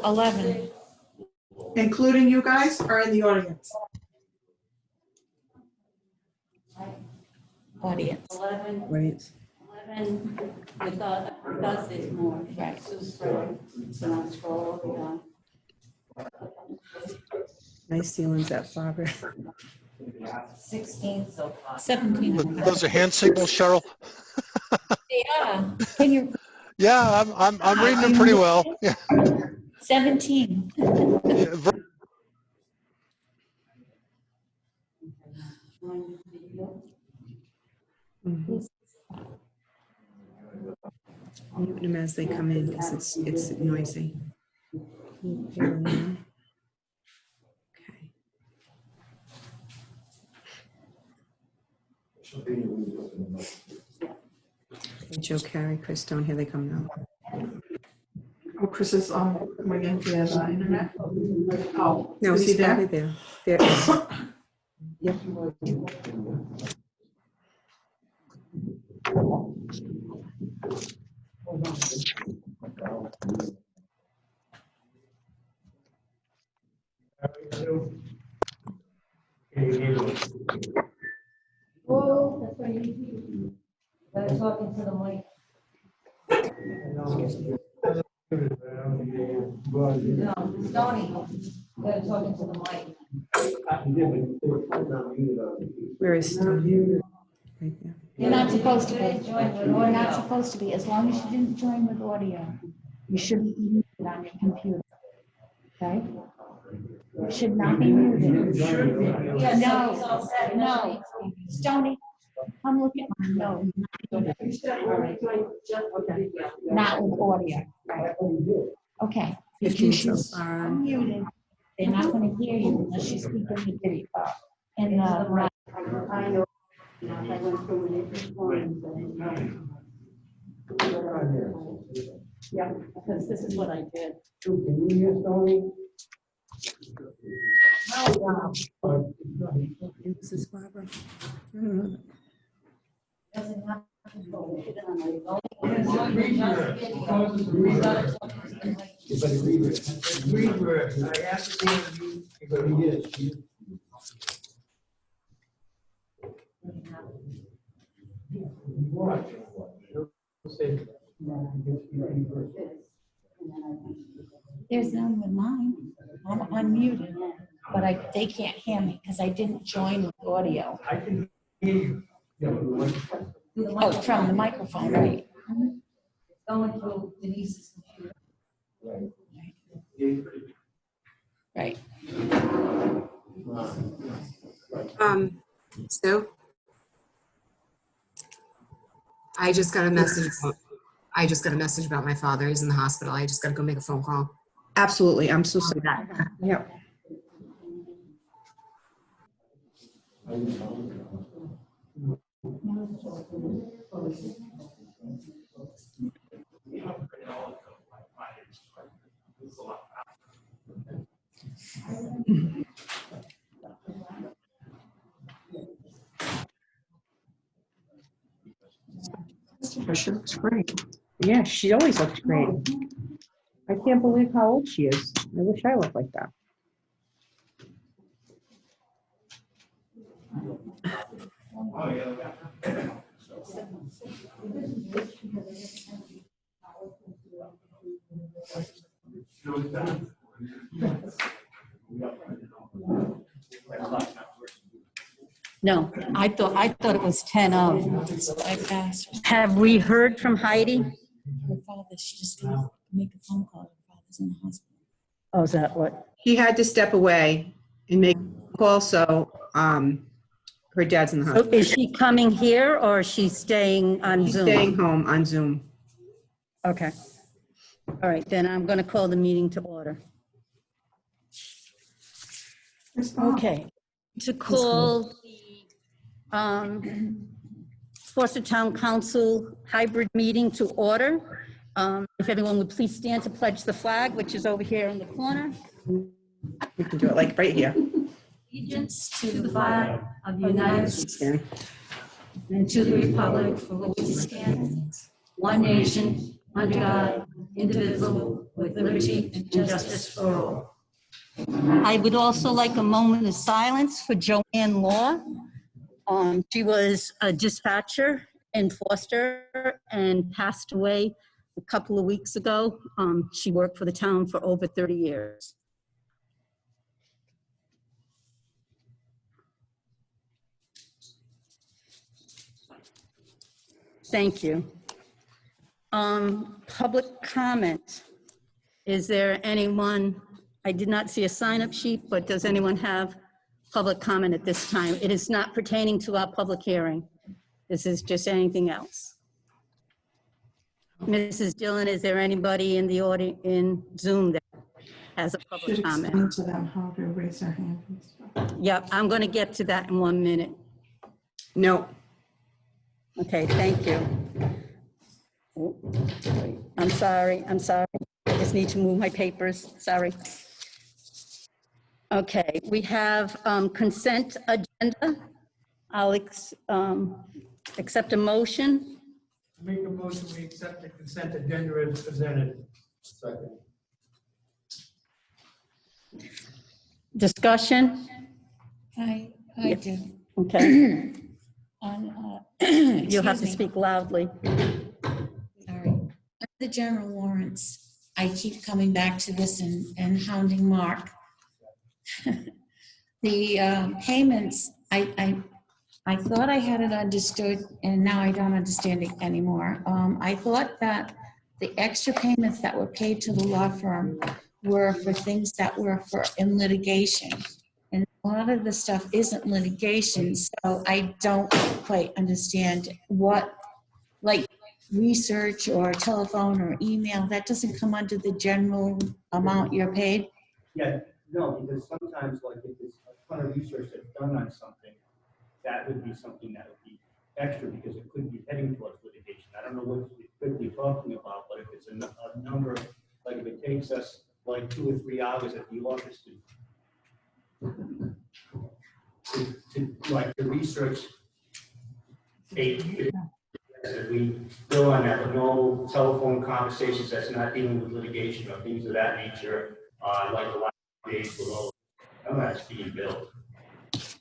11. Including you guys or in the audience? Audience. 11, Audience. 11 with us is more. Right. So I'll scroll over down. Nice ceilings at Barbara. 16 so far. 17. Those are hand signals, Cheryl. They are. Can you? Yeah, I'm reading them pretty well. Yeah. 17. Mute them as they come in because it's noisy. Okay. Okay, Joe, Carrie, Chris, don't here they come now. Oh, Chris is coming into the internet. Oh, No, is he he's there? probably there. There. Yep. Oh, that's why you better talking to the mic. No, Stoney, better talking to the mic. Where is Stone? Right there. You're not supposed to be. Join with You're not audio. supposed to be. As long as you didn't join with audio, you shouldn't be muted on your computer. Okay? You should not be muted. Yes, No, it's all set. no. Stoney, come look at mine. No. Not with audio. Right. Okay. If 15 you so should far. muted, they're not going to hear you unless you speak in the video. In the right. I know. I went through it this morning, but Yeah, because this is what I did. Can you hear Tony? This is Barbara. I don't know. doesn't have to go. I asked you, but he is. There's none with mine. I'm unmuted, but they can't hear me because I didn't join with audio. I can hear you. Oh, from the microphone, right? Going through Denise's computer. Right. Sue? I just got a message. I just got a message about my father. He's in the hospital. I just got to go make a phone call. Absolutely. I'm so sorry. Yep. She looks great. Yeah, she always looks great. I can't believe how old she is. I wish I looked like that. No, I thought it was 10 of. I passed. Have we heard from Heidi? Her father, she's just going to make a phone call. Her father's in the hospital. Oh, is that what? He had to step away and make a call, so her dad's in the So hospital. is she coming here or is she staying on He's Zoom? staying home on Zoom. Okay. All right, then I'm going to call the meeting to order. Okay. To call the Worcester Town Council hybrid meeting to order. If everyone would please stand to pledge the flag, which is over here in the corner. We can do it like right here. Allegiance to the flag of the United States and to the republic for which it stands, one nation, under God, indivisible, with liberty and justice for all. I would also like a moment of silence for Joanne Law. She was a dispatcher in Foster and passed away a couple of weeks ago. She worked for the town for over 30 years. Thank you. Public comment. Is there anyone, I did not see a sign-up sheet, but does anyone have public comment at this time? It is not pertaining to our public hearing. This is just anything else. Mrs. Dillon, is there anybody in the audience, in Zoom that has a public Should comment? explain to them how to raise their hand and stuff. Yep, I'm going to get to that in 1 minute. No. Okay, thank you. Oh, wait, I'm sorry. I just need to move my papers, sorry. Okay, we have consent agenda. I'll accept a motion. Make a motion, we accept the consent agenda as presented. Second. Discussion? I do. Okay, On, you'll have to excuse me, speak loudly. sorry. The general warrants, I keep coming back to this and hounding Mark. The payments, I thought I had it understood, and now I don't understand it anymore. I thought that the extra payments that were paid to the law firm were for things that were in litigation. And a lot of the stuff isn't litigation, so I don't quite understand what, like research or telephone or email, that doesn't come under the general amount you're paid? Yeah, no, because sometimes like if there's a ton of research that's done on something, that would be something that would be extra because it could be heading towards litigation. I don't know what we could be talking about, but if it's a number, like if it takes us like 2 or 3 hours at the office to like the research aid that we go on that, but no telephone conversations that's not dealing with litigation or things of that nature, like the last days below, none of that's being billed.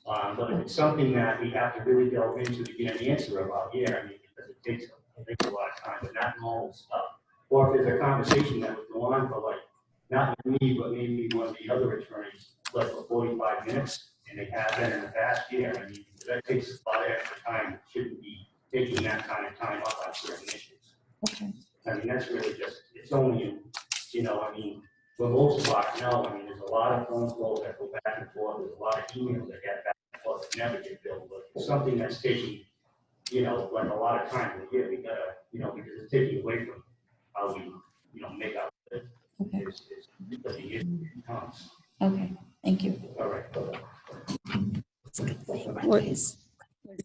But if it's something that we have to really delve into to get an answer about, yeah, I mean, because it takes a lot of time, but not normal stuff. Or if there's a conversation that would go on for like, not me, but maybe one of the other attorneys, like for 45 minutes, and they have that in the past year, I mean, that takes a lot of extra time. It shouldn't be taking that kind of time up on certain issues. Okay. I mean, that's really just, it's only, you know, I mean, for most of us, no, I mean, there's a lot of phone calls that go back and forth, there's a lot of emails that get back and forth that never get billed, but it's something that's taking, you know, like a lot of time to get, we gotta, you know, because it's taking away from how we, you know, make out the, Okay. the issue comes. Okay, thank you. All right. Was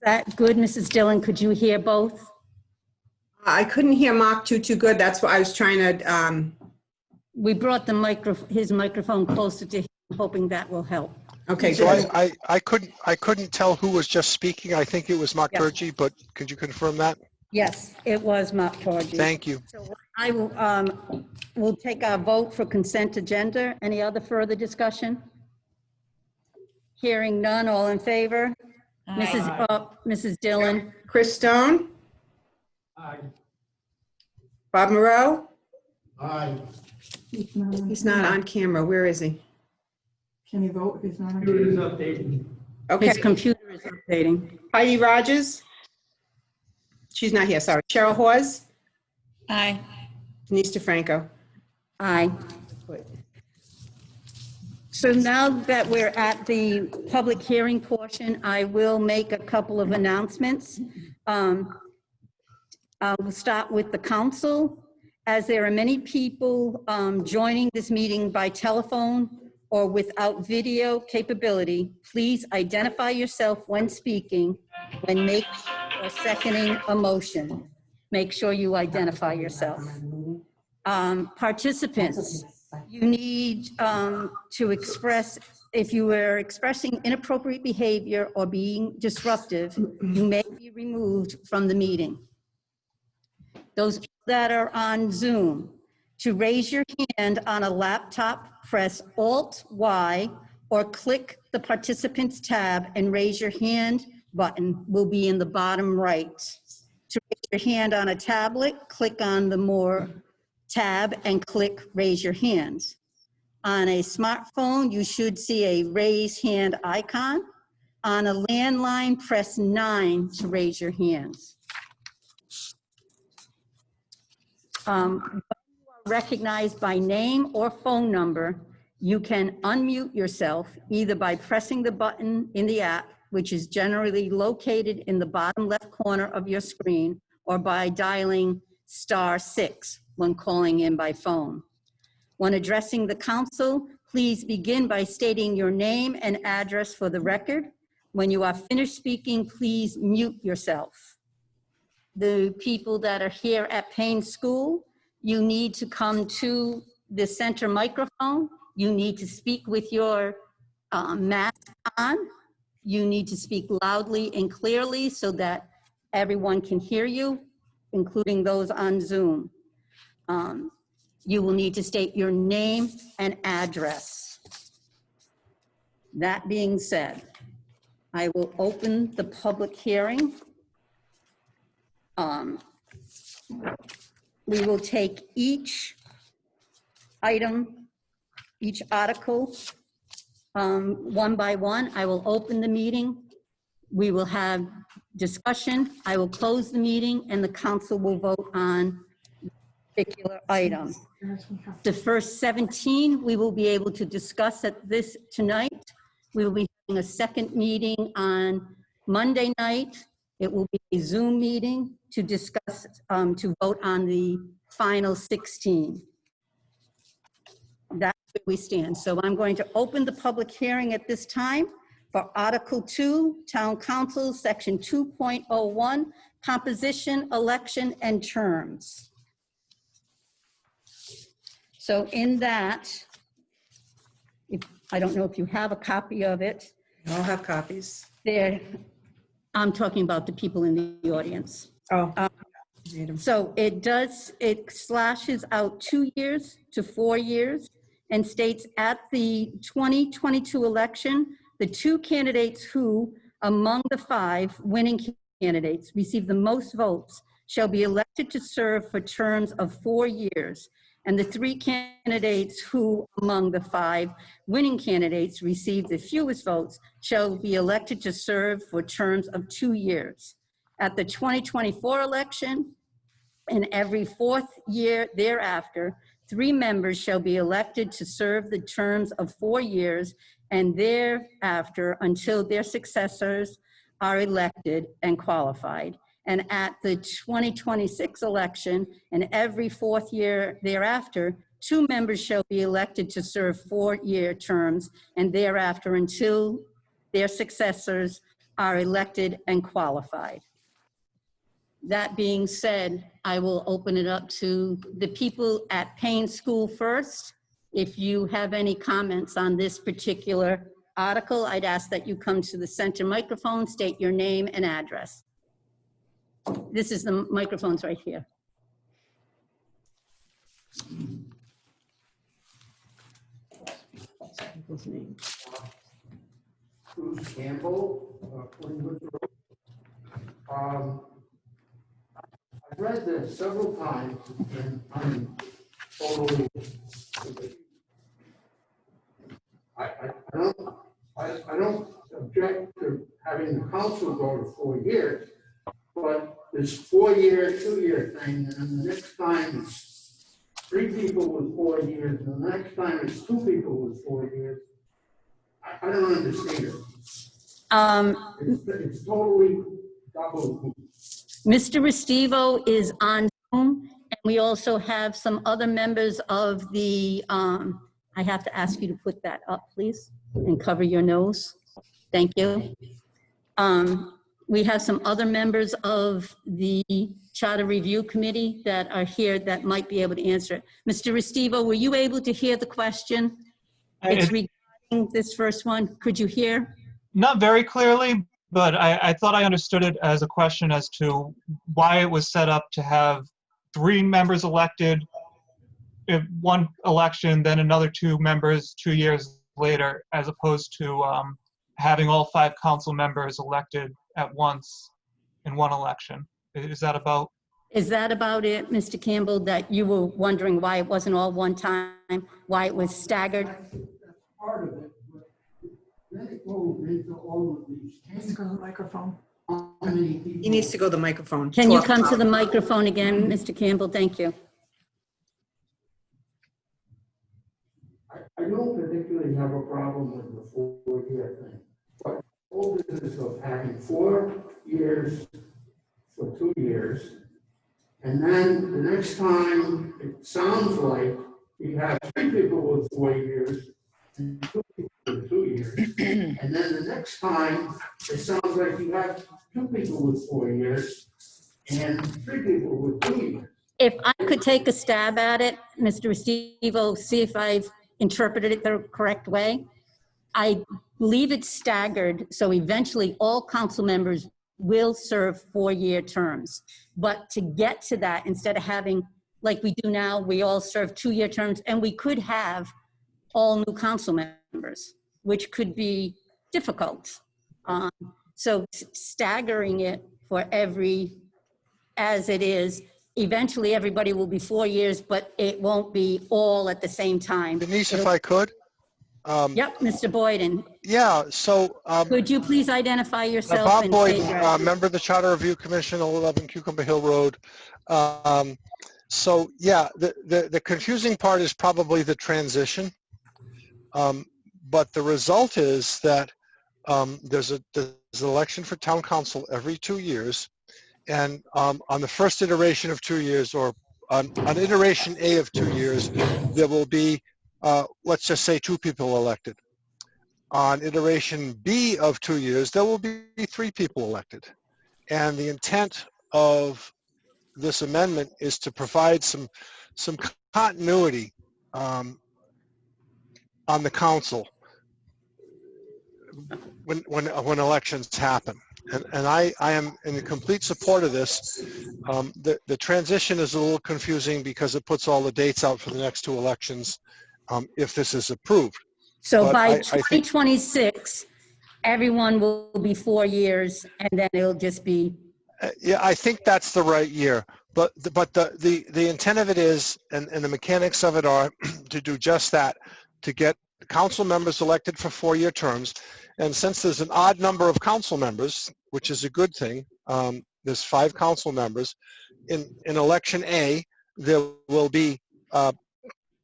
that good, Mrs. Dillon? Could you hear both? I couldn't hear Mark too good. That's why I was trying to, We brought the his microphone closer to him, hoping that will help. okay, So good. I couldn't tell who was just speaking. I think it was Mark Yeah. Turgey, but could you confirm that? Yes, it was Mark Torgy. Thank you. So I will, we'll take our vote for consent agenda. Any other further discussion? Hearing none, all in favor? Mrs. Dillon? Chris Stone, Aye. Bob Moreau. Aye. He's not on camera. Where is he? Can you vote if he's not on? It is updated. Okay. His computer is updating. Heidi Rogers. She's not here, sorry. Cheryl Hawes, Aye. Denise DeFranco. Aye. So now that we're at the public hearing portion, I will make a couple of announcements. We'll start with the council. As there are many people joining this meeting by telephone or without video capability, please identify yourself when speaking, when making or seconding a motion. Make sure you identify yourself. Participants, you need to express, if you are expressing inappropriate behavior or being disruptive, you may be removed from the meeting. Those that are on Zoom, To raise your hand on a laptop, press Alt-Y or click the Participants tab and raise your hand button will be in the bottom right. To raise your hand on a tablet, click on the More tab and click Raise Your Hands. On a smartphone, you should see a raise hand icon. On a landline, press 9 to raise your hands. Recognized by name or phone number, you can unmute yourself either by pressing the button in the app, which is generally located in the bottom left corner of your screen, or by dialing *6 when calling in by phone. When addressing the council, please begin by stating your name and address for the record. When you are finished speaking, please mute yourself. The people that are here at Paine School, you need to come to the center microphone. You need to speak with your mask on. You need to speak loudly and clearly so that everyone can hear you, including those on Zoom. You will need to state your name and address. That being said, I will open the public hearing. We will take each item, each article, one by one. I will open the meeting. We will have discussion. I will close the meeting and the council will vote on the particular item. The first 17 we will be able to discuss at this tonight. We will be having a second meeting on Monday night. It will be a Zoom meeting to discuss, to vote on the final 16. That's where we stand. So I'm going to open the public hearing at this time for Article 2, Town Council, Section 2.01, Composition, Election, and Terms. So in that, I don't know if you have a copy of it. We all have copies. There, I'm talking about the people in the audience. Oh. So it slashes out 2 years to 4 years and states at the 2022 election, the 2 candidates who, among the 5 winning candidates, receive the most votes shall be elected to serve for terms of 4 years. And the 3 candidates who, among the 5 winning candidates, receive the fewest votes shall be elected to serve for terms of 2 years. At the 2024 election, and every 4th year thereafter, 3 members shall be elected to serve the terms of 4 years and thereafter until their successors are elected and qualified. And at the 2026 election and every 4th year thereafter, 2 members shall be elected to serve 4-year terms and thereafter until their successors are elected and qualified. That being said, I will open it up to the people at Paine School first. If you have any comments on this particular article, I'd ask that you come to the center microphone, state your name and address. This is the microphones right here. People's names. Bruce Campbell, Glenwood Road. I've read this several times and I'm totally, I don't object to having the council go to 4 years, but this 4-year, 2-year thing, and then the next time it's 3 people with 4 years, and the next time it's 2 people with 4 years. I don't understand it. It's totally double. Mr. Restivo is on Zoom, and we also have some other members of the, I have to ask you to put that up, please, and cover your nose. Thank you. We have some other members of the Charter Review Committee that are here that might be able to answer it. Mr. Restivo, were you able to hear the question? It's regarding this first one. Could you hear? Not very clearly, but I thought I understood it as a question as to why it was set up to have 3 members elected if one election, then another 2 members 2 years later, as opposed to having all 5 council members elected at once in one election. Is that about? Is that about it, Mr. Campbell, that you were wondering why it wasn't all one time, why it was staggered? That's part of it, but then it goes into all of these Let's changes. go to the microphone. How many people? He needs to go to the microphone. Can you Talk come to the loud. microphone again, Mr. Campbell? Thank you. I don't particularly have a problem with the 4-year thing, but the whole business of having 4 years for 2 years, and then the next time, it sounds like you have 3 people with 4 years and 2 people with 2 years, and then the next time, it sounds like you have 2 people with 4 years and 3 people with 2 years. If I could take a stab at it, Mr. Restivo, see if I've interpreted it the correct way. I believe it's staggered, so eventually all council members will serve 4-year terms. But to get to that, instead of having, like we do now, we all serve 2-year terms, and we could have all new council members, which could be difficult. So staggering it for as it is, eventually everybody will be 4 years, but it won't be all at the same time. Denise, if I could. Yep, Mr. Boyden. Yeah, so. Could you please identify yourself? Bob and Boyden, state your address? member of the Charter Review Commission, 11 Cucumber Hill Road. So yeah, the confusing part is probably the transition. But the result is that there's an election for town council every 2 years. And on the first iteration of 2 years, or on iteration A of 2 years, there will be, let's just say, 2 people elected. On iteration B of 2 years, there will be 3 people elected. And the intent of this amendment is to provide some continuity on the council when elections happen. And I am in complete support of this. The transition is a little confusing because it puts all the dates out for the next 2 elections if this is approved. So But by I think- 2026, everyone will be 4 years, and then it'll just be, Yeah, I think that's the right year. But the intent of it is, and the mechanics of it are to do just that, to get council members elected for 4-year terms. And since there's an odd number of council members, which is a good thing, there's 5 council members. In election A, there will be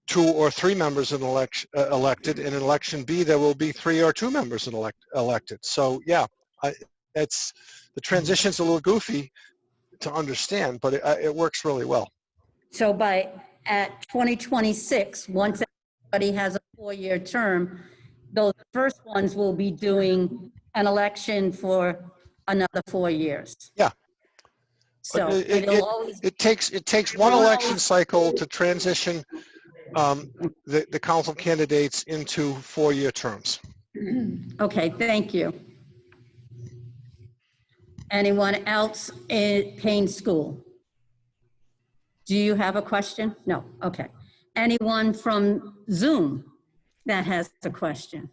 2 or 3 members in elected. In election B, there will be 3 or 2 members elected. So yeah, the transition's a little goofy to understand, but it works really well. so at 2026, once everybody has a 4-year term, those first ones will be doing an election for another 4 years. Yeah. So But it'll always, it takes one election cycle to transition the council candidates into 4-year terms. okay, thank you. Anyone else in Paine School? Do you have a question? No, okay. Anyone from Zoom that has a question?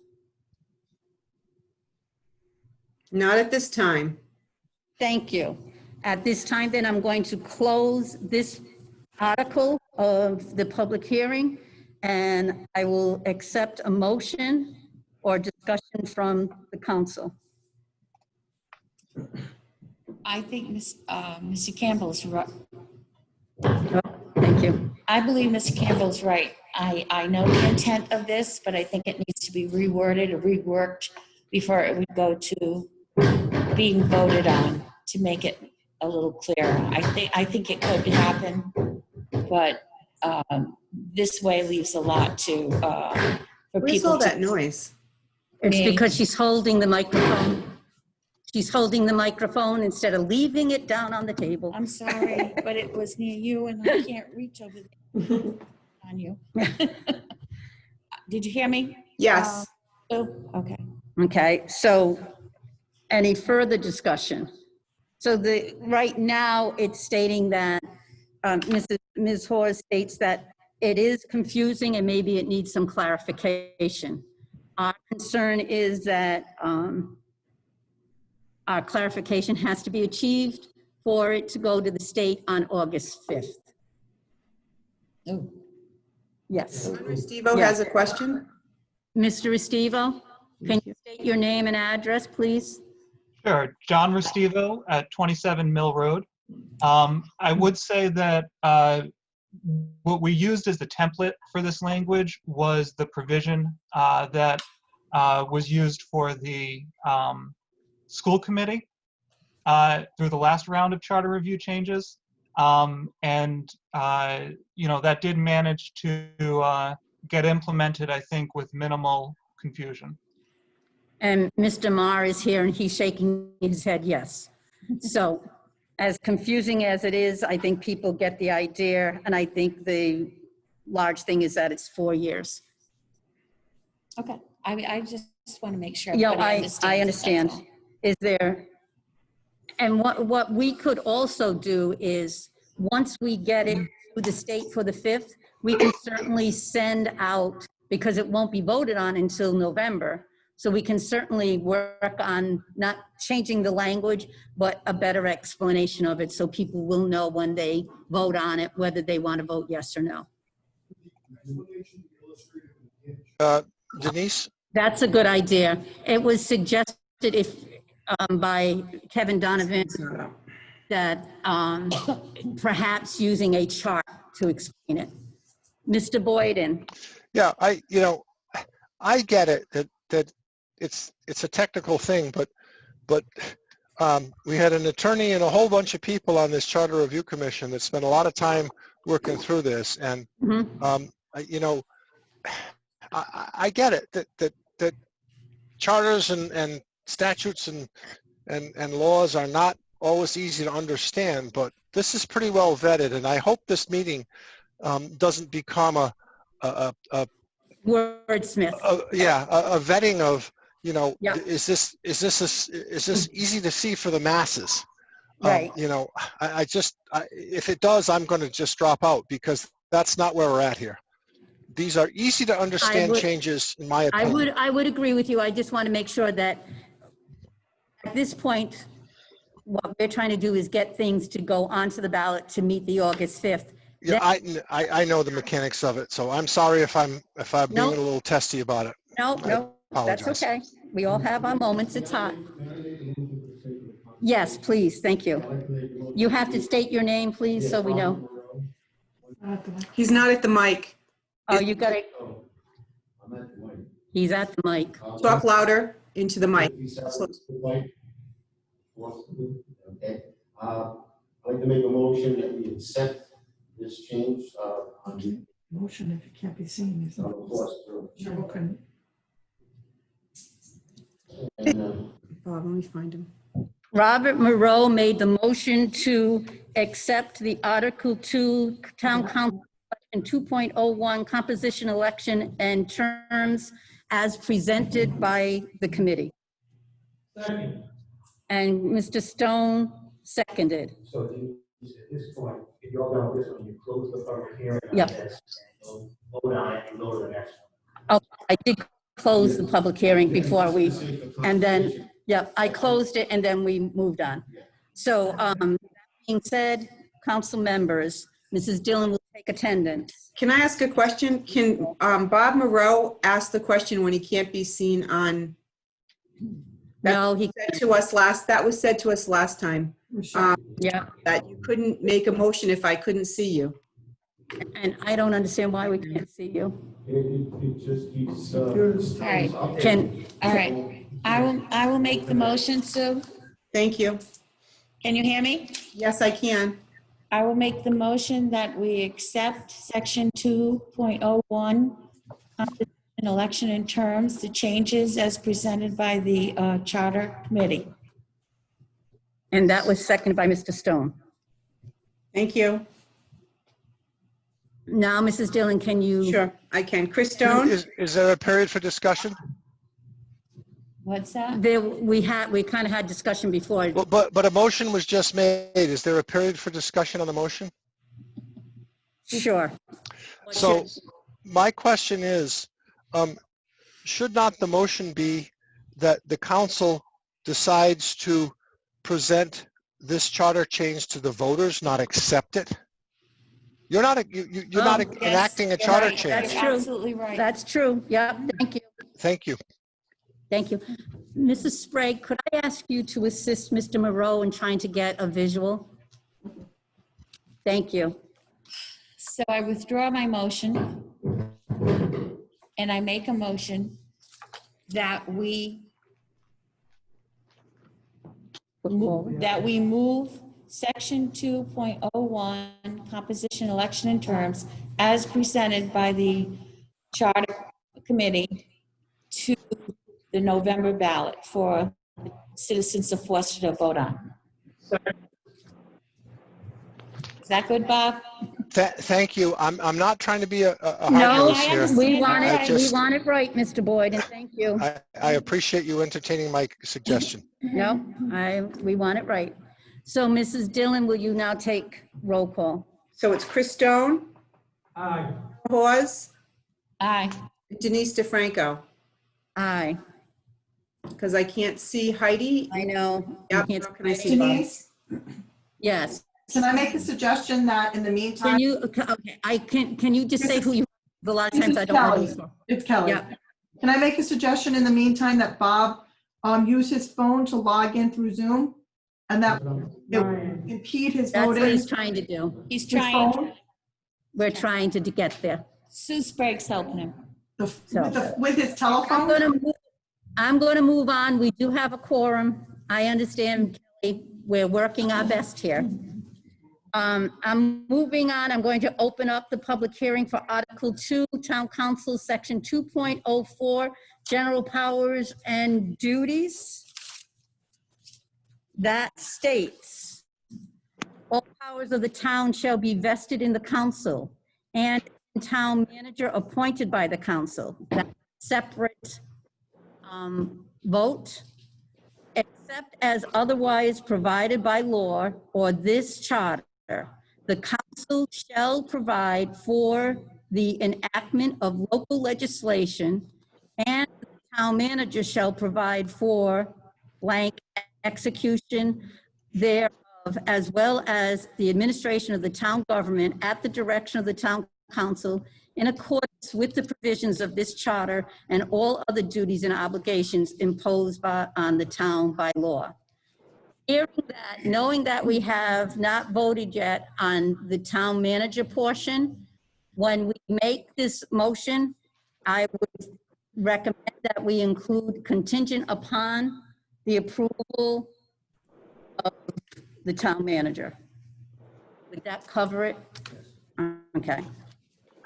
Not at this time. Thank you. At this time, then, I'm going to close this article of the public hearing, and I will accept a motion or discussion from the council. I think Mr. Campbell's right. Thank you. I believe Mr. Campbell's right. I know the intent of this, but I think it needs to be reworded or reworked before it would go to being voted on to make it a little clearer. I think it could happen, but this way leaves a lot to for Where's people. all that noise? It's Me. because she's holding the microphone. She's holding the microphone instead of leaving it down on the table. I'm sorry, but it was near you and I can't reach over there on you. Did you hear me? Yes. Oh, okay. Okay, so any further discussion? So right now, it's stating that, Ms. Hoare states that it is confusing and maybe it needs some clarification. Our concern is that our clarification has to be achieved for it to go to the state on August 5th. Oh. Yes. Restivo Yeah. has a question. Mr. Restivo, can you state your name and address, please? Sure, John Restivo at 27 Mill Road. I would say that what we used as the template for this language was the provision that was used for the school committee through the last round of charter review changes. That did manage to get implemented, I think, with minimal confusion. And Mr. Marr is here and he's shaking his head yes. So as confusing as it is, I think people get the idea. And I think the large thing is that it's 4 years. Okay, I just want to make sure. Yeah, everybody I understands it, understand. Is there, and what we could also do is, once we get it to the state for the 5th, we can certainly send out, because it won't be voted on until November, so we can certainly work on not changing the language, but a better explanation of it, so people will know when they vote on it, whether they want to vote yes or no. Denise? That's a good idea. It was suggested by Kevin Donovan that perhaps using a chart to explain it. Mr. Boyden. Yeah, I get it that it's a technical thing, but we had an attorney and a whole bunch of people on this Charter Review Commission that spent a lot of time working through this, and I get it that charters and statutes and laws are not always easy to understand, but this is pretty well vetted, and I hope this meeting doesn't become a wordsmith. A vetting of, Yeah. is this easy to see for the masses? Right. If it does, I'm going to just drop out, because that's not where we're at here. These are easy to understand changes, in my opinion. I would agree with you. I just want to make sure that at this point, what we're trying to do is get things to go onto the ballot to meet the August 5th. Yeah, I know the mechanics of it, so I'm sorry if I'm being a little testy about it. No, that's apologize. okay. We all have our moments. It's hot. Yes, please. Thank you. You have to state your name, please, so we know. He's not at the mic. Oh, you got it. He's at the mic. Talk louder into the mic. Okay. I'd like to make a motion that we accept this change on the Motion, if it can't be seen, is not. and, Bob, let me find him. Robert Moreau made the motion to accept the Article 2 Town Council 2.01 composition election and terms as presented by the committee. Second. And Mr. Stone seconded. So at this point, if you're all done with this one, you close the public hearing on Yep. this, and you'll vote on it and go to the next one. Oh, I did close the public hearing before we, and then, yeah, I closed it and then we moved on. So, that being said, council members, Mrs. Dillon will take attendance. Can I ask a question? Can Bob Moreau ask the question when he can't be seen on? No, he said to us that was said to us last time. Yeah. That you couldn't make a motion if I couldn't see you. And I don't understand why we can't see you. it just keeps. All right. All right. I will make the motion, Sue. Thank you. Can you hear me? Yes, I can. I will make the motion that we accept section 2.01, an election in terms, the changes as presented by the Charter Committee. And that was seconded by Mr. Stone. Thank you. Now, Mrs. Dillon, can you? Sure, I can. Chris Stone? Is there a period for discussion? What's that? We kind of had discussion before. Well, but a motion was just made. Is there a period for discussion on the motion? Sure. So my question is, should not the motion be that the council decides to present this charter change to the voters, not accept it? You're not, you're not Yes, enacting a you're charter right. change. That's You're true. absolutely right. That's true. Yeah, thank you. Thank you. Thank you. Mrs. Sprague, could I ask you to assist Mr. Moreau in trying to get a visual? Thank you. So I withdraw my motion, and I make a motion that we move section 2.01 composition, election and terms as presented by the charter committee to the November ballot for citizens of Forfeiture to vote on. Is that good, Bob? Thank you. I'm not trying to be a hard No, nose here. we want I it, we just- want it right, Mr. Boyd, and thank you. I appreciate you entertaining my suggestion. No, we want it right. So Mrs. Dillon, will you now take roll call? So it's Chris Stone, Aye. Hawes, Aye. Denise DeFranco, Aye. because I can't see Heidi. I know. You Yep, can't- nor can I see Bob. Denise, Yes. can I make a suggestion that in the Can meantime? you, okay, can you just say who you, a lot of This times is I don't know. Kelly. who's- It's Kelly. Yeah. Can I make a suggestion in the meantime that Bob use his phone to log in through Zoom? And that it would impede his That's what voting? he's trying to do. He's His trying, phone? We're trying to get there. Sue Sprague's helping him. With his telephone? I'm going to move on. We do have a quorum. I understand, Kelly. We're working our best here. I'm moving on. I'm going to open up the public hearing for Article 2, Town Council, Section 2.04, General Powers and Duties. That states, all powers of the town shall be vested in the council and town manager appointed by the council. That's a separate vote, except as otherwise provided by law or this charter. The council shall provide for the enactment of local legislation, and the town manager shall provide for blank execution thereof, as well as the administration of the town government at the direction of the town council in accordance with the provisions of this charter and all other duties and obligations imposed on the town by law. Hearing that, knowing that we have not voted yet on the town manager portion, when we make this motion, I would recommend that we include contingent upon the approval of the town manager. Would that cover it? Okay.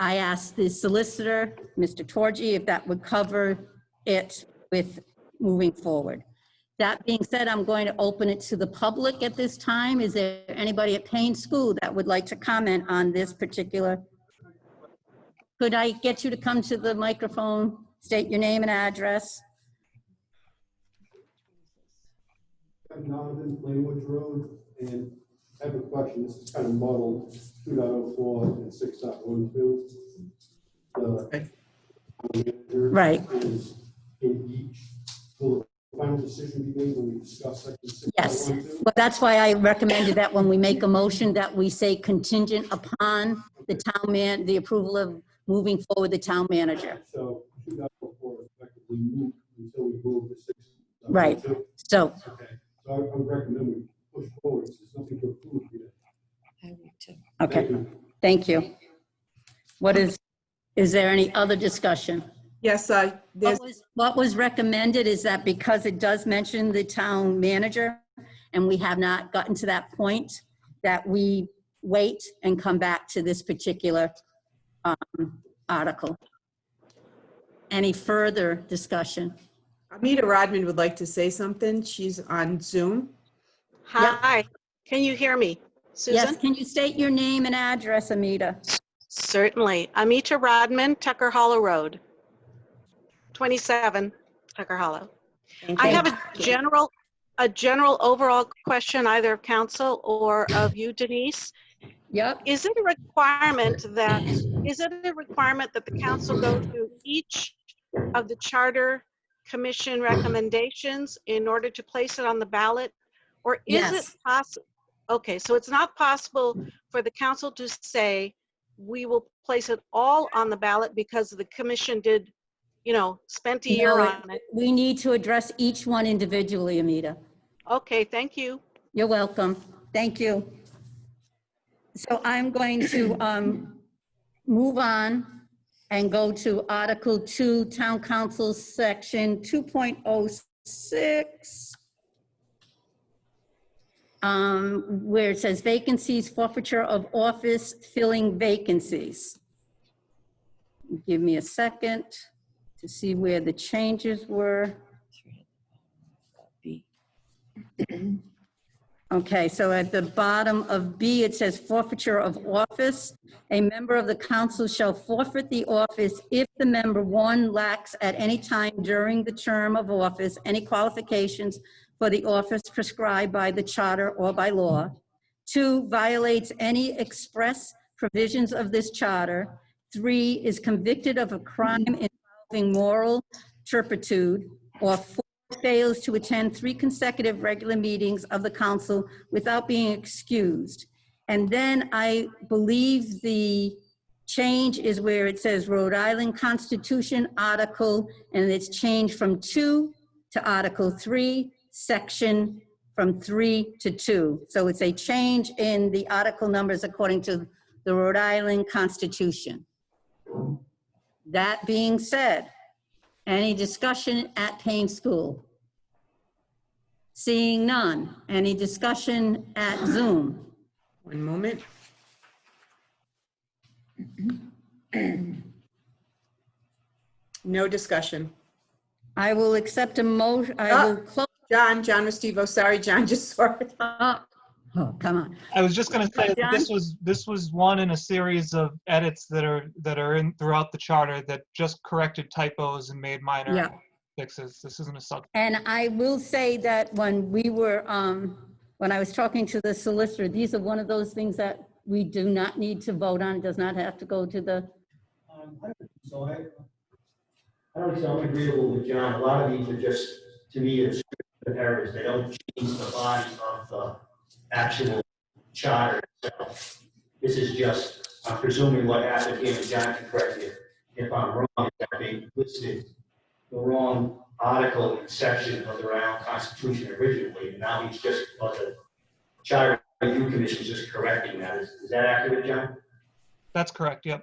I asked the solicitor, Mr. Torgy, if that would cover it with moving forward. That being said, I'm going to open it to the public at this time. Is there anybody at Paine School that would like to comment on this particular? Could I get you to come to the microphone, state your name and address? Donovan, Plainwood Road, and I have a question. This is kind of muddled, 2.04 and 6.12. The Right. is in each. Will the final decision be made when we discuss section 6.12? Yes, well, that's why I recommended that when we make a motion that we say contingent upon the approval of moving forward the town manager. So 2.04 effectively moved until we move to 6.12. Right, so. Okay, so I would recommend we push forward. There's nothing to approve yet. Okay, thank you. Is there any other discussion? Yes, What was recommended is that because it does mention the town manager, and we have not gotten to that point, that we wait and come back to this particular article. Any further discussion? Amita Rodman would like to say something. She's on Zoom. Hi, can you hear me? Susan? Yes, can you state your name and address, Amita? Certainly. Amita Rodman, Tucker Hollow Road, 27 Tucker Hollow. I have a general overall question, either of council or of you, Denise. Yep. Is it a requirement that the council go through each of the charter commission recommendations in order to place it on the ballot? Or is it Yes. possible? Okay, so it's not possible for the council to say, we will place it all on the ballot because the commission did, spent a year No, on it. we need to address each one individually, Amita. Okay, thank you. You're welcome. Thank you. So I'm going to move on and go to Article 2, Town Council, Section 2.06, where it says vacancies, forfeiture of office, filling vacancies. Give me a second to see where the changes were. Okay, so at the bottom of B, it says forfeiture of office. A member of the council shall forfeit the office if the member, one, lacks at any time during the term of office any qualifications for the office prescribed by the charter or by law. Two, violates any express provisions of this charter. Three, is convicted of a crime involving moral turpitude. Or four, fails to attend 3 consecutive regular meetings of the council without being excused. And then I believe the change is where it says Rhode Island Constitution article, and it's changed from 2 to Article 3, section from 3 to 2. So it's a change in the article numbers according to the Rhode Island Constitution. That being said, any discussion at Paine School? Seeing none. Any discussion at Zoom? One moment. No discussion. I will accept a motion. I will close. John Restivo, sorry, John, just saw it. Oh, come on. I was just going to say that John? this was one in a series of edits that are in throughout the charter that just corrected typos and made minor Yeah. fixes. This isn't a sub. And I will say that when we were, when I was talking to the solicitor, these are one of those things that we do not need to vote on. It does not have to go to the. So I don't think so. I'm agreeable with John. A lot of these are just, to me, it's errors. They don't change the body of the actual charter itself. This is just, I'm presuming what happened here, and John can correct me if I'm wrong, that they listed the wrong article and section of the Rhode Island Constitution originally, and now he's just, the Charter Review Commission is just correcting that. Is that accurate, John? That's correct, yep.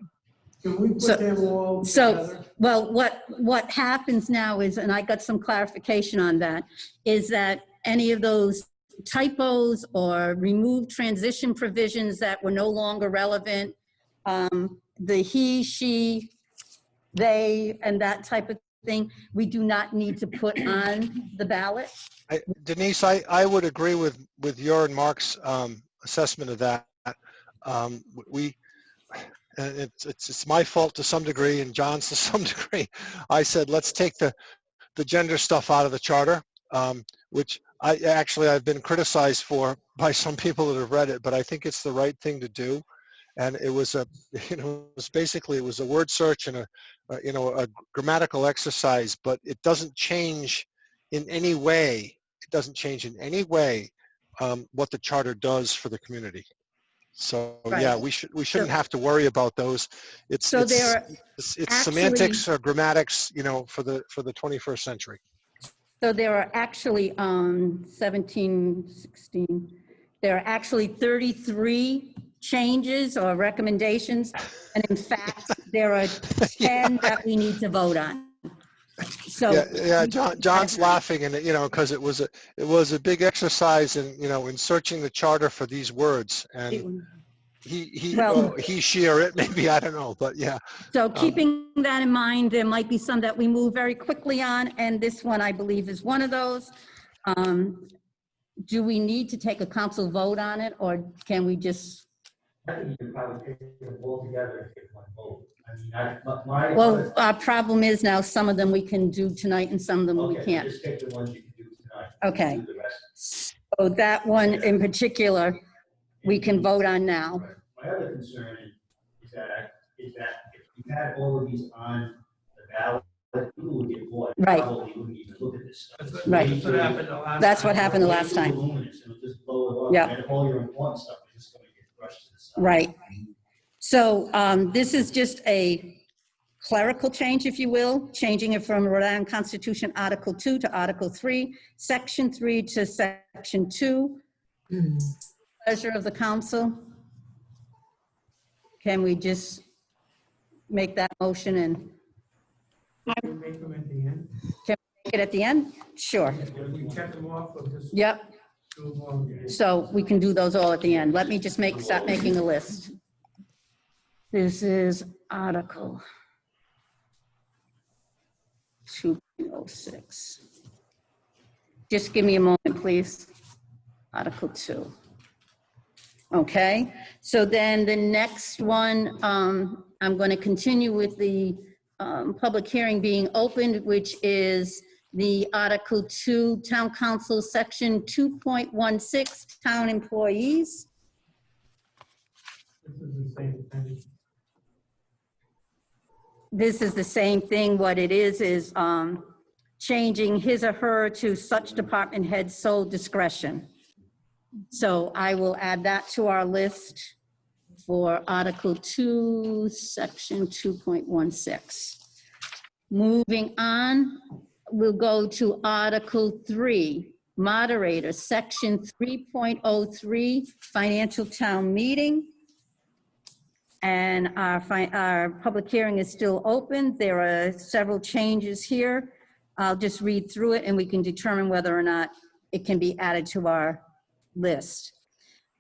Can we put them all together? Well, what happens now is, and I got some clarification on that, is that any of those typos or removed transition provisions that were no longer relevant, the he, she, they, and that type of thing, we do not need to put on the ballot. Denise, I would agree with your and Mark's assessment of that. And it's my fault to some degree, and John's to some degree. I said, let's take the gender stuff out of the charter, which I've been criticized for by some people that have read it, but I think it's the right thing to do. And it was it was a word search and a grammatical exercise, but it doesn't change in any way. It doesn't change in any way what the charter does for the community. So Right. yeah, we shouldn't have to worry about those. It's semantics or grammatics, for the 21st century. So there are actually 17, 16, there are actually 33 changes or recommendations. And in fact, there are 10 that we need to vote on. So yeah, John's laughing, and because it was a big exercise in searching the charter for these words, and he, she, or it, maybe, I don't know, but yeah. So keeping that in mind, there might be some that we move very quickly on, and this one, I believe, is one of those. Do we need to take a council vote on it, or can we just? I think you can probably take them all together and take one vote. Well, our problem is now some of them we can do tonight and some of them we can't. Just take the ones you can do tonight. Okay. Do the rest. So that one in particular, we can vote on now. My other concern is that if you had all of these on the ballot, people would get bored. Right. Probably wouldn't even look at this stuff. Right. That's what happened the last That's time. what happened the Way last too time. voluminous, and it'll just blow it up. Yeah. And all your important stuff is just going to get brushed to the side. Right. So this is just a clerical change, if you will, changing it from Rhode Island Constitution Article 2 to Article 3, Section 3 to Section 2. Pleasure of the council. Can we just make that motion and We make them at the end. can we make it at the end? Sure. If we check them off, we'll just Yep. do them all again. So we can do those all at the end. Let me just start making a list. This is Article 2.06. Just give me a moment, please. Article 2. Okay, so then the next one, I'm going to continue with the public hearing being opened, which is the Article 2, Town Council, Section 2.16, Town Employees. This is the same thing. This is the same thing. What it is changing his or her to such department head sole discretion. So I will add that to our list for Article 2, Section 2.16. Moving on, we'll go to Article 3, Moderator, Section 3.03, Financial Town Meeting. And our public hearing is still open. There are several changes here. I'll just read through it and we can determine whether or not it can be added to our list.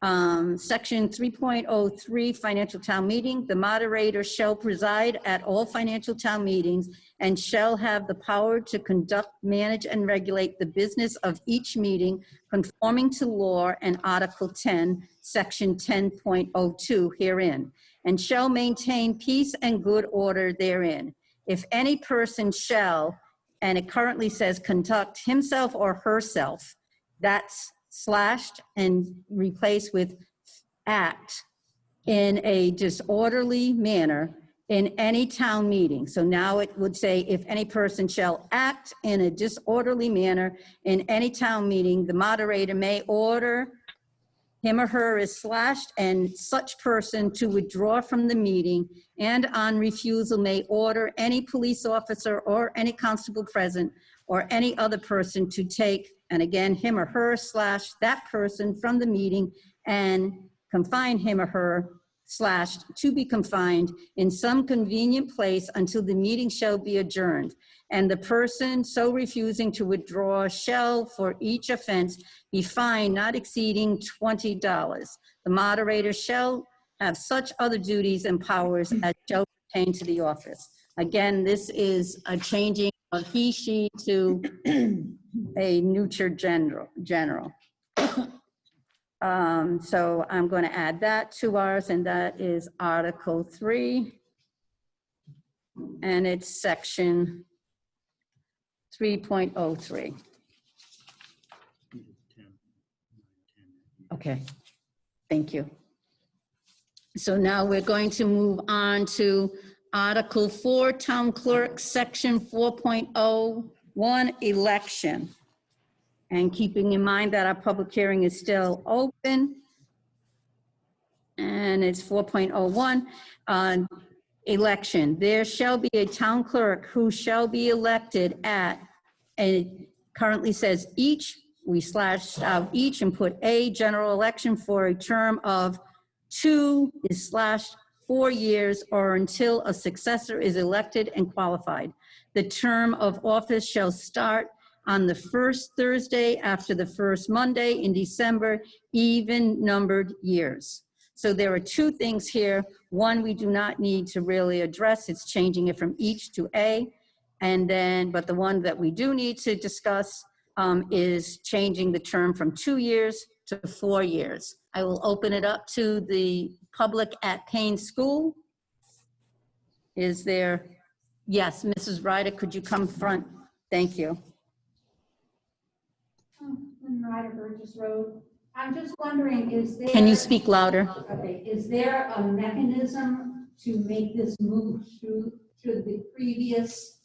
Section 3.03, Financial Town Meeting. The moderator shall preside at all financial town meetings and shall have the power to conduct, manage, and regulate the business of each meeting conforming to law and Article 10, Section 10.02 herein, and shall maintain peace and good order therein. If any person shall, and it currently says conduct himself or herself, that's slashed and replaced with act in a disorderly manner in any town meeting. So now it would say, if any person shall act in a disorderly manner in any town meeting, the moderator may order him or her is slashed and such person to withdraw from the meeting, and on refusal may order any police officer or any constable present or any other person to take, and again, him or her slash that person from the meeting and confine him or her slashed to be confined in some convenient place until the meeting shall be adjourned. And the person so refusing to withdraw shall for each offense be fined not exceeding $20. The moderator shall have such other duties and powers as shall pertain to the office. Again, this is a changing of he, she to a neuter general. So I'm going to add that to ours, and that is Article 3. And it's Section 3.03. Okay, thank you. So now we're going to move on to Article 4, Town Clerk, Section 4.01, Election. And keeping in mind that our public hearing is still open, and it's 4.01, election. There shall be a town clerk who shall be elected at, and it currently says each, we slashed out each and put a general election for a term of 2 is slashed 4 years or until a successor is elected and qualified. The term of office shall start on the first Thursday after the first Monday in December, even numbered years. So there are two things here. One, we do not need to really address. It's changing it from each to a. And then, but the one that we do need to discuss is changing the term from 2 years to 4 years. I will open it up to the public at Paine School. Is there, yes, Mrs. Ryder, could you come front? Thank you. Ryder Burgess Road. I'm just wondering, is there? Can you speak louder? Okay, is there a mechanism to make this move through the previous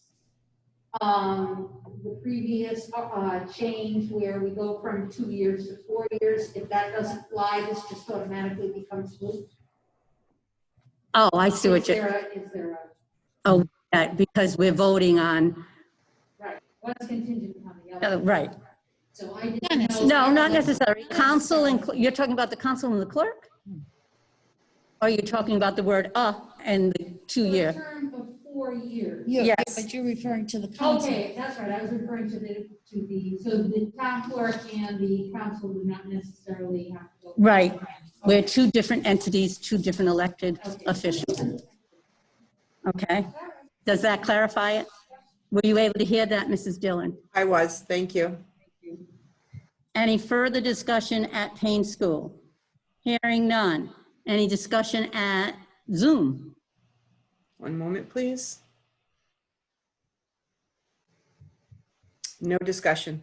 change where we go from 2 years to 4 years? If that doesn't fly, this just automatically becomes moot? Oh, I see what Is you're, there a, oh, yeah, because we're voting on, right, what's contingent upon the other? right. So I didn't know. No, not necessarily. Council and, you're talking about the council and the clerk? Or you're talking about the word and the 2 For a year? term of 4 years. Yes. But you're referring to the council. Okay, that's right, I was referring to so the town clerk and the council do not necessarily have to go. Right. We're two different entities, two different elected officials. Okay. Does that clarify it? Were you able to hear that, Mrs. Dillon? I was, thank you. Any further discussion at Paine School? Hearing none. Any discussion at Zoom? One moment, please. No discussion.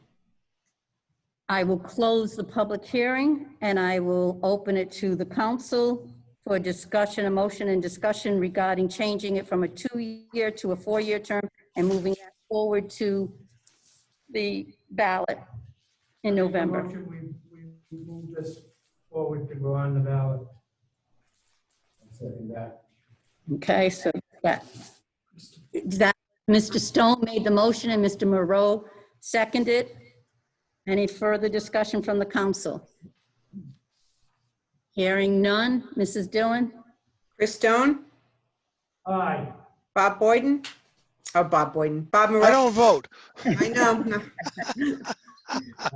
I will close the public hearing and I will open it to the council for discussion, a motion and discussion regarding changing it from a 2-year to a 4-year term and moving that forward to the ballot in November. Motion, we move this forward to go on the ballot. Second that. Okay, so that Mr. Stone made the motion and Mr. Moreau seconded. Any further discussion from the council? Hearing none. Mrs. Dillon? Chris Stone? Aye. Bob Boyden? Oh, Bob Boyden. Bob Moreau? I don't vote. I know. No.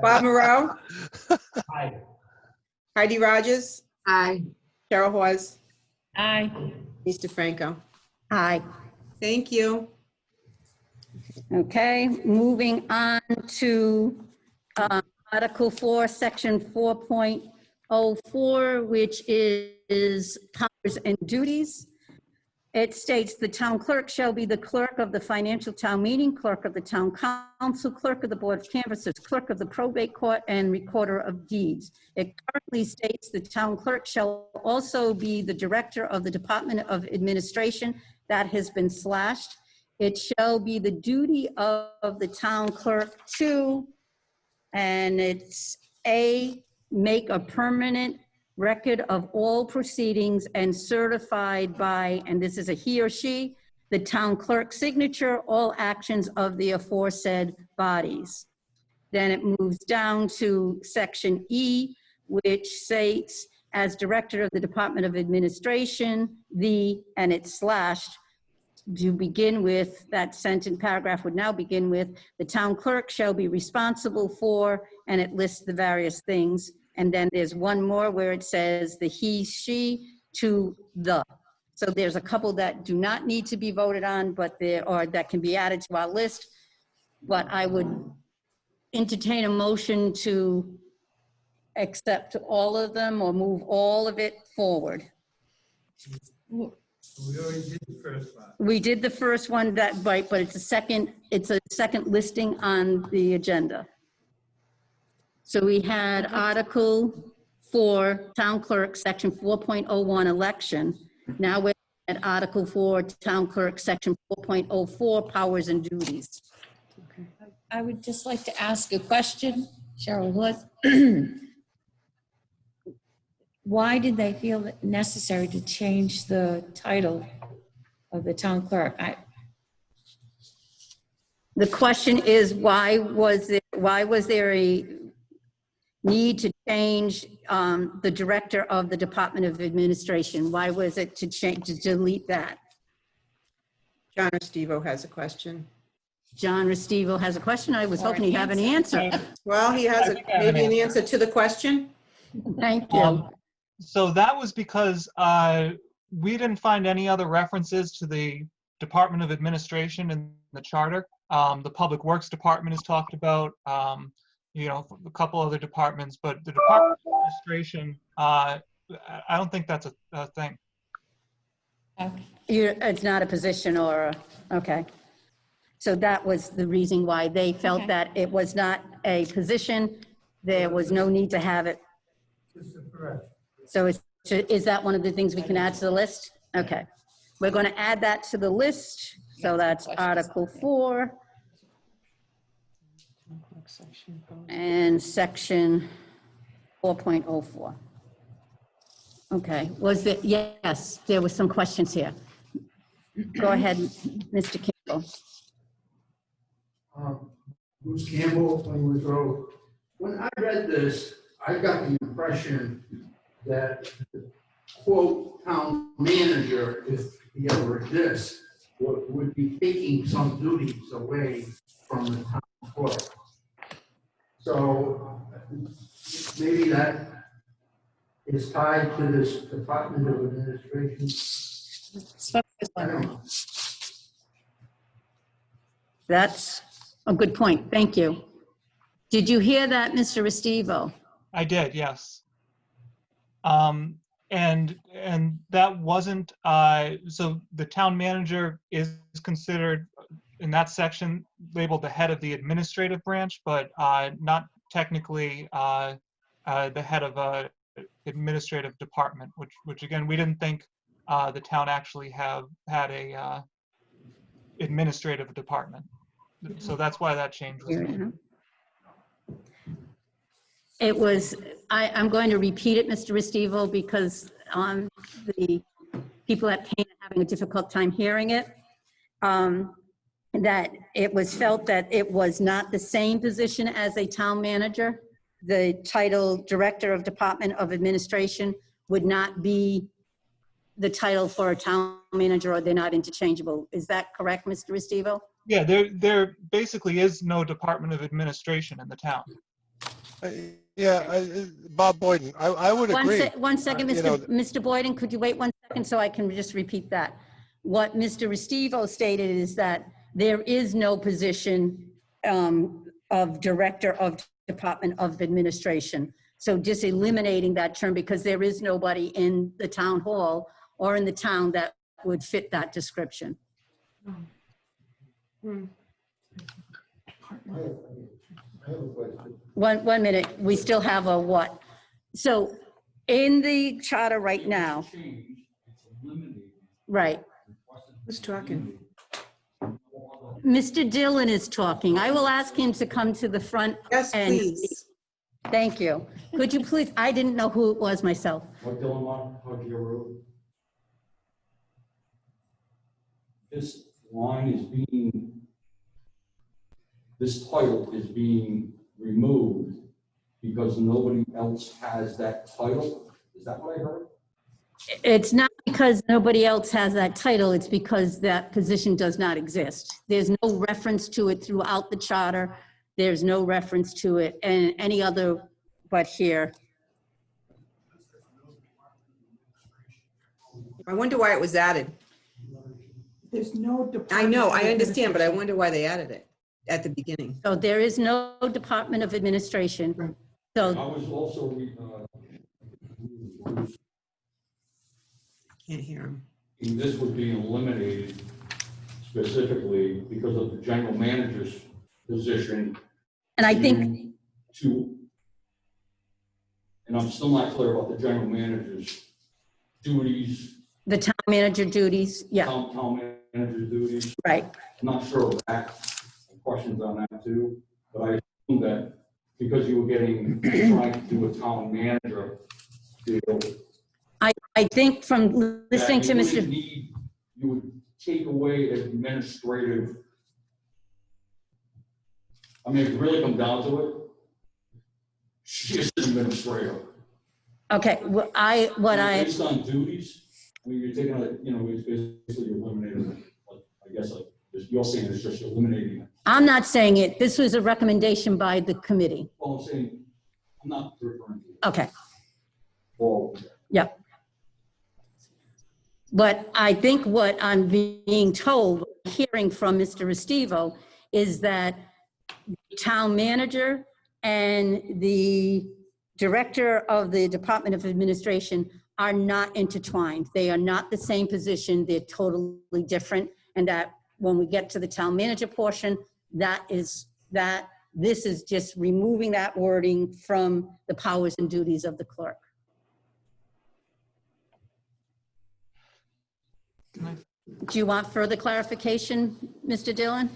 Bob Moreau? Aye. Heidi Rogers? Aye. Cheryl Hawes? Aye. Mr. Franco? Aye. Thank you. Okay, moving on to Article 4, Section 4.04, which is powers and duties. It states the town clerk shall be the clerk of the financial town meeting, clerk of the town council, clerk of the board of canvassers, clerk of the probate court, and recorder of deeds. It currently states the town clerk shall also be the director of the Department of Administration. That has been slashed. It shall be the duty of the town clerk to, and it's A, make a permanent record of all proceedings and certified by, and this is a he or she, the town clerk's signature, all actions of the aforesaid bodies. Then it moves down to Section E, which states, as director of the Department of Administration, and it's slashed, to begin with, that sentence paragraph would now begin with, the town clerk shall be responsible for, and it lists the various things. And then there's one more where it says the he, she, to the. So there's a couple that do not need to be voted on, but that can be added to our list. But I would entertain a motion to accept all of them or move all of it forward. We already did the first one. We did the first one, but it's a second listing on the agenda. So we had Article 4, Town Clerk, Section 4.01, election. Now we're at Article 4, Town Clerk, Section 4.04, powers and duties. Okay. I would just like to ask a question, Cheryl Hood. Why did they feel it necessary to change the title of the town clerk? The question is, why was there a need to change the director of the Department of Administration? Why was it to delete that? John Restivo has a question. John Restivo has a question. I was hoping he'd have an answer. Well, he has maybe an answer to the question. Thank you. So that was because we didn't find any other references to the Department of Administration in the charter. The Public Works Department is talked about, you know, a couple other departments, but the Department of Administration, I don't think that's a thing. It's not a position or, okay. So that was the reason why they felt that it was not a position. There was no need to have it Correct. So is that one of the things we can add to the list? Okay. We're going to add that to the list. So that's Article 4 and Section 4.04. Okay, yes, there were some questions here. Go ahead, Mr. Campbell. Bruce Campbell, 20 Woods Road. When I read this, I got the impression that the quote town manager, if he ever exists, would be taking some duties away from the town clerk. So maybe that is tied to this Department of Administration. I don't know. That's a good point. Thank you. Did you hear that, Mr. Restivo? I did, yes. And that wasn't, so the town manager is considered in that section labeled the head of the administrative branch, but not technically the head of a administrative department, which again, we didn't think the town actually had a administrative department. So that's why that change was made. It was, I'm going to repeat it, Mr. Restivo, because the people at Paine are having a difficult time hearing it. That it was felt that it was not the same position as a town manager. The title Director of Department of Administration would not be the title for a town manager, or they're not interchangeable. Is that correct, Mr. Restivo? Yeah, there basically is no Department of Administration in the town. Bob Boyden, I would agree. One second, Mr. Boyden, could you wait 1 second so I can just repeat that? What Mr. Restivo stated is that there is no position of Director of Department of Administration. So just eliminating that term, because there is nobody in the town hall or in the town that would fit that description. One minute, we still have a what? So in the charter right now, right. Who's talking? Mr. Dillon is talking. I will ask him to come to the front. Yes, and please. Thank you. Could you please, I didn't know who it was myself. This line is being, this title is being removed because nobody else has that title? Is that what I heard? It's not because nobody else has that title, it's because that position does not exist. There's no reference to it throughout the charter. There's no reference to it in any other, but here. I wonder why it was added. There's no department. I know, I understand, but I wonder why they added it at the beginning. So there is no Department of Administration. So I was also, can't hear him. This was being eliminated specifically because of the general manager's position. And I think, and I'm still not clear about the general manager's duties. the town manager duties, yeah. Town manager's duties. Right. I'm not sure of that. Questions on that too, but I assume that because you were trying to do a town manager deal. I think from listening to Mr. You would take away administrative. I mean, if you really come down to it, she is administrator. Okay, Based on duties, I mean, you're taking it's basically eliminating, I guess, you're saying it's just eliminating it. I'm not saying it. This was a recommendation by the committee. Well, I'm saying, I'm not referring to it. Okay. Well, Yep. But I think what I'm being told, hearing from Mr. Restivo, is that the town manager and the director of the Department of Administration are not intertwined. They are not the same position. They're totally different. And that when we get to the town manager portion, this is just removing that wording from the powers and duties of the clerk. Do you want further clarification, Mr. Dillon?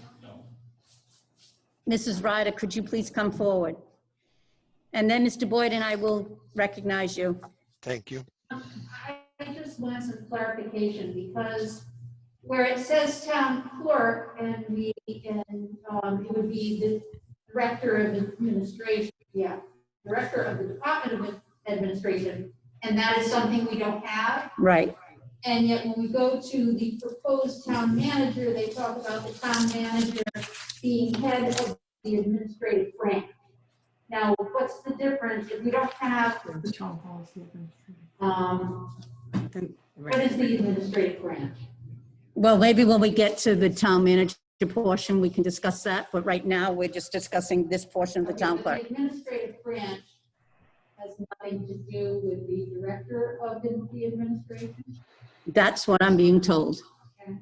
Mrs. Ryder, could you please come forward? And then Mr. Boyd and I will recognize you. Thank you. I just want some clarification because where it says town clerk and it would be the director of administration, director of the Department of Administration, and that is something we don't have. Right. And yet when we go to the proposed town manager, they talk about the town manager being head of the administrative branch. Now, what's the difference if we don't have, what is the administrative branch? Well, maybe when we get to the town manager portion, we can discuss that, but right now, we're just discussing this portion of the town clerk. The administrative branch has nothing to do with the director of the administration? That's what I'm being told. Okay.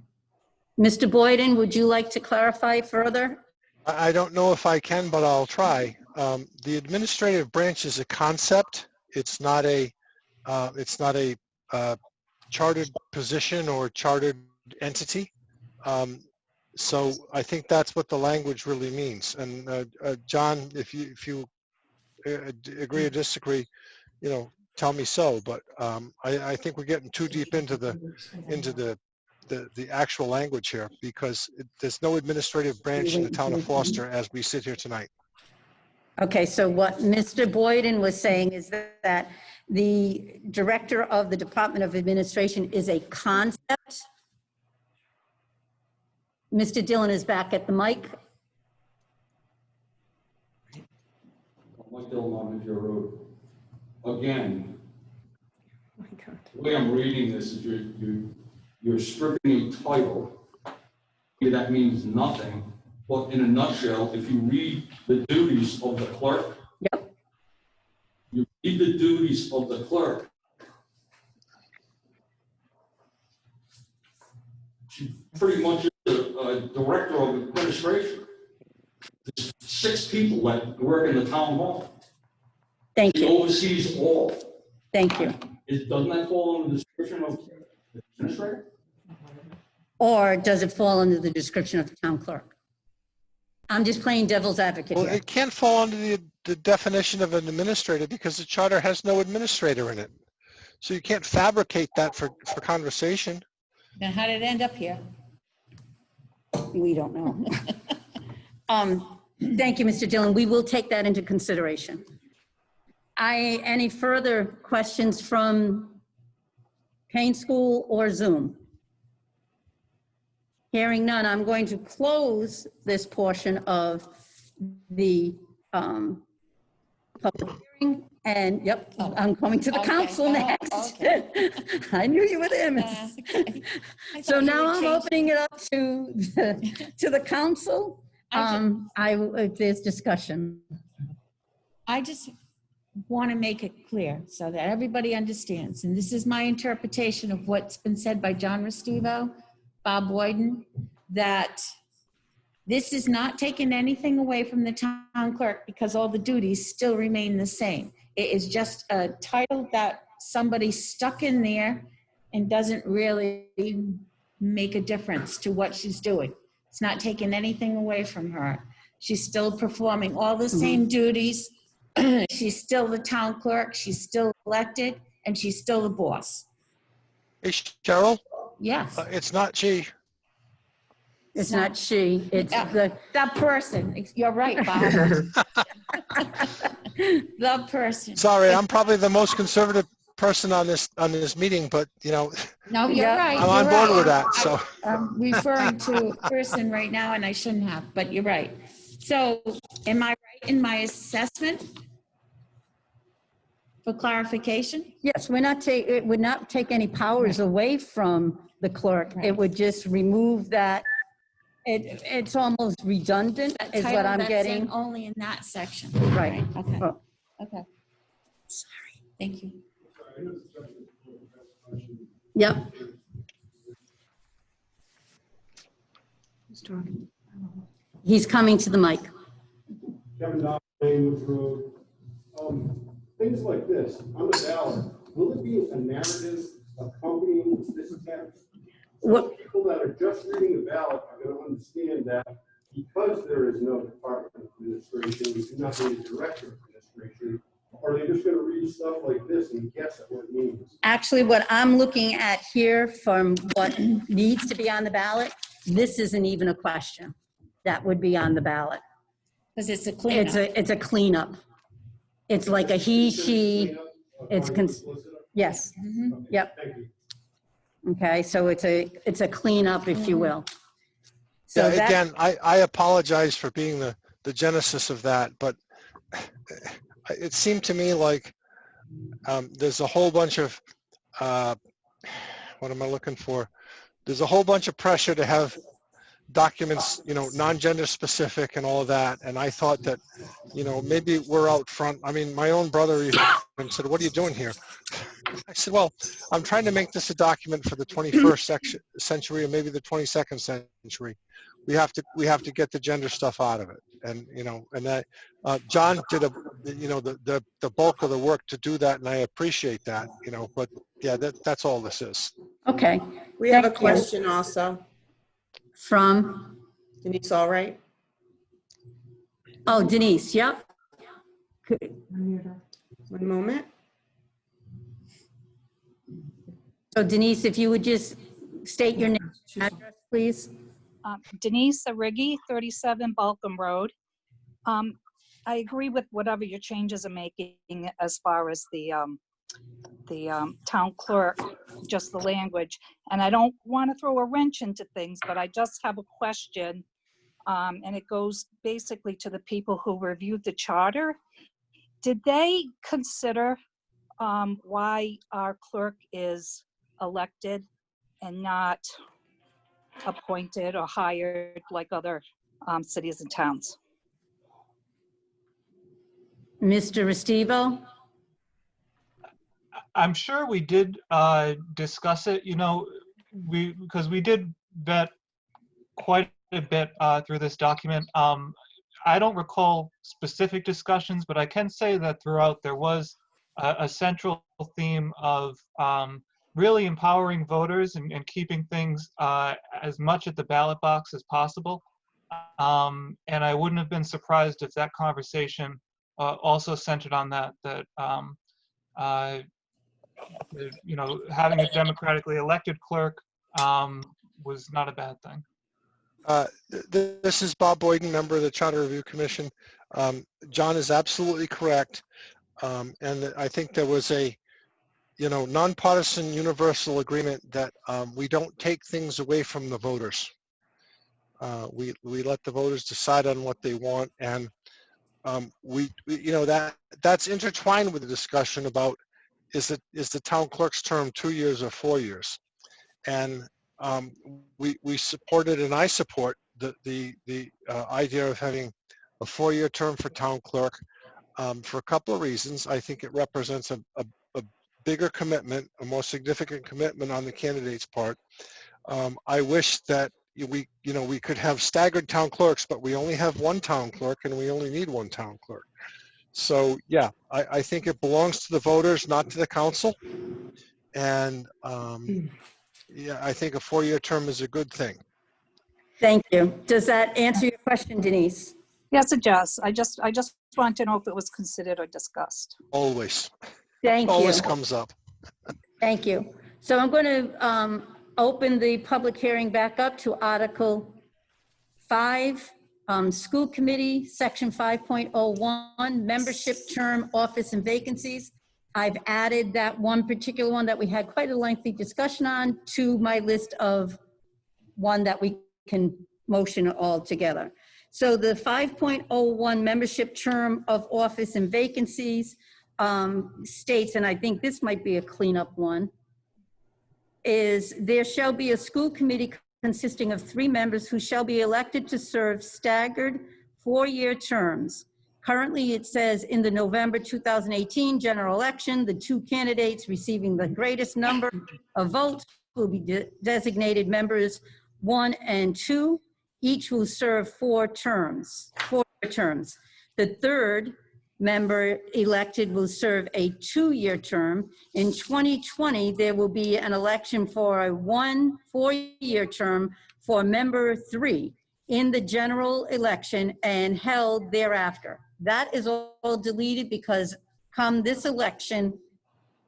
Mr. Boyden, would you like to clarify further? I don't know if I can, but I'll try. The administrative branch is a concept. It's not a chartered position or chartered entity. So I think that's what the language really means. And John, if you agree or disagree, tell me so. But I think we're getting too deep into the actual language here because there's no administrative branch in the town of Foster as we sit here tonight. Okay, so what Mr. Boyden was saying is that the director of the Department of Administration is a concept. Mr. Dillon is back at the mic. Mike Dillon on Medgar Road. Again, the way I'm reading this is you're stripping a title. That means nothing. But in a nutshell, if you read the duties of the clerk, you read the duties of the clerk, she pretty much is a director of administration. There's 6 people that work in the town hall. Thank you. She oversees all. Thank you. Doesn't that fall under the description of administrator? Or does it fall under the description of the town clerk? I'm just playing devil's advocate Well, here. it can't fall under the definition of an administrator because the charter has no administrator in it. So you can't fabricate that for conversation. Then how did it end up here? We don't know. Thank you, Mr. Dillon. We will take that into consideration. Any further questions from Paine School or Zoom? Hearing none, I'm going to close this portion of the public hearing. And I'm going to the council next. I knew you were there, Miss. So now I'm opening it up to the council. If there's discussion. I just want to make it clear so that everybody understands, and this is my interpretation of what's been said by John Restivo, Bob Boyden, that this is not taking anything away from the town clerk because all the duties still remain the same. It is just a title that somebody stuck in there and doesn't really make a difference to what she's doing. It's not taking anything away from her. She's still performing all the same duties. She's still the town clerk. She's still elected, and she's still the boss. Hey, Cheryl? Yes. It's not she. It's not she, it's that person. You're right, Bob. The person. Sorry, I'm probably the most conservative person on this meeting, but No, you're right. I'm on board with that. So I'm referring to a person right now, and I shouldn't have, but you're right. So, am I right in my assessment? For clarification? Yes, it would not take any powers away from the clerk. It would just remove that. It's almost redundant is what I'm getting. Only in that section. Right. Okay. Oh. Okay. Sorry. Thank you. Yep. He's coming to the mic. Kevin Dodd, Woods Road. Things like this on the ballot, will it be a narrative accompanying this text? Some people that are just reading the ballot are going to understand that because there is no Department of Administration, we do not need a Director of Administration, or are they just going to read stuff like this and guess at what it means? Actually, what I'm looking at here from what needs to be on the ballot, this isn't even a question that would be on the ballot. Because it's a cleanup. It's a cleanup. It's like a he, she, it's, yes, yep. Thank you. Okay, so it's a cleanup, if you will. So Yeah, that, again, I apologize for being the genesis of that, but it seemed to me like there's a whole bunch of, what am I looking for? There's a whole bunch of pressure to have documents, non-gender specific and all of that. And I thought that, maybe we're out front. I mean, my own brother even said, "What are you doing here?" I said, "Well, I'm trying to make this a document for the 21st century or maybe the 22nd century. We have to get the gender stuff out of it." And, and that John did the bulk of the work to do that. And I appreciate that, but yeah, that's all this is. okay. We have a Thank you. question also. From, Denise, all right? oh, Denise, yep. One moment. So Denise, if you would just state your name and address, please. Denise Arrighi, 37 Balcom Road. I agree with whatever your changes are making as far as the town clerk, just the language. And I don't want to throw a wrench into things, but I just have a question. And it goes basically to the people who reviewed the charter. Did they consider why our clerk is elected and not appointed or hired like other cities and towns? Mr. Restivo? I'm sure we did discuss it, because we did vet quite a bit through this document. I don't recall specific discussions, but I can say that throughout there was a central theme of really empowering voters and keeping things as much at the ballot box as possible. And I wouldn't have been surprised if that conversation also centered on that having a democratically elected clerk was not a bad thing. This is Bob Boyden, member of the Charter Review Commission. John is absolutely correct. And I think there was a, nonpartisan universal agreement that we don't take things away from the voters. We let the voters decide on what they want. And that's intertwined with the discussion about is the town clerk's term 2 years or 4 years. And we supported, and I support the idea of having a 4-year term for town clerk for a couple of reasons. I think it represents a bigger commitment, a more significant commitment on the candidate's part. I wish that we could have staggered town clerks, but we only have one town clerk and we only need one town clerk. So yeah, I think it belongs to the voters, not to the council. And yeah, I think a 4-year term is a good thing. Thank you. Does that answer your question, Denise? Yes, it does. I just want to know if it was considered or discussed. Always. Thank you. Always comes up. Thank you. So I'm going to open the public hearing back up to Article 5, School Committee, Section 5.01, Membership Term, Office and Vacancies. I've added that one particular one that we had quite a lengthy discussion on to my list of one that we can motion all together. So the 5.01 Membership Term of Office and Vacancies states, and I think this might be a cleanup one, is there shall be a school committee consisting of 3 members who shall be elected to serve staggered 4-year terms. Currently, it says in the November 2018 general election, the 2 candidates receiving the greatest number of votes will be designated members 1 and 2. Each will serve 4 terms, 4 terms. The third member elected will serve a 2-year term. In 2020, there will be an election for a 4-year term for member 3 in the general election and held thereafter. That is all deleted because come this election,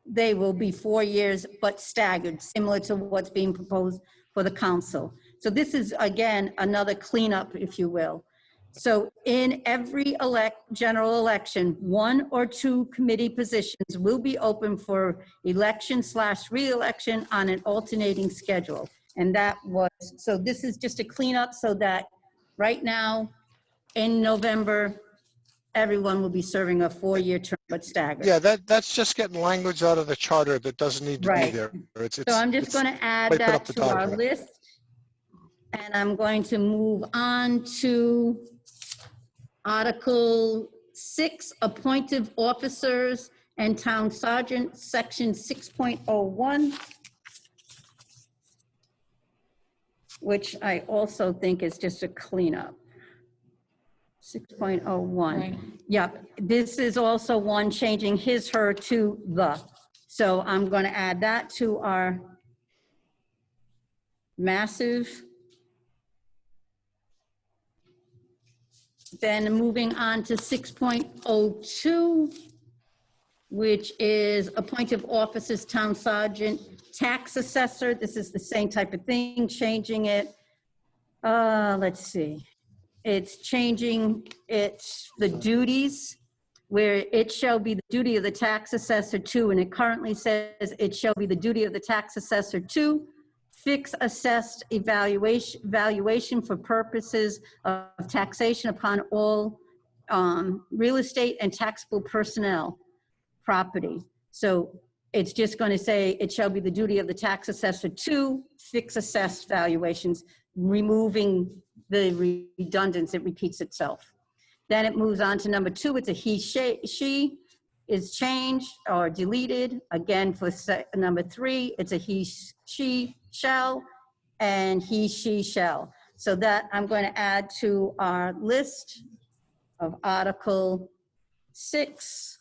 they will be 4 years, but staggered, similar to what's being proposed for the council. So this is, again, another cleanup, if you will. So in every general election, 1 or 2 committee positions will be open for election/re-election on an alternating schedule. And that was, so this is just a cleanup so that right now in November, everyone will be serving a 4-year term, but staggered. Yeah, that's just getting language out of the charter that doesn't need to be Right. there. So I'm just going to add way to put that up the to our document. list. And I'm going to move on to Article 6, Appointive Officers and Town Sergeant, Section 6.01, which I also think is just a cleanup. 6.01. Right. Yep, this is also one changing his, her to the. So I'm going to add that to our massive. Then moving on to 6.02, which is appointive officers, town sergeant, tax assessor. This is the same type of thing, changing it. Let's see. It's changing the duties, where it shall be the duty of the tax assessor to, and it currently says it shall be the duty of the tax assessor to fix assessed valuation for purposes of taxation upon all real estate and taxable personnel property. So it's just going to say it shall be the duty of the tax assessor to fix assessed valuations, removing the redundance, it repeats itself. Then it moves on to number 2, it's a he, she is changed or deleted. Again, for number 3, it's a he, she, shall, and he, she, shall. So that I'm going to add to our list of Article 6,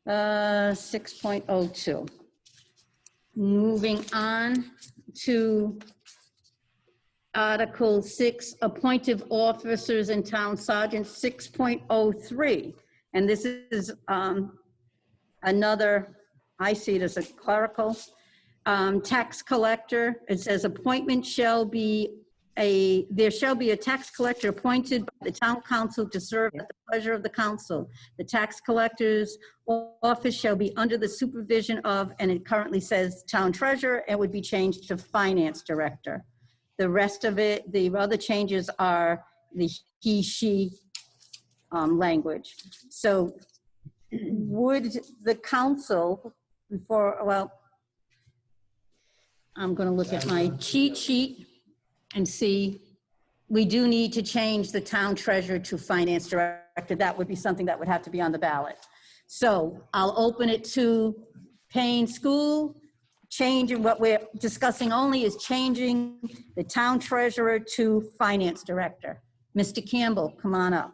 6.02. Moving on to Article 6, appointive officers and town sergeants, 6.03. And this is another, I see it as a clerical. Tax collector, it says appointment shall be there shall be a tax collector appointed by the town council to serve at the pleasure of the council. The tax collector's office shall be under the supervision of, and it currently says town treasurer, and would be changed to finance director. The rest of it, the other changes are the he, she language. So would the council, I'm going to look at my cheat sheet and see, we do need to change the town treasurer to finance director. That would be something that would have to be on the ballot. So I'll open it to Paine School. Changing, what we're discussing only is changing the town treasurer to finance director. Mr. Campbell, come on up.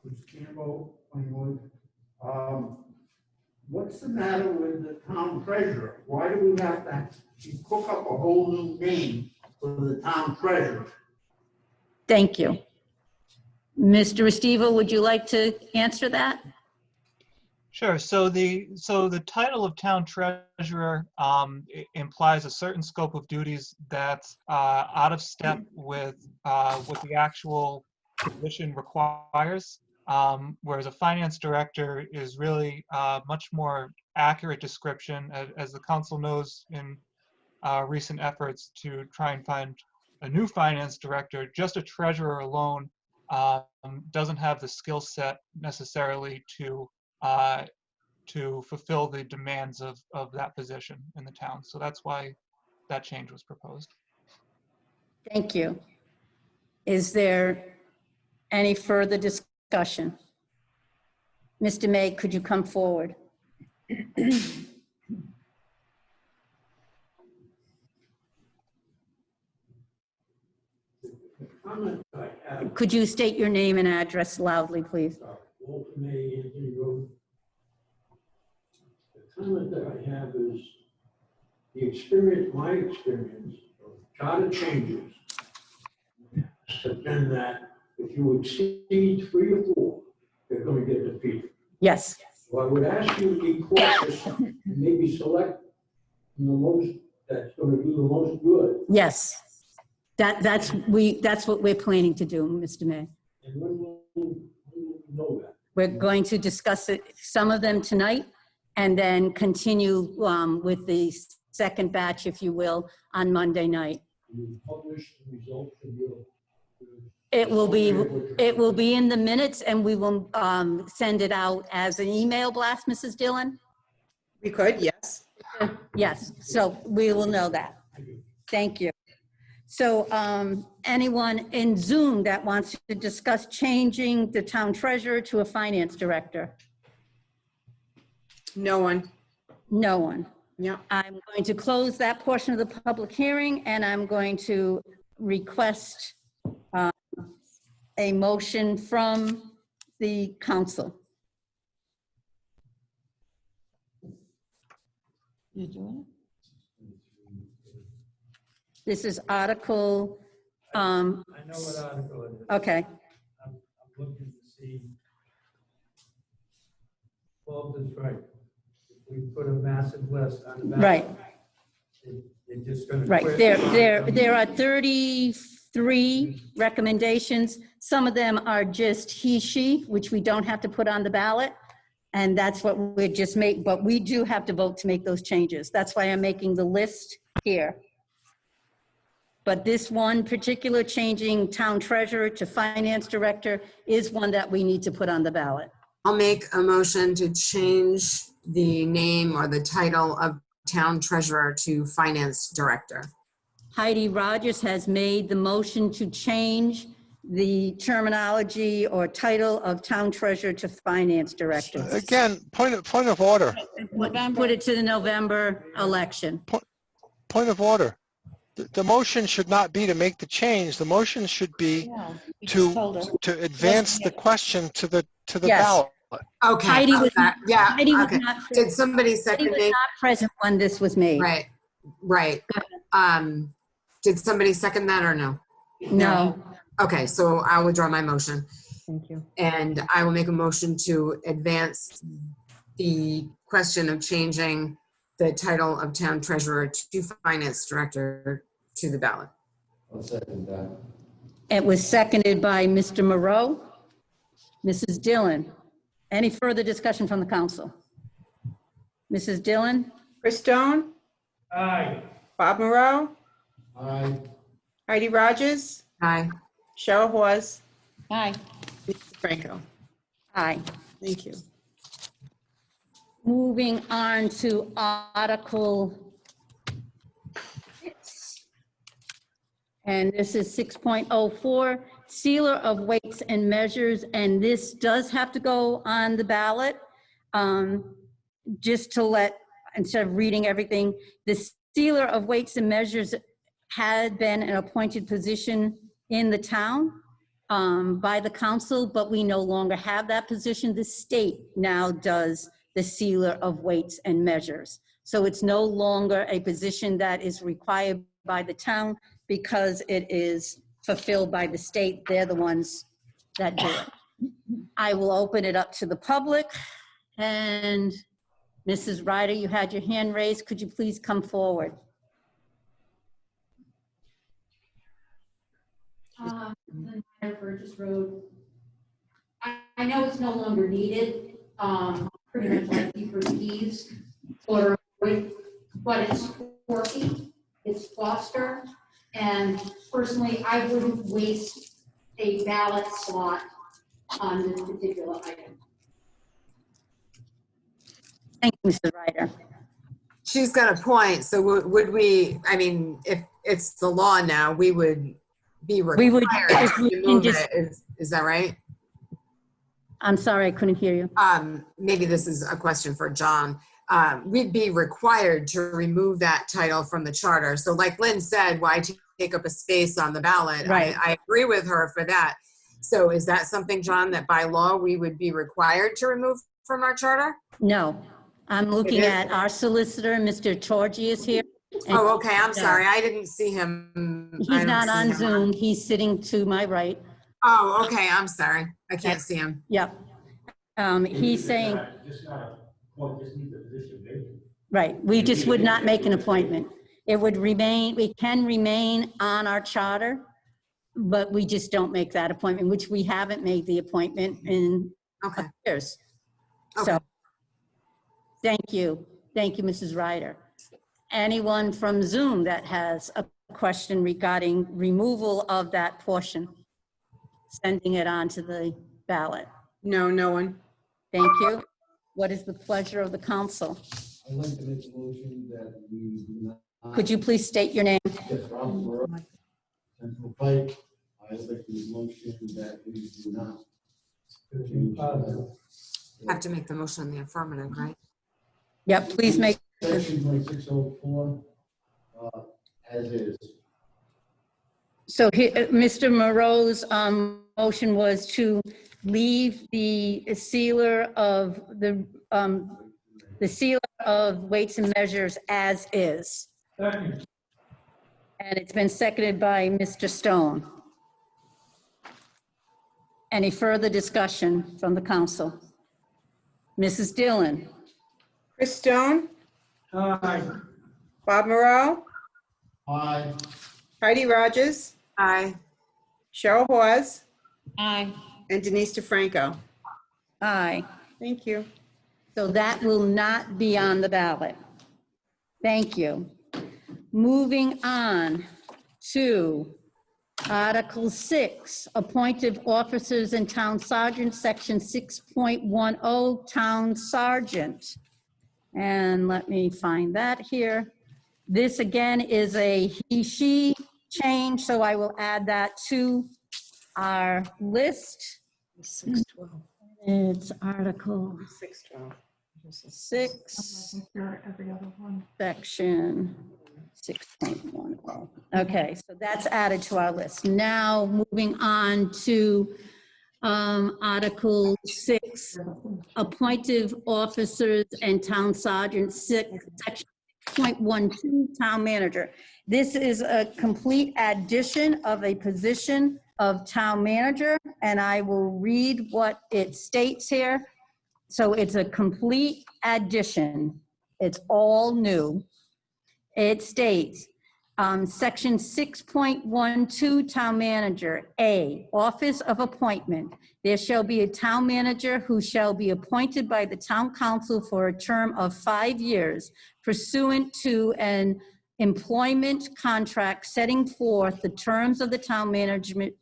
Mr. Campbell, 21. What's the matter with the town treasurer? Why do we have to cook up a whole new name for the town treasurer? Thank you. Mr. Estivo, would you like to answer that? Sure. So the title of town treasurer implies a certain scope of duties that's out of step with what the actual position requires. Whereas a finance director is really a much more accurate description, as the council knows in recent efforts to try and find a new finance director. Just a treasurer alone doesn't have the skill set necessarily to fulfill the demands of that position in the town. So that's why that change was proposed. Thank you. Is there any further discussion? Mr. May, could you come forward? The comment I Could you state your name and address loudly, please? Walter May, Anthony Road. The comment that I have is the experience, my experience of charter changes have been that if you exceed 3 or 4, they're going to get defeated. Yes. So I would ask you to be cautious and maybe select the most, that's going to do the most good. Yes. That's what we're planning to do, Mr. May. And when will we know that? We're going to discuss it, some of them tonight, and then continue with the second batch, if you will, on Monday night. You publish the results of your. It will be in the minutes, and we will send it out as an email blast, Mrs. Dillon? We could, yes. Yes, so we will know that. Thank you. So anyone in Zoom that wants to discuss changing the town treasurer to a finance director? No one. No one. Yeah. I'm going to close that portion of the public hearing, and I'm going to request a motion from the council. You doing it? This is Article. I know what article it is. Okay. I'm looking to see. Walt is right. If we put a massive list on the ballot. Right. They're just going to. Right. There are 33 recommendations. Some of them are just he, she, which we don't have to put on the ballot. And that's what we're just making, but we do have to vote to make those changes. That's why I'm making the list here. But this one particular changing town treasurer to finance director is one that we need to put on the ballot. I'll make a motion to change the name or the title of town treasurer to finance director. Heidi Rogers has made the motion to change the terminology or title of town treasurer to finance director. Again, point of order. Put it to the November election. Point of order. The motion should not be to make the change. The motion should be to advance the question to the ballot. Okay. Heidi was, yeah. Heidi was Okay. not. Did somebody second Heidi was it? not present when this was made. Right. Right. Did somebody second that or no? No. Okay, so I will withdraw my motion. Thank you. And I will make a motion to advance the question of changing the title of town treasurer to finance director to the ballot. I'll second that. It was seconded by Mr. Moreau. Mrs. Dillon, any further discussion from the council? Mrs. Dillon? Chris Stone? Aye. Bob Moreau? Aye. Heidi Rogers? Aye. Cheryl Hawes? Aye. Mr. Franco? Aye. Thank you. Moving on to Article 6. And this is 6.04, sealer of weights and measures, and this does have to go on the ballot. Just to let, instead of reading everything, the sealer of weights and measures had been an appointed position in the town by the council, but we no longer have that position. The state now does the sealer of weights and measures. So it's no longer a position that is required by the town because it is fulfilled by the state. They're the ones that do it. I will open it up to the public. And Mrs. Ryder, you had your hand raised. Could you please come forward? Burgess Road. I know it's no longer needed, pretty much like Deeper Keys, but it's quirky, it's Foster, and personally, I wouldn't waste a ballot slot on this particular item. Thank you, Mrs. Ryder. She's got a point. So would we, I mean, if it's the law now, we would be required to move it. Is that right? I'm sorry, I couldn't hear you. Maybe this is a question for John. we'd be required to remove that title from the charter. So like Lynn said, why take up a space on the ballot? Right. I agree with her for that. So is that something, John, that by law we would be required to remove from our charter? No, I'm looking at our solicitor, Mr. Torgy is here. and- Oh, okay, I'm sorry. I didn't see him. I He's don't not see on him Zoom. He's sitting to my right. Oh, okay, I'm sorry. I can't see him. Yep. He's saying, Just not, well, just need the position vacant. right, we just would not make an appointment. It would remain, we can remain on our charter, but we just don't make that appointment, which we haven't made the appointment in years. So, thank you. Thank you, Mrs. Ryder. Anyone from Zoom that has a question regarding removal of that portion, sending it on to the ballot? No, no one. Thank you. What is the pleasure of the council? I'd like to make a motion that we do not. Could you please state your name? Yes, Robert Burrow, Central Pike. I'd like to make a motion that we do not. Have to make the motion in the affirmative, right? Yep, please make. Section 2604, as is. So Mr. Moreau's motion was to leave the sealer of the sealer of weights and measures as is. Second. And it's been seconded by Mr. Stone. Any further discussion from the council? Mrs. Dillon? Chris Stone? Aye. Bob Moreau? Aye. Heidi Rogers? Aye. Cheryl Hawes? Aye. And Denise DeFranco? Aye. Thank you. So that will not be on the ballot. Thank you. Moving on to Article 6, Appointive Officers and Town Sergeant, Section 6.10, Town Sergeant. And let me find that here. This again is a he/she change, so I will add that to our list. 612. It's Article 612. 6, Every other one. Section 6.10. Okay, so that's added to our list. Now, moving on to Article 6, Appointive Officers and Town Sergeants, Section 6.12, Town Manager. This is a complete addition of a position of Town Manager, and I will read what it states here. So it's a complete addition. It's all new. It states, Section 6.12, Town Manager, A, Office of Appointment. There shall be a town manager who shall be appointed by the town council for a term of 5 years pursuant to an employment contract setting forth the terms of the town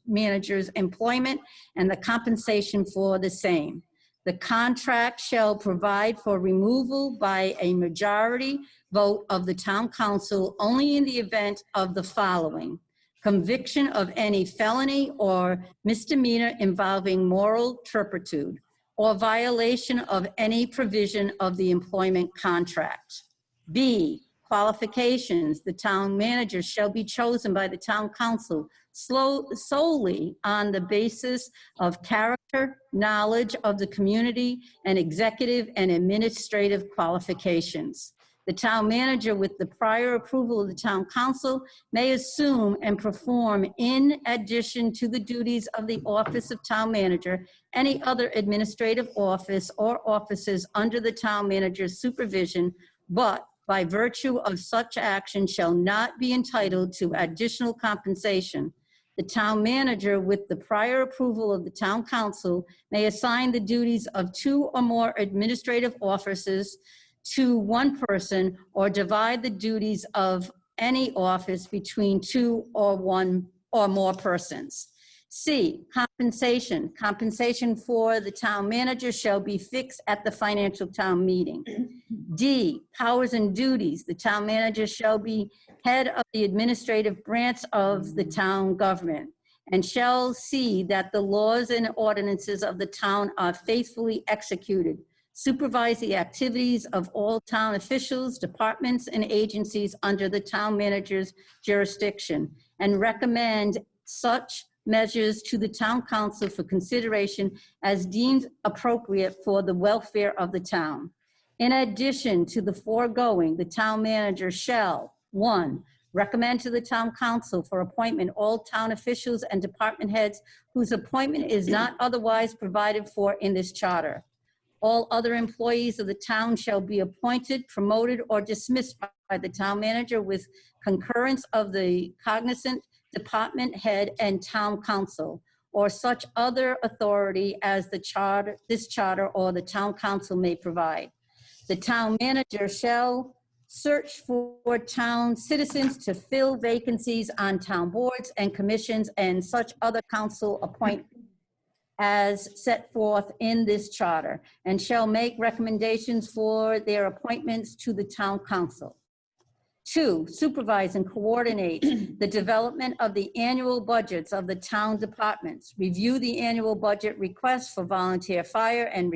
manager's employment and the compensation for the same. The contract shall provide for removal by a majority vote of the town council only in the event of the following: conviction of any felony or misdemeanor involving moral turpitude, or violation of any provision of the employment contract. B, qualifications: the town manager shall be chosen by the town council solely on the basis of character, knowledge of the community, and executive and administrative qualifications. The town manager, with the prior approval of the town council, may assume and perform, in addition to the duties of the office of town manager, any other administrative office or offices under the town manager's supervision, but by virtue of such action shall not be entitled to additional compensation. The town manager, with the prior approval of the town council, may assign the duties of 2 or more administrative offices to one person, or divide the duties of any office between 2 or 1 or more persons. C, compensation. Compensation for the town manager shall be fixed at the financial town meeting. D, powers and duties. The town manager shall be head of the administrative branch of the town government and shall see that the laws and ordinances of the town are faithfully executed, supervise the activities of all town officials, departments, and agencies under the town manager's jurisdiction, and recommend such measures to the town council for consideration as deemed appropriate for the welfare of the town. In addition to the foregoing, the town manager shall, 1, recommend to the town council for appointment all town officials and department heads whose appointment is not otherwise provided for in this charter. All other employees of the town shall be appointed, promoted, or dismissed by the town manager with concurrence of the cognizant department head and town council, or such other authority as this charter or the town council may provide. The town manager shall search for town citizens to fill vacancies on town boards and commissions and such other council appointments as set forth in this charter, and shall make recommendations for their appointments to the town council. 2, supervise and coordinate the development of the annual budgets of the town departments, review the annual budget requests for volunteer fire and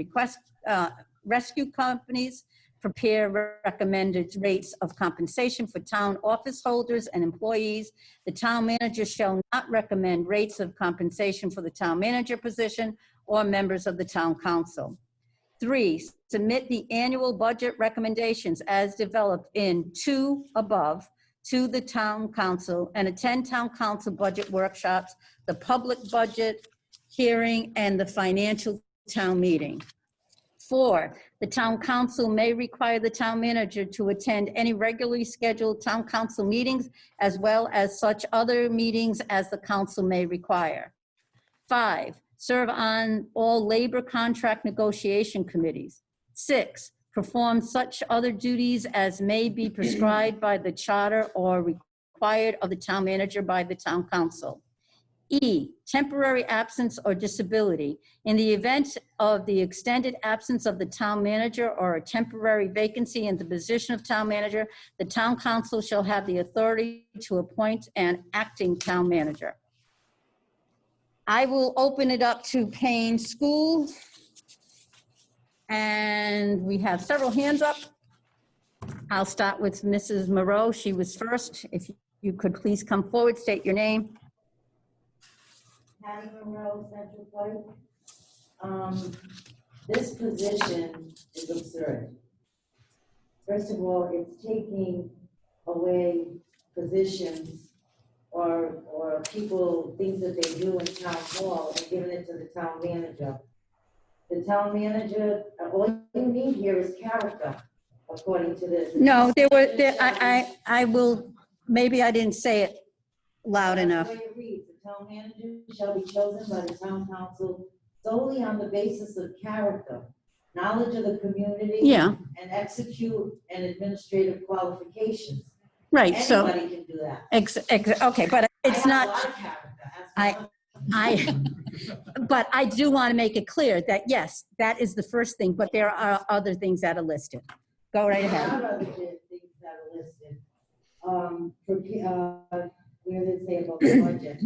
rescue companies, prepare recommended rates of compensation for town office holders and employees. The town manager shall not recommend rates of compensation for the town manager position or members of the town council. 3, submit the annual budget recommendations as developed in 2 above to the town council and attend town council budget workshops, the public budget hearing, and the financial town meeting. 4, the town council may require the town manager to attend any regularly scheduled town council meetings as well as such other meetings as the council may require. 5, serve on all labor contract negotiation committees. 6, perform such other duties as may be prescribed by the charter or required of the town manager by the town council. E, temporary absence or disability. In the event of the extended absence of the town manager or a temporary vacancy in the position of town manager, the town council shall have the authority to appoint an acting town manager. I will open it up to Paine School. And we have several hands up. I'll start with Mrs. Moreau. She was first. If you could please come forward, state your name. Patty Monroe, Central Point. This position is absurd. First of all, it's taking away positions or people, things that they do in town hall and giving it to the town manager. The town manager, all you need here is character, according to this. No, I will, maybe I didn't say it loud enough. That's the way it reads. The town manager shall be chosen by the town council solely on the basis of character, knowledge of the community, Yeah. and execute and administrative qualifications. Right, so. Anybody can do that. Okay, but it's I not. have a lot of character. But I do want to make it clear that, yes, that is the first thing, but there are other things that are listed. Go right ahead. There are other things that are listed. Where did it say about the budget?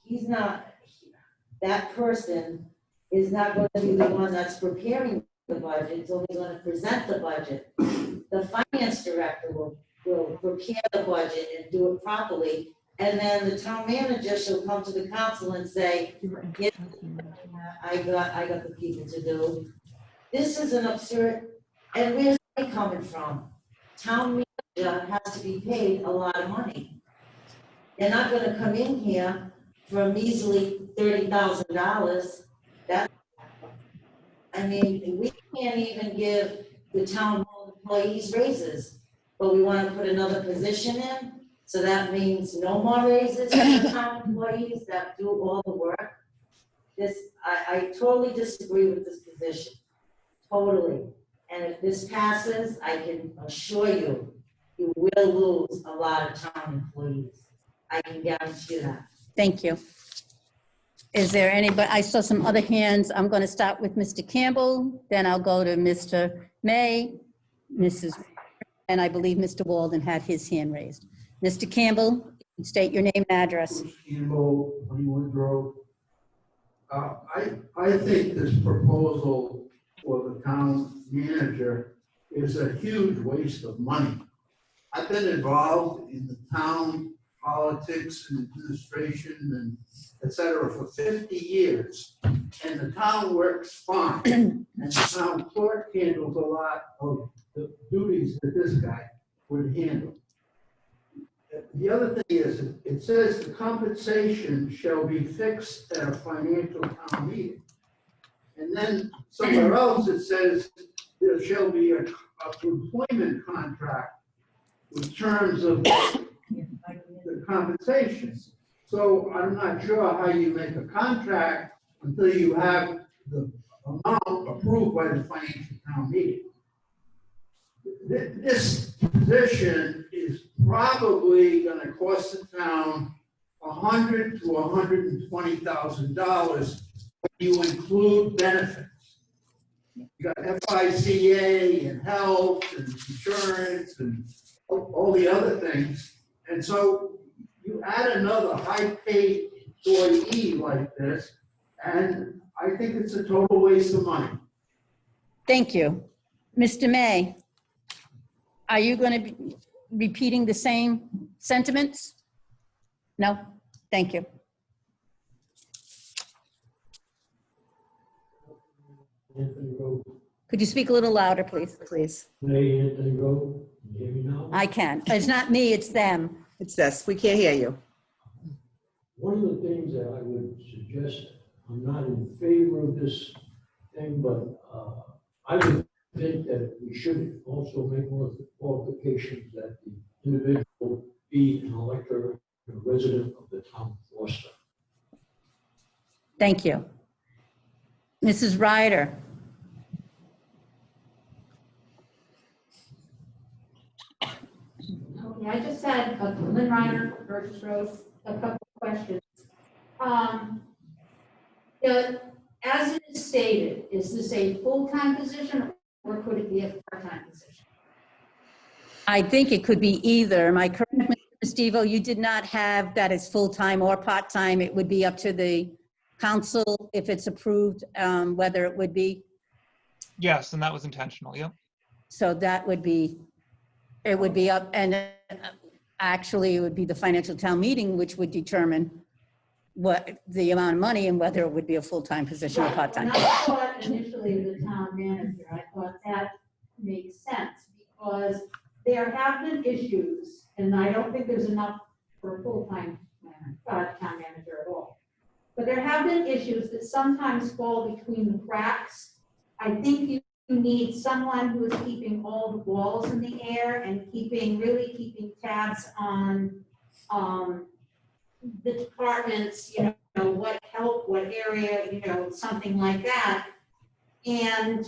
He's not, that person is not going to be the one that's preparing the budget. It's only going to present the budget. The finance director will prepare the budget and do it properly. And then the town manager shall come to the council and say, yeah, I got the people to do. This is an absurd, and where's money coming from? Town manager has to be paid a lot of money. They're not gonna come in here for a measly $30,000. I mean, we can't even give the town hall employees raises, but we wanna put another position in. So that means no more raises for the town employees that do all the work. I totally disagree with this position, totally. And if this passes, I can assure you, you will lose a lot of town employees. I can guarantee that. Thank you. Is there anybody, I saw some other hands. I'm going to start with Mr. Campbell, then I'll go to Mr. May, Mrs. And I believe Mr. Walden had his hand raised. Mr. Campbell, state your name and address. Campbell, 21 Grove. I think this proposal for the town manager is a huge waste of money. I've been involved in the town politics and administration and et cetera for 50 years. And the town works fine. And the town clerk handles a lot of the duties that this guy would handle. The other thing is, it says the compensation shall be fixed at a financial town meeting. And then somewhere else it says there shall be a employment contract with terms of the compensation. So I'm not sure how you make a contract until you have the amount approved by the financial town meeting. This position is probably going to cost the town $100,000 to $120,000 when you include benefits. You got FICA and health and insurance and all the other things. And so you add another high-paid employee like this, and I think it's a total waste of money. Thank you. Mr. May, are you going to be repeating the same sentiments? No? Thank you. Anthony Road. Could you speak a little louder, please? Please. May Anthony Road. Can you hear me now? I can. It's not me, it's them. It's us. We can't hear you. One of the things that I would suggest, I'm not in favor of this thing, but I would think that we should also make more qualifications that the individual be an elector and a resident of the town of Worcester. Thank you. Mrs. Ryder. Okay, I just had Lynn Reiner, Burgess Road, a couple of questions. As it is stated, is this a full-time position or could it be a part-time position? I think it could be either. Am I correct, Mr. Estivo? You did not have that as full-time or part-time. It would be up to the council if it's approved, whether it would be. Yes, and that was intentional, yep. So that would be, it would be up, and actually it would be the financial town meeting which would determine what the amount of money and whether it would be a full-time position or part-time. And I thought initially the town manager, I thought that makes sense because there have been issues, and I don't think there's enough for a full-time town manager at all. But there have been issues that sometimes fall between the cracks. I think you need someone who is keeping all the balls in the air and really keeping tabs on the departments, what help, what area, something like that. And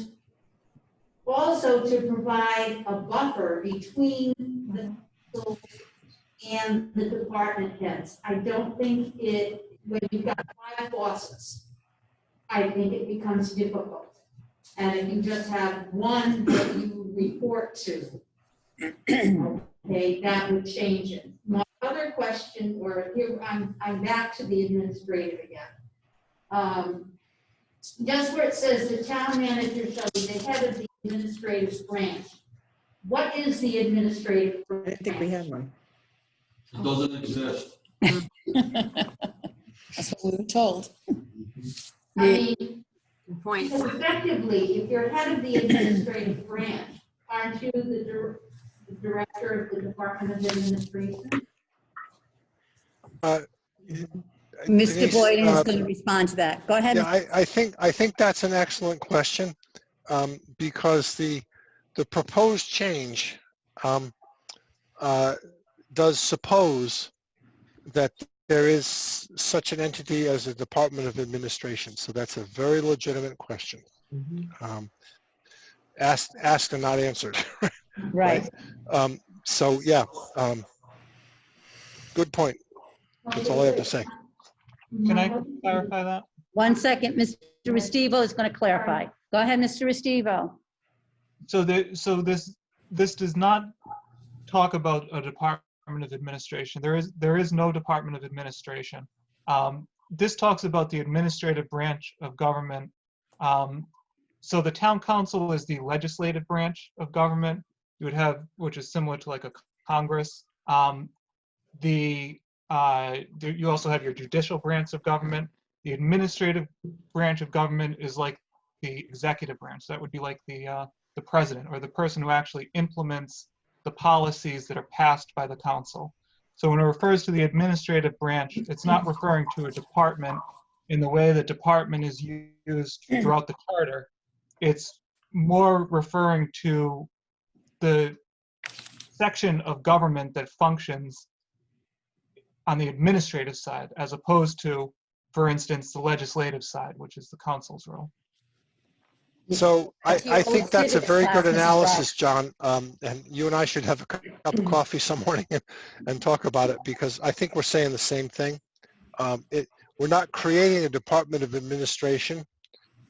also to provide a buffer between the council and the department heads. I don't think when you've got 5 bosses, I think it becomes difficult. And if you just have one that you report to, okay, that would change it. My other question, or here I'm back to the administrative again. Just where it says the town manager shall be the head of the administrative branch. What is the administrative branch? I think we have one. It doesn't exist. That's what we were told. I mean, because effectively, if you're head of the administrative branch, aren't you the director of the Department of Administration? Mr. Boyden is going to respond to that. Go ahead. Yeah, I think that's an excellent question because the proposed change does suppose that there is such an entity as a Department of Administration. So that's a very legitimate question. Asked and not answered. Right. So yeah, good point. That's all I have to say. Can I clarify that? 1 second, Mr. Restivo is going to clarify. Go ahead, Mr. Restivo. So this does not talk about a Department of Administration. There is no Department of Administration. This talks about the administrative branch of government so the town council is the legislative branch of government. You would have, which is similar to like a Congress. You also have your judicial branch of government. The administrative branch of government is like the executive branch. That would be like the president, or the person who actually implements the policies that are passed by the council. So when it refers to the administrative branch, it's not referring to a department in the way that department is used throughout the charter. It's more referring to the section of government that functions on the administrative side, as opposed to, for instance, the legislative side, which is the council's role. So I think that's a very good analysis, John. And you and I should have a cup of coffee some morning and talk about it, because I think we're saying the same thing. We're not creating a Department of Administration.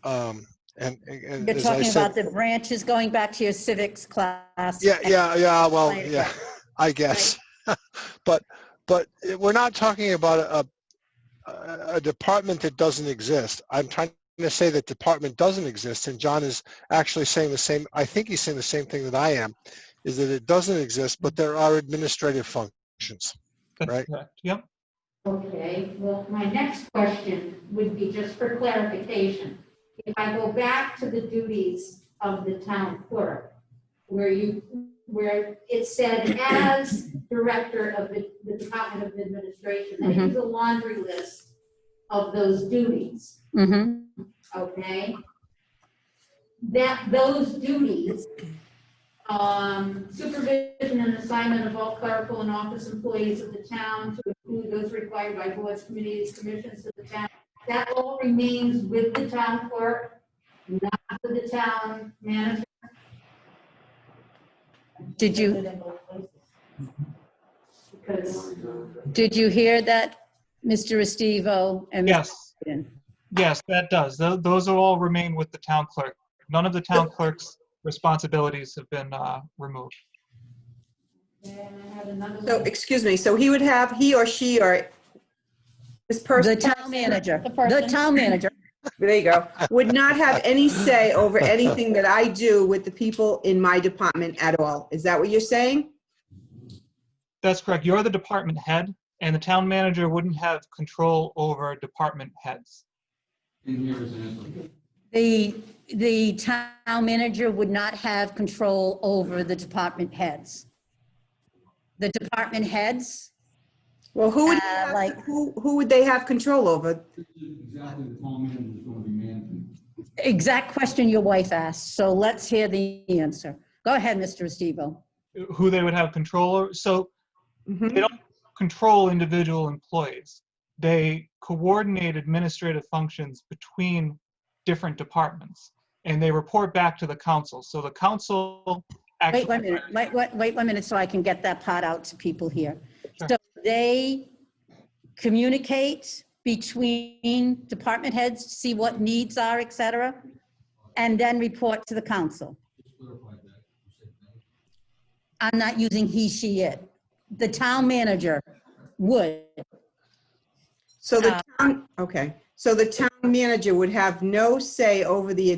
And You're as I talking said, about the branches, going back to your civics class. well, yeah, I guess. but we're not talking about a department that doesn't exist. I'm trying to say that department doesn't exist, and John is actually saying the same. I think he's saying the same thing that I am, is that it doesn't exist, but there are administrative functions, right? Yep. Okay, well, my next question would be just for clarification. If I go back to the duties of the town clerk, where it said as director of the Department of Administration, they use a laundry list of those duties. Okay? Those duties, supervision and assignment of all clerical and office employees of the town, to include those required by boards, committees, commissions of the town, that all remains with the town clerk, not with the town manager. Did you hear that, Mr. Estivo? And Yes. Yes, that does. Those will all remain with the town clerk. None of the town clerk's responsibilities have been removed. So, excuse me, so he or she, or this person. The town manager. The town manager. There you go. Would not have any say over anything that I do with the people in my department at all. Is that what you're saying? That's correct. You're the department head, and the town manager wouldn't have control over department heads. The town manager would not have control over the department heads. The department heads. Well, who would who would they have control over? Exact question your wife asked. So let's hear the answer. Go ahead, Mr. Estivo. Who they would have control over? So they don't control individual employees. They coordinate administrative functions between different departments, and they report back to the council. So the council actually— Wait 1 minute. Wait 1 minute so I can get that part out to people here. Sure. So they communicate between department heads, see what needs are, et cetera, and then report to the council. I'm not using he, she, it. The town manager would. So the town, okay. So the town manager would have no say over the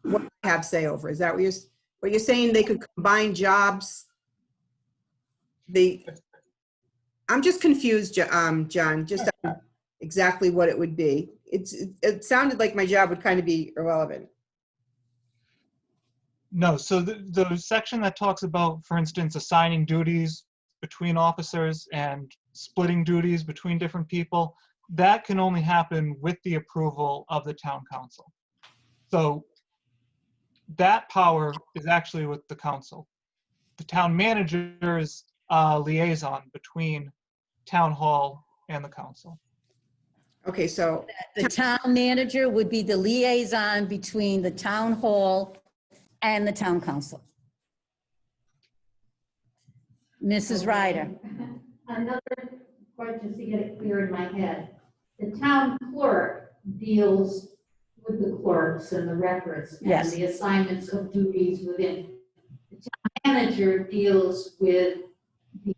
what they have say over. Is that what you're saying? They could combine jobs. I'm just confused, John, just on exactly what it would be. It sounded like my job would kind of be irrelevant. No, so the section that talks about, for instance, assigning duties between officers and splitting duties between different people, that can only happen with the approval of the town council. So that power is actually with the council. The town manager's liaison between town hall and the council. Okay, so the town manager would be the liaison between the town hall and the town council. Mrs. Ryder. Another question to get it clear in my head. The town clerk deals with the clerks and the records and the assignments of duties within. The town manager deals with the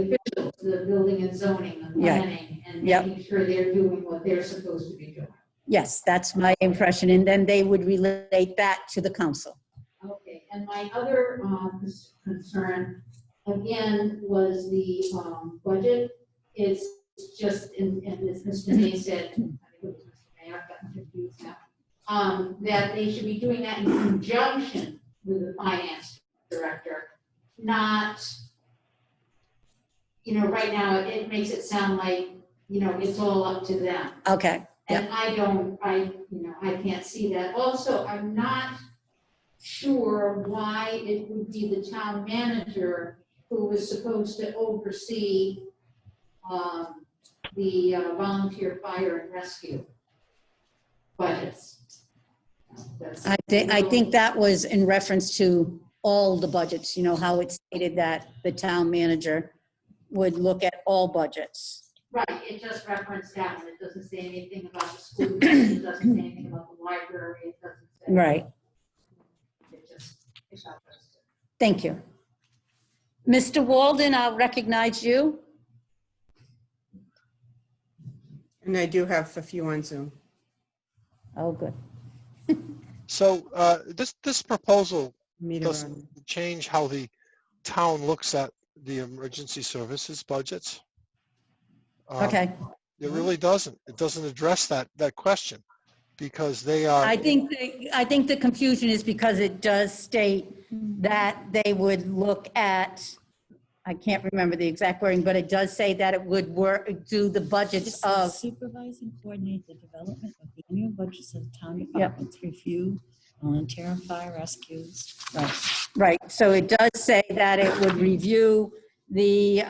officials, the building and zoning, the planning, and making sure they're doing what they're supposed to be doing. Yes, that's my impression, and then they would relate that to the council. Okay, and my other concern, again, was the budget. It's just, and as Mr. May said, I think it was Mr. May, I've gotten confused now, that they should be doing that in conjunction with the finance director, not, right now, it makes it sound like, it's all up to them. Okay. And I can't see that. Also, I'm not sure why it would be the town manager who was supposed to oversee the volunteer fire and rescue budgets. I think that was in reference to all the budgets, how it stated that the town manager would look at all budgets. Right, it just referenced that one. It doesn't say anything about the school, it doesn't say anything about the library, it doesn't say. Right. It got those two. Thank you. Mr. Walden, I'll recognize you. And I do have a few on Zoom. Oh, good. So this proposal Meet doesn't around. change how the town looks at the emergency services budgets. Okay. It really doesn't. It doesn't address that question because they are. I think the confusion is because it does state that they would look at, I can't remember the exact wording, but it does say that it would do the budgets of. Supervise and coordinate the development of the annual budgets of the town departments, review volunteer and fire rescues. Right. Right. So it does say that it would review the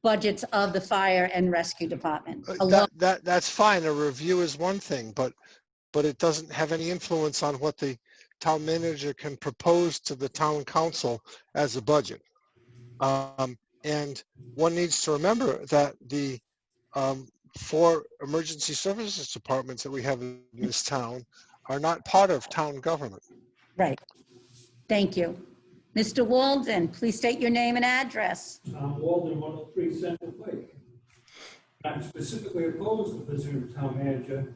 budgets of the fire and rescue department. That's fine. A review is one thing, but it doesn't have any influence on what the town manager can propose to the town council as a budget. And one needs to remember that the 4 emergency services departments that we have in this town are not part of town government. Right. Thank you. Mr. Walden, please state your name and address. Tom Walden, 103 Central Lake. I'm specifically opposed to position of town manager.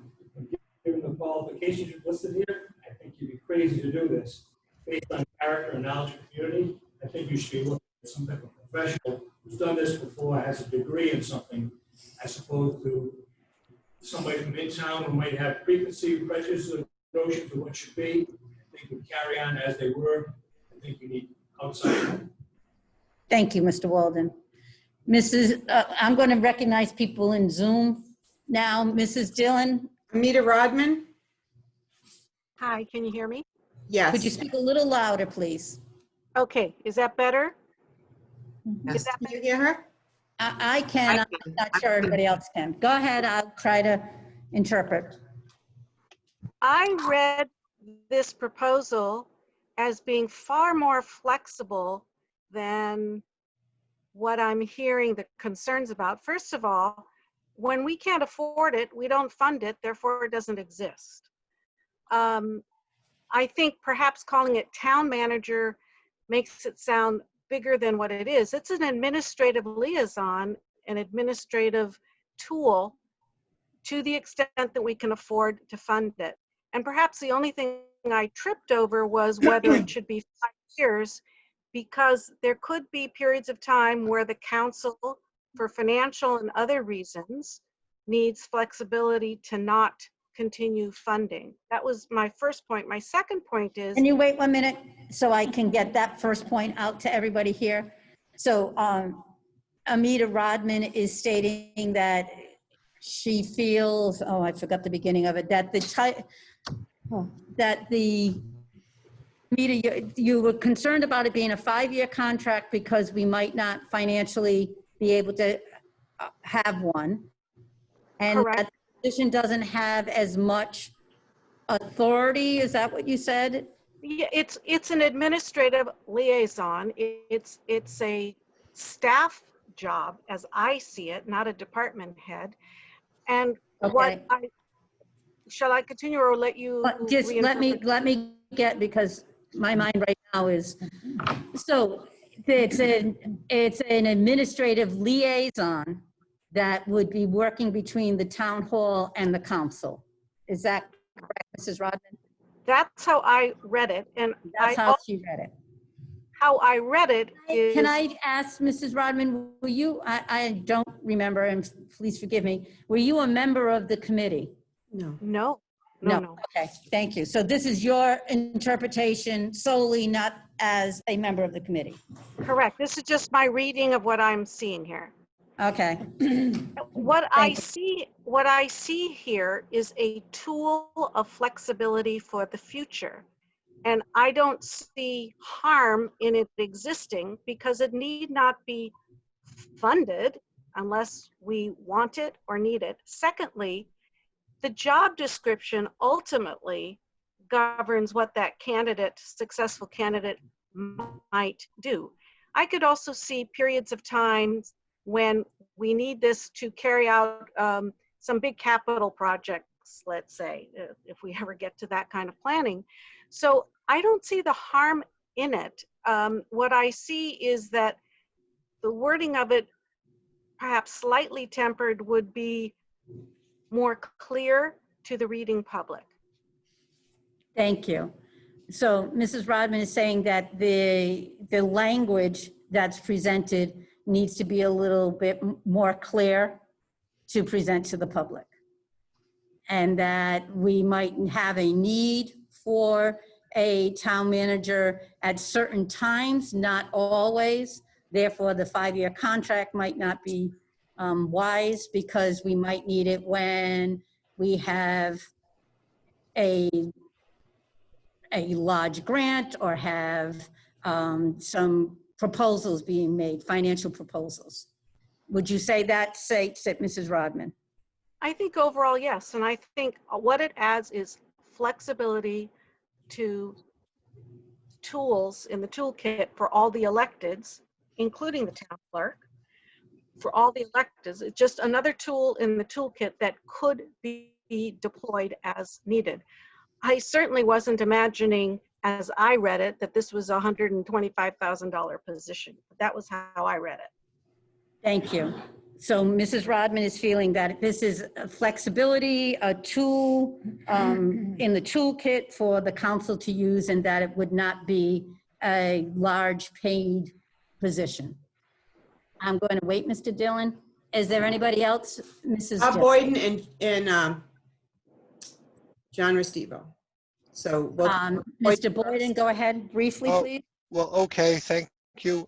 Given the qualifications you've listed here, I think you'd be crazy to do this. Based on character and knowledge of the community, I think you should be looking at some type of professional who's done this before, has a degree in something, as opposed to somebody from in-town who might have preconceived prejudices or notions of what should be. I think would carry on as they were. I think you need outside. Thank you, Mr. Walden. I'm going to recognize people in Zoom now. Mrs. Dillon. Anita Rodman? Hi, can you hear me? Yes. Could you speak a little louder, please? Okay, is that better? Is that Can you hear her? I can. I'm not sure everybody else can. Go ahead. I'll try to interpret. I read this proposal as being far more flexible than what I'm hearing the concerns about. First of all, when we can't afford it, we don't fund it, therefore it doesn't exist. I think perhaps calling it town manager makes it sound bigger than what it is. It's an administrative liaison, an administrative tool to the extent that we can afford to fund it. And perhaps the only thing I tripped over was whether it should be 5 years, because there could be periods of time where the council, for financial and other reasons, needs flexibility to not continue funding. That was my first point. My second point is— Can you wait 1 minute so I can get that first point out to everybody here? So Amita Rodman is stating that she feels, oh, I forgot the beginning of it, Amita, you were concerned about it being a 5-year contract because we might not financially be able to have one. And Correct. that position doesn't have as much authority, is that what you said? Yeah, it's an administrative liaison. It's a staff job, as I see it, not a department head. And Okay. Shall I continue or let you? Just let me get, because my mind right now is, so it's an administrative liaison that would be working between the town hall and the council. Is that correct, Mrs. Rodman? That's how I read it, and That's how she read it. how I read it is. Can I ask Mrs. Rodman, were you, I don't remember, and please forgive me, were you a member of the committee? No. No. No. Okay, thank you. So this is your interpretation solely, not as a member of the committee? Correct. This is just my reading of what I'm seeing here. Okay. What I see here is a tool of flexibility for the future. And I don't see harm in it existing because it need not be funded unless we want it or need it. Secondly, the job description ultimately governs what that candidate, successful candidate, might do. I could also see periods of time when we need this to carry out some big capital projects, let's say, if we ever get to that kind of planning. So I don't see the harm in it. What I see is that the wording of it, perhaps slightly tempered, would be more clear to the reading public. Thank you. So Mrs. Rodman is saying that the language that's presented needs to be a little bit more clear to present to the public. And that we might have a need for a town manager at certain times, not always. Therefore, the 5-year contract might not be wise because we might need it when we have a large grant or have some proposals being made, financial proposals. Would you say that, say Mrs. Rodman? I think overall, yes. And I think what it adds is flexibility to tools in the toolkit for all the electeds, including the town clerk. For all the electeds, it's just another tool in the toolkit that could be deployed as needed. I certainly wasn't imagining, as I read it, that this was a $125,000 position. That was how I read it. Thank you. So Mrs. Rodman is feeling that this is a flexibility, a tool in the toolkit for the council to use, and that it would not be a large paid position. I'm going to wait, Mr. Dillon. Is there anybody else? Mrs. Boyden and John Restivo. So both Mr. Boyden, go ahead briefly, please. Well, okay, thank you.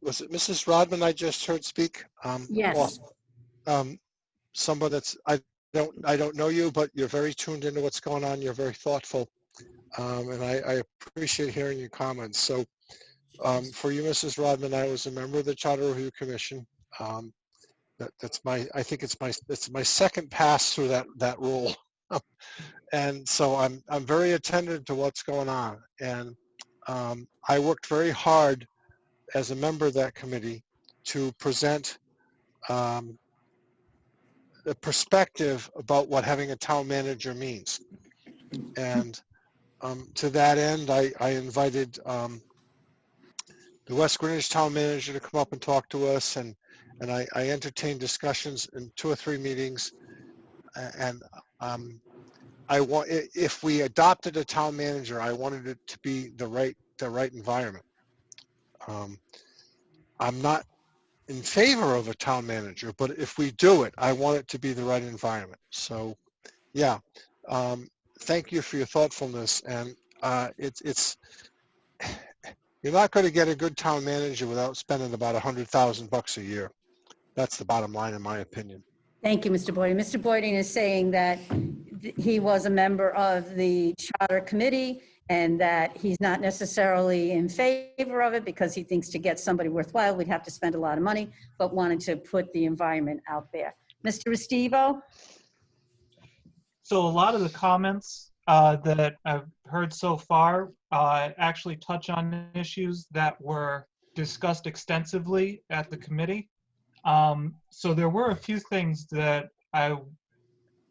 Was it Mrs. Rodman I just heard speak? Yes. Someone that's, I don't know you, but you're very tuned into what's going on. You're very thoughtful. And I appreciate hearing your comments. So for you, Mrs. Rodman, I was a member of the Charter Review Commission. That's my, I think it's my second pass through that role. And so I'm very attentive to what's going on. And I worked very hard as a member of that committee to present the perspective about what having a town manager means. And to that end, I invited the West Greenwich town manager to come up and talk to us, and I entertained discussions in 2 or 3 meetings. And if we adopted a town manager, I wanted it to be the right environment. I'm not in favor of a town manager, but if we do it, I want it to be the right environment. So, yeah, thank you for your thoughtfulness. And you're not going to get a good town manager without spending about $100,000 a year. That's the bottom line, in my opinion. Thank you, Mr. Boyding. Mr. Boyding is saying that he was a member of the Charter Committee and that he's not necessarily in favor of it because he thinks to get somebody worthwhile, we'd have to spend a lot of money, but wanted to put the environment out there. Mr. Restivo? So a lot of the comments that I've heard so far actually touch on issues that were discussed extensively at the committee. So there were a few things that I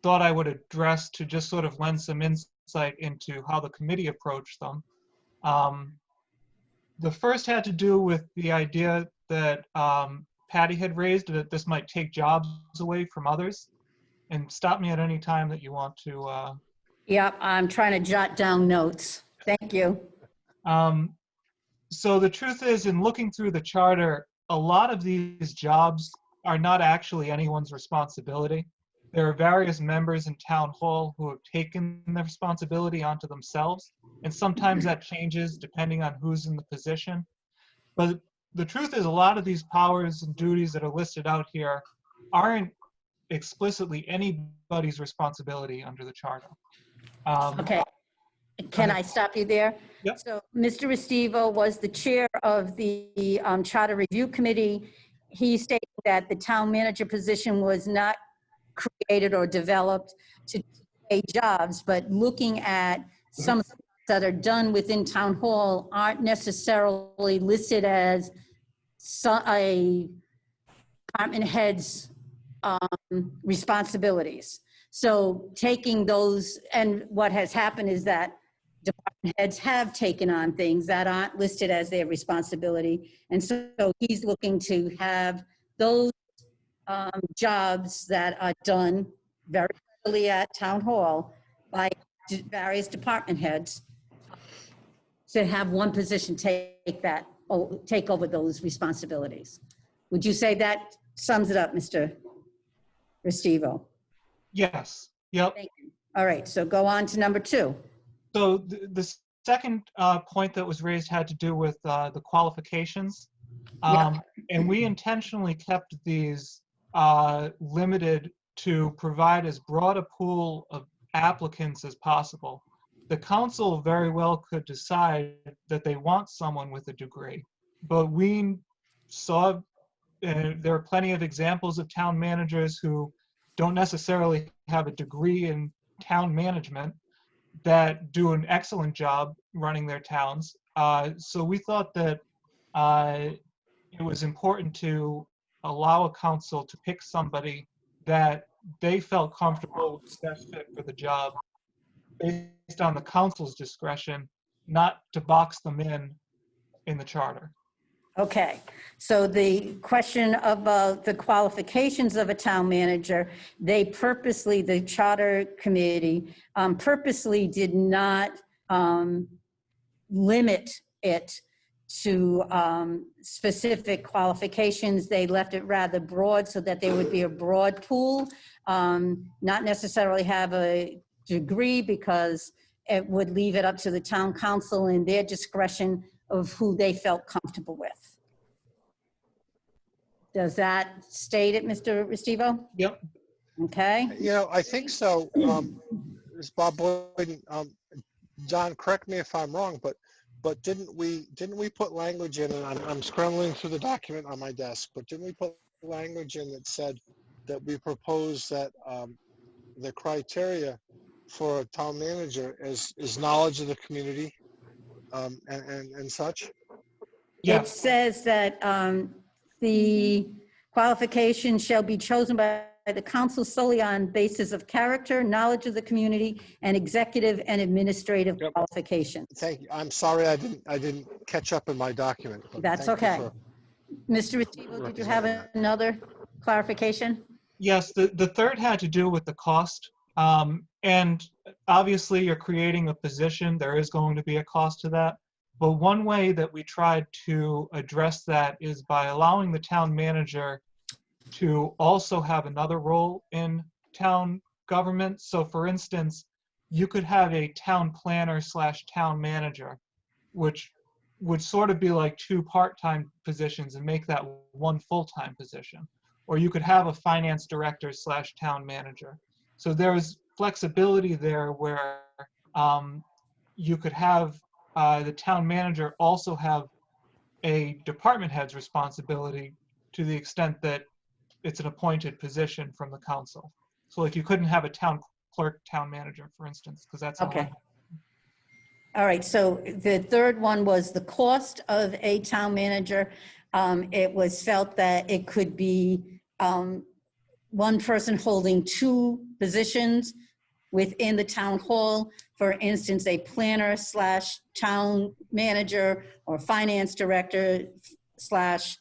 thought I would address to just sort of lend some insight into how the committee approached them. The first had to do with the idea that Patty had raised, that this might take jobs away from others. And stop me at any time that you want to. Yep, I'm trying to jot down notes. Thank you. So the truth is, in looking through the charter, a lot of these jobs are not actually anyone's responsibility. There are various members in town hall who have taken the responsibility onto themselves, and sometimes that changes depending on who's in the position. But the truth is, a lot of these powers and duties that are listed out here aren't explicitly anybody's responsibility under the charter. Okay. Can I stop you there? Yep. So Mr. Restivo was the chair of the Charter Review Committee. He stated that the town manager position was not created or developed to create jobs, but looking at some that are done within town hall aren't necessarily listed as a department head's responsibilities. So taking those, and what has happened is that department heads have taken on things that aren't listed as their responsibility. And so he's looking to have those jobs that are done very readily at town hall by various department heads to have one position take over those responsibilities. Would you say that sums it up, Mr. Restivo? Yes. Yep. Thank you. All right, so go on to number 2. So the second point that was raised had to do with the qualifications. And we intentionally kept these limited to provide as broad a pool of applicants as possible. The council very well could decide that they want someone with a degree, but we saw there are plenty of examples of town managers who don't necessarily have a degree in town management that do an excellent job running their towns. So we thought that it was important to allow a council to pick somebody that they felt comfortable was best fit for the job based on the council's discretion, not to box them in the charter. Okay, so the question about the qualifications of a town manager, they purposely, the charter committee purposely did not limit it to specific qualifications. They left it rather broad so that there would be a broad pool, not necessarily have a degree, because it would leave it up to the town council and their discretion of who they felt comfortable with. Does that state it, Mr. Restivo? Yep. Okay. You know, I think so. It's Bob Boyden. John, correct me if I'm wrong, but didn't we put language in, and I'm scrambling through the document on my desk, but didn't we put language in that said that we propose that the criteria for a town manager is knowledge of the community and such? Yeah. It says that the qualifications shall be chosen by the council solely on basis of character, knowledge of the community, and executive and administrative qualifications. Thank you. I'm sorry I didn't catch up in my document. But That's thank you okay. for Mr. Restivo, did you have representing that. another clarification? Yes, the third had to do with the cost. And obviously you're creating a position, there is going to be a cost to that. But one way that we tried to address that is by allowing the town manager to also have another role in town government. So for instance, you could have a town planner / town manager, which would sort of be like 2 part-time positions and make that 1 full-time position. Or you could have a finance director / town manager. So there's flexibility there where you could have the town manager also have a department head's responsibility to the extent that it's an appointed position from the council. So like you couldn't have a town clerk, town manager, for instance, because that's Okay. All right, so the third one was the cost of a town manager. It was felt that it could be one person holding 2 positions within the town hall. For instance, a planner / town manager or finance director /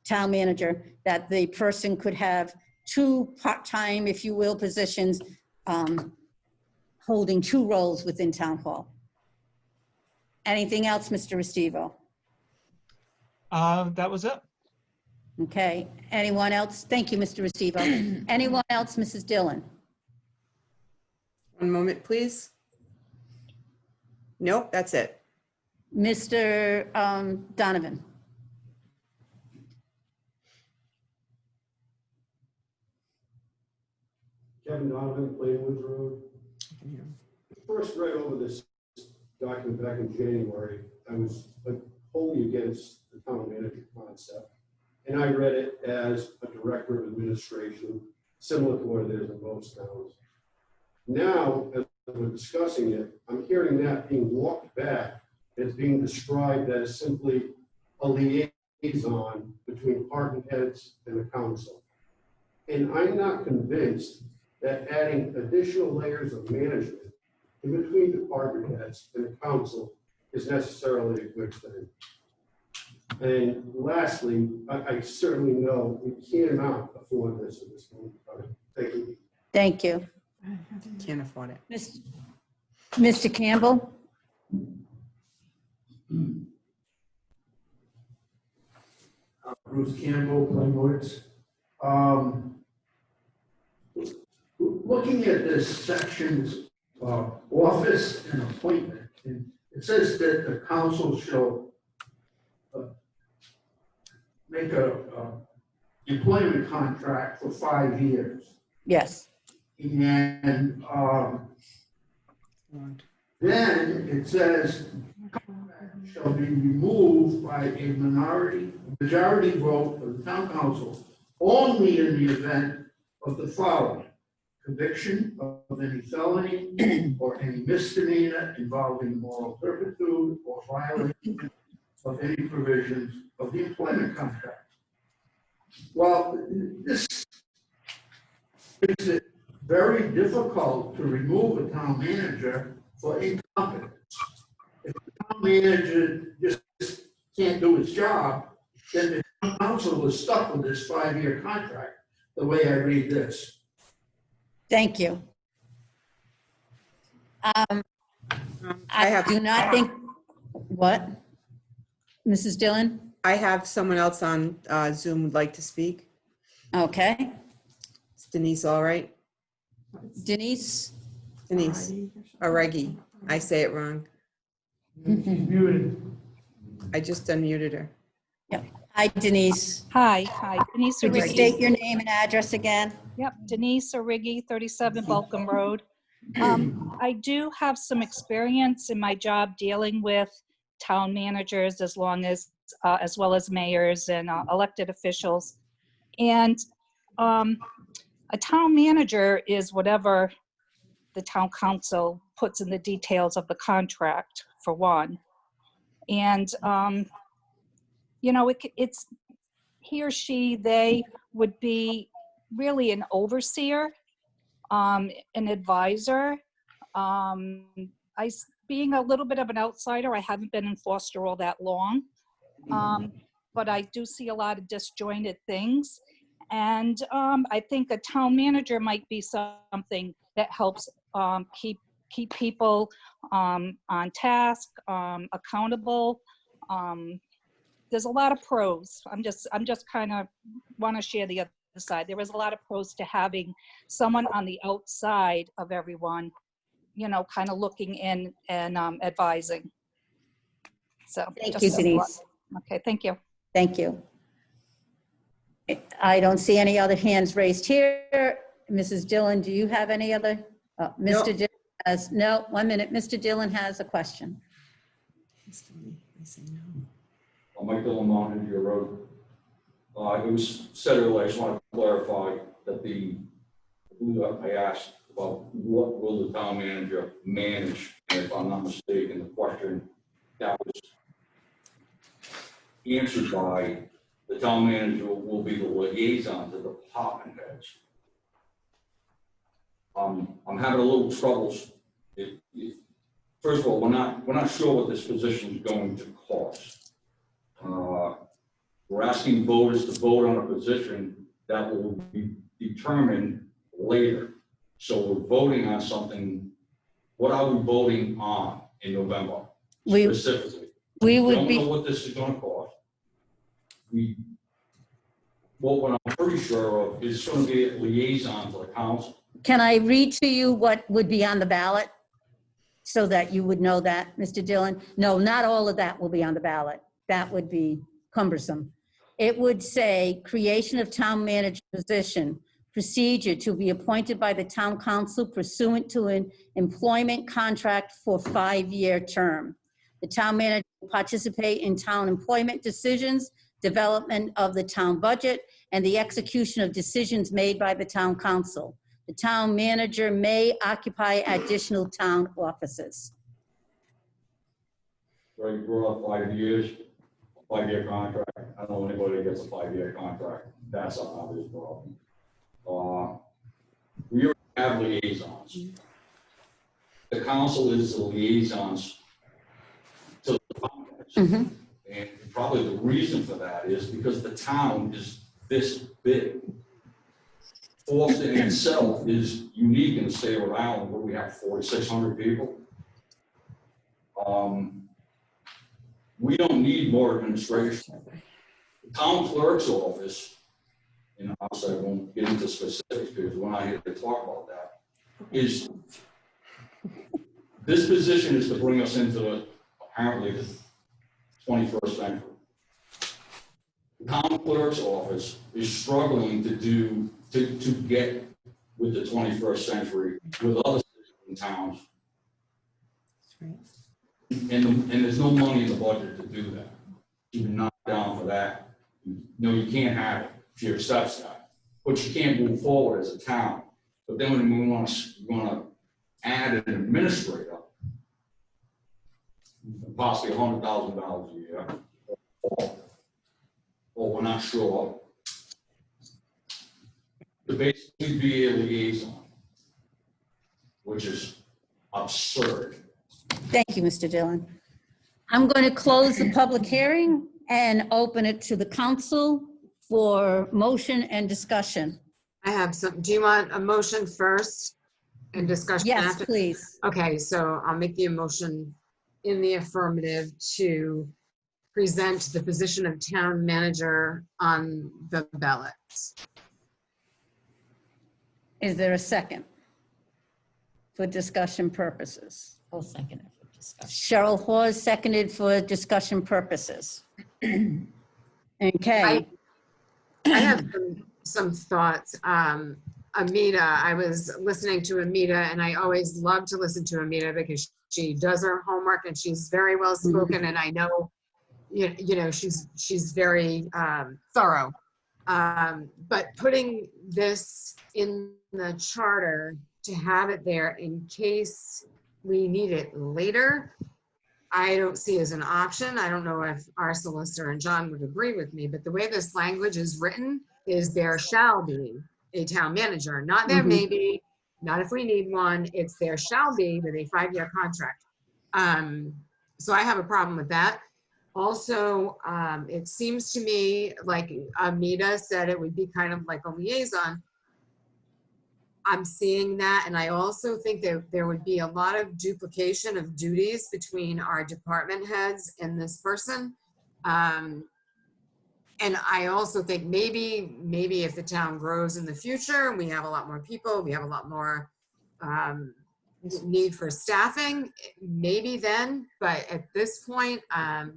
town manager, that the person could have two part-time, if you will, positions, holding two roles within town hall. Anything else, Mr. Restivo? That was it. Okay, anyone else? Thank you, Mr. Restivo. Anyone else, Mrs. Dillon? One moment, please. Nope, that's it. Mr. Donovan? Kevin Donovan, Plainwoods Road. First read over this document back in January, I was wholly against the town manager concept. And I read it as a director of administration, similar to what it is in most towns. Now, as we're discussing it, I'm hearing that being walked back as being described as simply a liaison between department heads and the council. And I'm not convinced that adding additional layers of management in between department heads and the council is necessarily a good thing. And lastly, I certainly know we cannot afford this at this moment in time. Thank you. Thank you. Can't afford it. Mr. Campbell? Bruce Campbell, Plainwoods. Looking at this section's office and appointment, and it says that the council shall make a employment contract for 5 years. Yes. And then it says shall be removed by a majority vote of the town council only in the event of the following: conviction of any felony or any misdemeanor involving moral turpitude or violation of any provisions of the employment contract. Well, this makes it very difficult to remove a town manager for incompetence. If the town manager just can't do his job, then the town council is stuck with this 5-year contract, the way I read this. Thank you. I do not think, what? Mrs. Dillon? I have someone else on Zoom would like to speak. Okay. Is Denise all right? Denise? Denise Aregi. I say it wrong. She's muted. I just unmuted her. Yep. Hi, Denise. Hi, Denise Could you Origi. state your name and address again? Yep, Denise Origi, 37 Balcom Road. I do have some experience in my job dealing with town managers as well as mayors and elected officials. And a town manager is whatever the town council puts in the details of the contract, for one. And, you know, it's he or she, they would be really an overseer, an advisor. Being a little bit of an outsider, I haven't been in Foster all that long, but I do see a lot of disjointed things. And I think a town manager might be something that helps keep people on task, accountable. There's a lot of pros. I'm just kind of want to share the other side. There is a lot of pros to having someone on the outside of everyone, you know, kind of looking in and advising. So Thank you, Denise. Okay, thank you. Thank you. I don't see any other hands raised here. Mrs. Dillon, do you have any other? Mr. Dillon has, no, 1 minute. Mr. Dillon has a question. Mike Dillon, Mount Road. It was said earlier, I just want to clarify that I asked about what will the town manager manage, and if I'm not mistaken, the question that was answered by the town manager will be the liaison to the department heads. I'm having a little troubles. First of all, we're not sure what this position is going to cost. We're asking voters to vote on a position that will be determined later. So we're voting on something. What are we voting on in November specifically? We We would don't be, know what this is gonna cost. What I'm pretty sure of is gonna be a liaison to the council. can I read to you what would be on the ballot? So that you would know that, Mr. Dillon? No, not all of that will be on the ballot. That would be cumbersome. It would say, creation of town manager position, procedure to be appointed by the town council pursuant to an employment contract for 5-year term. The town manager will participate in town employment decisions, development of the town budget, and the execution of decisions made by the town council. The town manager may occupy additional town offices. Right, we're on 5 years, 5-year contract. I don't know anybody that gets a 5-year contract. That's an obvious problem. We already have liaisons. The council is the liaisons to the finance. And probably the reason for that is because the town is this big. Forster in itself is unique in the state of Rhode Island, where we have 4,600 people. We don't need more administration. The town clerk's office, and obviously I won't get into specifics because we're not here to talk about that, is this position is to bring us into apparently the 21st century. The town clerk's office is struggling to get with the 21st century with other cities and towns. And there's no money in the budget to do that. You're not down for that. No, you can't have it. She accepts that. But you can't move forward as a town. But then when we want to add an administrator, possibly $100,000 a year, or we're not sure, to basically be a liaison, which is absurd. Thank you, Mr. Dillon. I'm going to close the public hearing and open it to the council for motion and discussion. I have some, do you want a motion first and discussion Yes, after? please. Okay, so I'll make the motion in the affirmative to present the position of town manager on the ballot. Is there a second for discussion purposes? I'll second it for discussion. Cheryl Hawes seconded for discussion purposes. Okay. I have some thoughts. Amita, I was listening to Amita, and I always love to listen to Amita because she does her homework and she's very well spoken, and I know, you know, she's very thorough. But putting this in the charter to have it there in case we need it later, I don't see as an option. I don't know if our solicitor and John would agree with me, but the way this language is written is there shall be a town manager, not there may be, not if we need one, it's there shall be with a 5-year contract. So I have a problem with that. Also, it seems to me like Amita said it would be kind of like a liaison. I'm seeing that, and I also think that there would be a lot of duplication of duties between our department heads and this person. And I also think maybe if the town grows in the future and we have a lot more people, we have a lot more need for staffing, maybe then, but at this point, I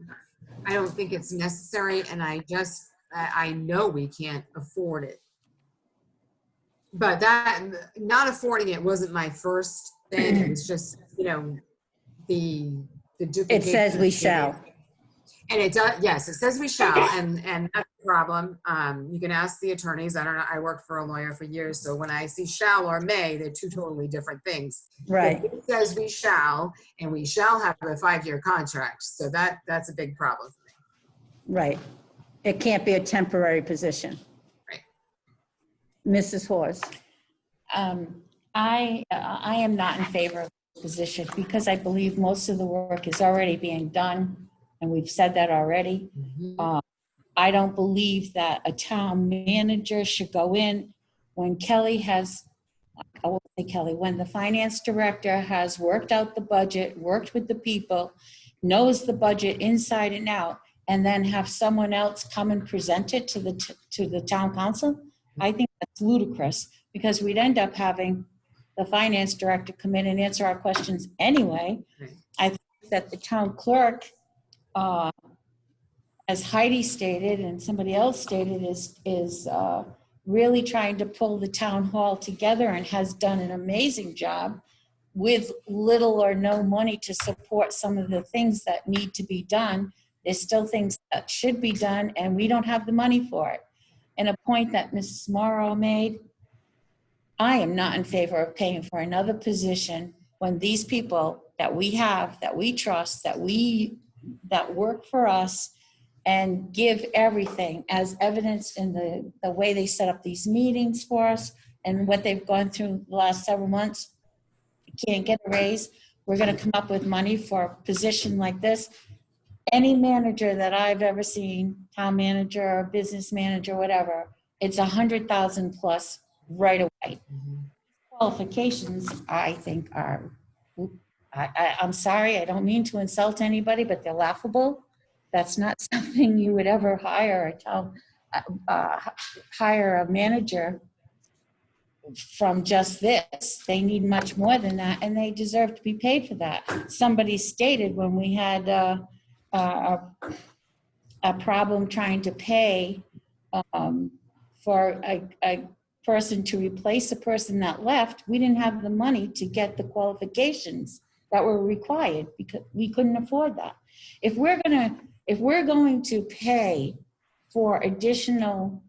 don't think it's necessary, and I know we can't afford it. But that, not affording it wasn't my first thing. It was just, you know, the duplication. It says we shall. And it does, yes, it says we shall, and that's a problem. You can ask the attorneys. I don't know, I worked for a lawyer for years, so when I see shall or may, they're two totally different things. Right. But it says we shall, and we shall have a 5-year contract, so that's a big problem for me. Right. It can't be a temporary position. Right. Mrs. Hawes. I am not in favor of this position because I believe most of the work is already being done, and we've said that already. I don't believe that a town manager should go in when Kelly has, I won't say Kelly, when the finance director has worked out the budget, worked with the people, knows the budget inside and out, and then have someone else come and present it to the town council. I think that's ludicrous, because we'd end up having the finance director come in and answer our questions anyway. I think that the town clerk, as Heidi stated and somebody else stated, is really trying to pull the town hall together and has done an amazing job with little or no money to support some of the things that need to be done. There's still things that should be done, and we don't have the money for it. And a point that Mrs. Morrow made, I am not in favor of paying for another position when these people that we have, that we trust, that work for us and give everything, as evidenced in the way they set up these meetings for us and what they've gone through the last several months, can't get a raise. We're going to come up with money for a position like this. Any manager that I've ever seen, town manager, business manager, whatever, it's 100,000 plus right away. Qualifications, I think, are, I'm sorry, I don't mean to insult anybody, but they're laughable. That's not something you would ever hire a manager from just this. They need much more than that, and they deserve to be paid for that. Somebody stated when we had a problem trying to pay for a person to replace a person that left, we didn't have the money to get the qualifications that were required because we couldn't afford that. If we're going to pay for additional,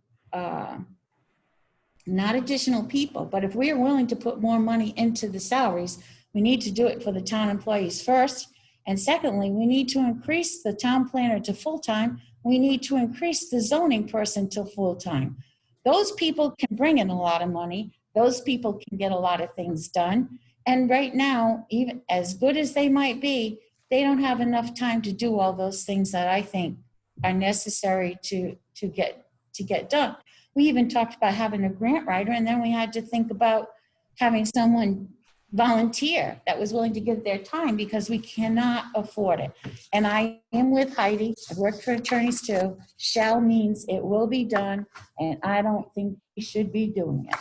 not additional people, but if we are willing to put more money into the salaries, we need to do it for the town employees first. And secondly, we need to increase the town planner to full-time. We need to increase the zoning person to full-time. Those people can bring in a lot of money. Those people can get a lot of things done. And right now, even as good as they might be, they don't have enough time to do all those things that I think are necessary to get done. We even talked about having a grant writer, and then we had to think about having someone volunteer that was willing to give their time because we cannot afford it. And I am with Heidi. I've worked for attorneys too. Shall means it will be done, and I don't think we should be doing it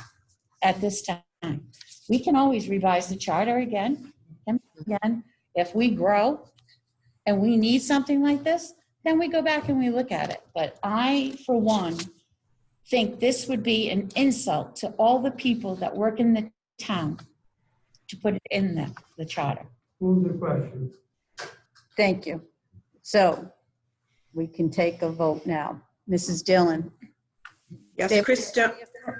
at this time. We can always revise the charter again and again. If we grow and we need something like this, then we go back and we look at it. But I, for one, think this would be an insult to all the people that work in the town to put it in the charter. Move the question. Thank you. So we can take a vote now. Mrs. Dillon. Yes, Krista.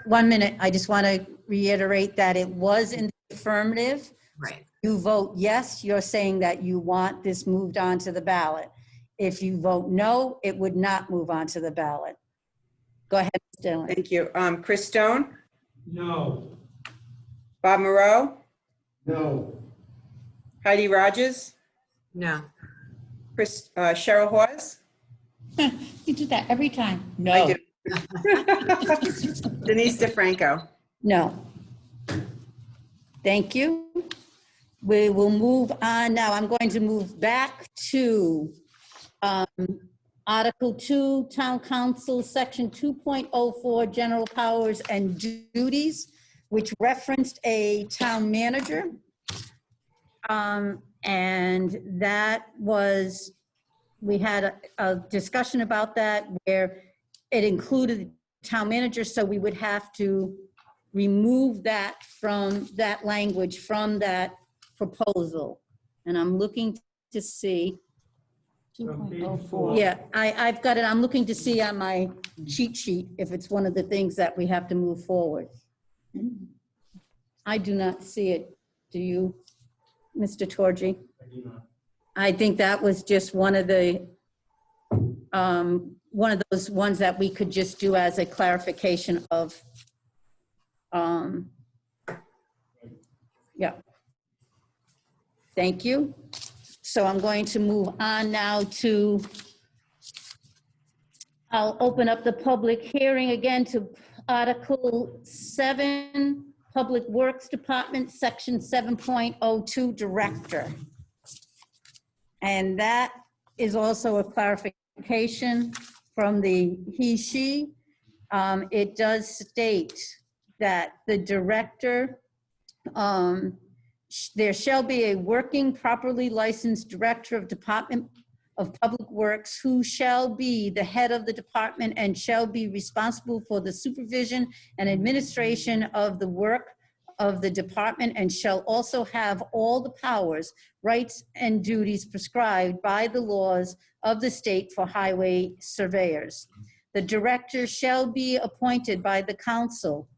1 minute. I just want to reiterate that it was in the affirmative. Right. You vote yes, you're saying that you want this moved on to the ballot. If you vote no, it would not move on to the ballot. Go ahead, Ms. Dillon. Thank you. Chris Stone? No. Bob Moreau? No. Heidi Rogers? No. Cheryl Hawes? You do that every time. No. I do. Denise DeFranco? No. Thank you. We will move on now. I'm going to move back to Article 2, Town Council, Section 2.04, General Powers and Duties, which referenced a town manager. And that was, we had a discussion about that where it included town manager, so we would have to remove that from that language, from that proposal. And I'm looking to see. 2.04. Yeah, I've got it. I'm looking to see on my cheat sheet if it's one of the things that we have to move forward. I do not see it. Do you, Mr. Torgy? I do not. I think that was just one of those ones that we could just do as a clarification of, yeah. Thank you. So I'm going to move on now to I'll open up the public hearing again to Article 7, Public Works Department, Section 7.02, Director. And that is also a clarification from the he, she. It does state that the director, there shall be a working, properly licensed director of Department of Public Works who shall be the head of the department and shall be responsible for the supervision and administration of the work of the department and shall also have all the powers, rights, and duties prescribed by the laws of the state for highway surveyors. The director shall be appointed by the council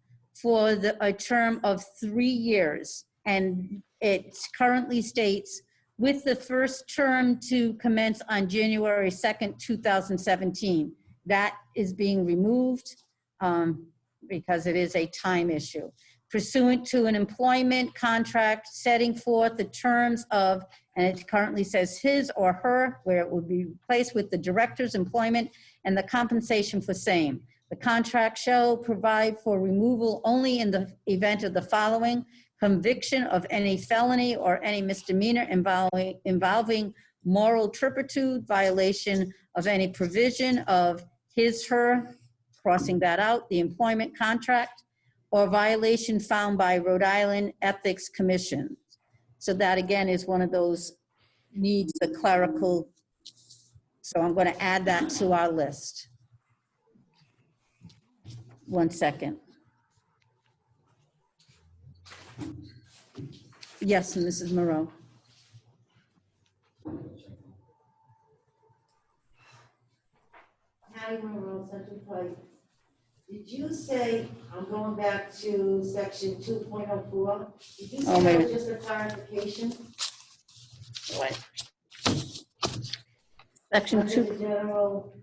for a term of 3 years. And it currently states, with the first term to commence on January 2nd, 2017. That is being removed because it is a time issue. Pursuant to an employment contract setting forth the terms of, and it currently says his or her, where it would be replaced with the director's employment and the compensation for same. The contract shall provide for removal only in the event of the following: conviction of any felony or any misdemeanor involving moral turpitude, violation of any provision of his, her, crossing that out, the employment contract, or violation found by Rhode Island Ethics Commission. So that again is one of those needs a clerical, so I'm going to add that to our list. 1 second. Yes, Mrs. Moreau. Patty Monroe, Central Pike. Did you say, I'm going back to section 2.04, did you say Oh, wait a that was minute. just a clarification? What? Section Under 2. the general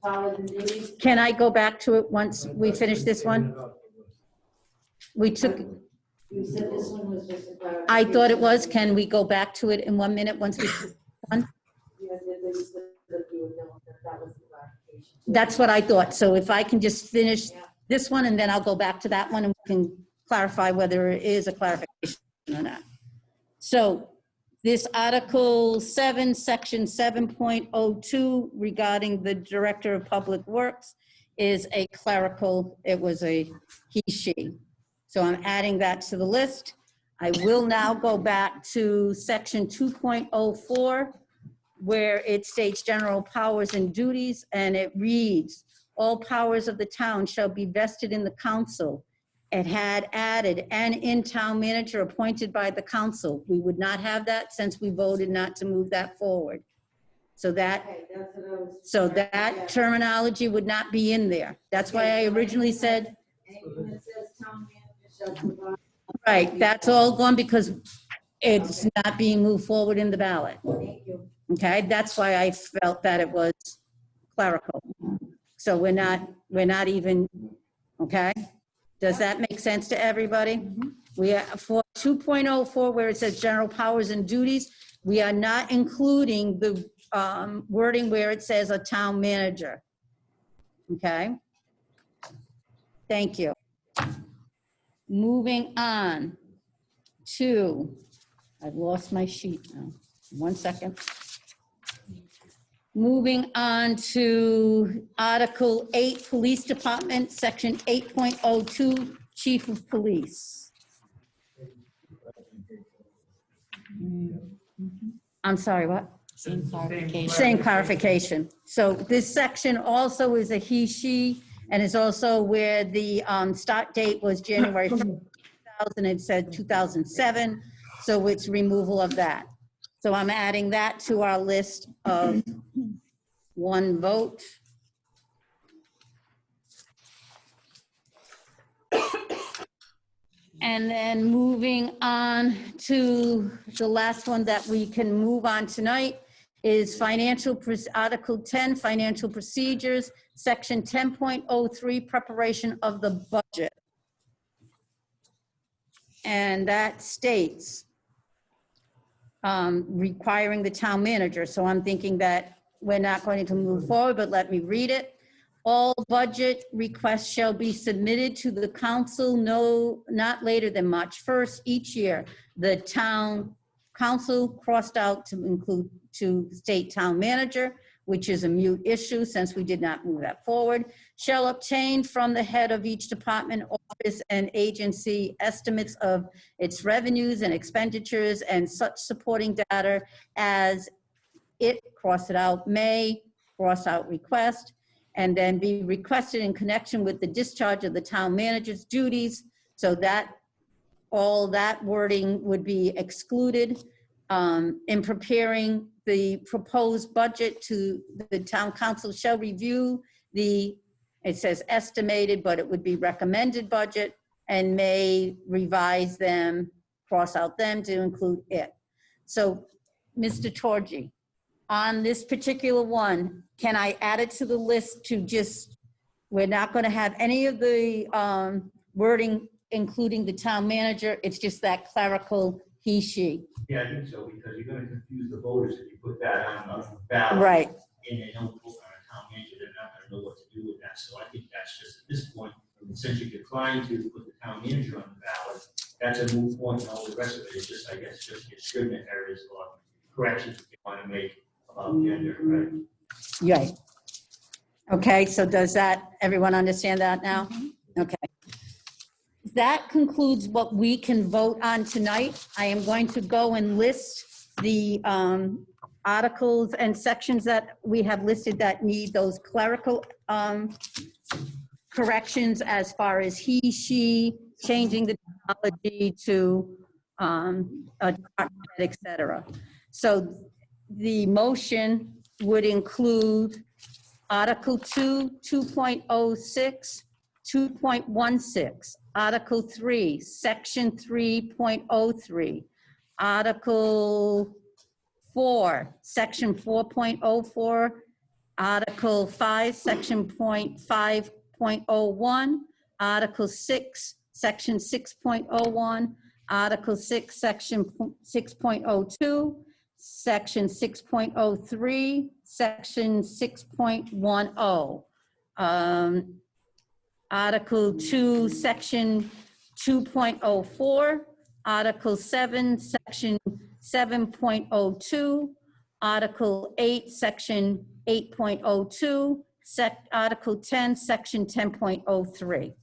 powers and duties? Can I go back to it once we finish this one? We took, You said this one was just a clarification. I thought it was. Can we go back to it in 1 minute once we, done? Yes, you said that you were done, that was the clarification. That's what I thought. So if I can just finish this one and then I'll go back to that one and we can clarify whether it is a clarification or not. So this Article 7, Section 7.02 regarding the Director of Public Works is a clerical, it was a he, she. So I'm adding that to the list. I will now go back to Section 2.04 where it states general powers and duties, and it reads, all powers of the town shall be vested in the council. It had added an in-town manager appointed by the council. We would not have that since we voted not to move that forward. So that, Okay, that's what I was. so that terminology would not be in there. That's why I originally said, Anything that says town manager shall provide. right, that's all gone because it's not being moved forward in the ballot. Thank you. Okay, that's why I felt that it was clerical. So we're not even, okay? Does that make sense to everybody? We are for 2.04 where it says general powers and duties, we are not including the wording where it says a town manager. Okay? Thank you. Moving on to, I've lost my sheet now. 1 second. Moving on to Article 8, Police Department, Section 8.02, Chief of Police. I'm sorry, what? Same clarification. Same clarification. So this section also is a he, she, and is also where the start date was January 1st, 2000, it said 2007, so it's removal of that. So I'm adding that to our list of 1 vote. And then moving on to the last one that we can move on tonight is Article 10, Financial Procedures, Section 10.03, Preparation of the Budget. And that states, requiring the town manager. So I'm thinking that we're not going to move forward, but let me read it. All budget requests shall be submitted to the council not later than March 1st each year. The town council crossed out to include to state town manager, which is a mute issue since we did not move that forward, shall obtain from the head of each department, office, and agency estimates of its revenues and expenditures and such supporting data as it, cross it out, may, cross out request, and then be requested in connection with the discharge of the town manager's duties, so that all that wording would be excluded. In preparing the proposed budget to the town council shall review the, it says estimated, but it would be recommended budget, and may revise them, cross out them to include it. So, Mr. Torgy, on this particular one, can I add it to the list to just, we're not going to have any of the wording, including the town manager, it's just that clerical he, she. Yeah, I think so, because you're gonna confuse the voters if you put that on the ballot. Right. And they don't vote on a town manager, they're not gonna know what to do with that. So I think that's just at this point, since you declined to put the town manager on the ballot, that's a moot point, and all the rest of it is just, I guess, just your scrivener errors or corrections you wanna make about gender, right? Right. Okay, so does that, everyone understand that now? Okay. That concludes what we can vote on tonight. I am going to go and list the articles and sections that we have listed that need those clerical corrections as far as he, she, changing the terminology to a department, et cetera. So the motion would include Article 2, 2.06, 2.16, Article 3, Section 3.03, Article 4, Section 4.04, Article 5, Section 5.01, Article 6, Section 6.01, Article 6, Section 6.02, Section 6.03, Section 6.10. Article 2, Section 2.04, Article 7, Section 7.02, Article 8, Section 8.02, Article 10, Section 10.03.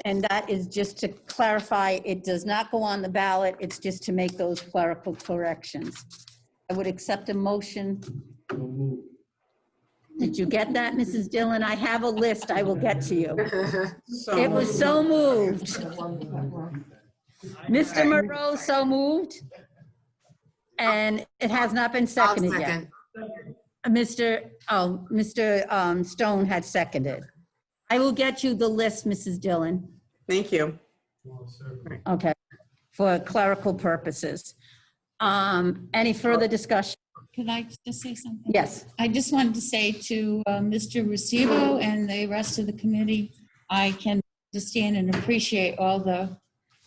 And that is just to clarify, it does not go on the ballot, it's just to make those clerical corrections. I would accept a motion. Did you get that, Mrs. Dillon? I have a list I will get to you. It was so moved. Mr. Moreau, so moved. And it has not been seconded yet. Mr. Stone had seconded. I will get you the list, Mrs. Dillon. Thank you. Okay, for clerical purposes. Any further discussion? Could I just say something? Yes. I just wanted to say to Mr. Restivo and the rest of the committee, I can understand and appreciate all the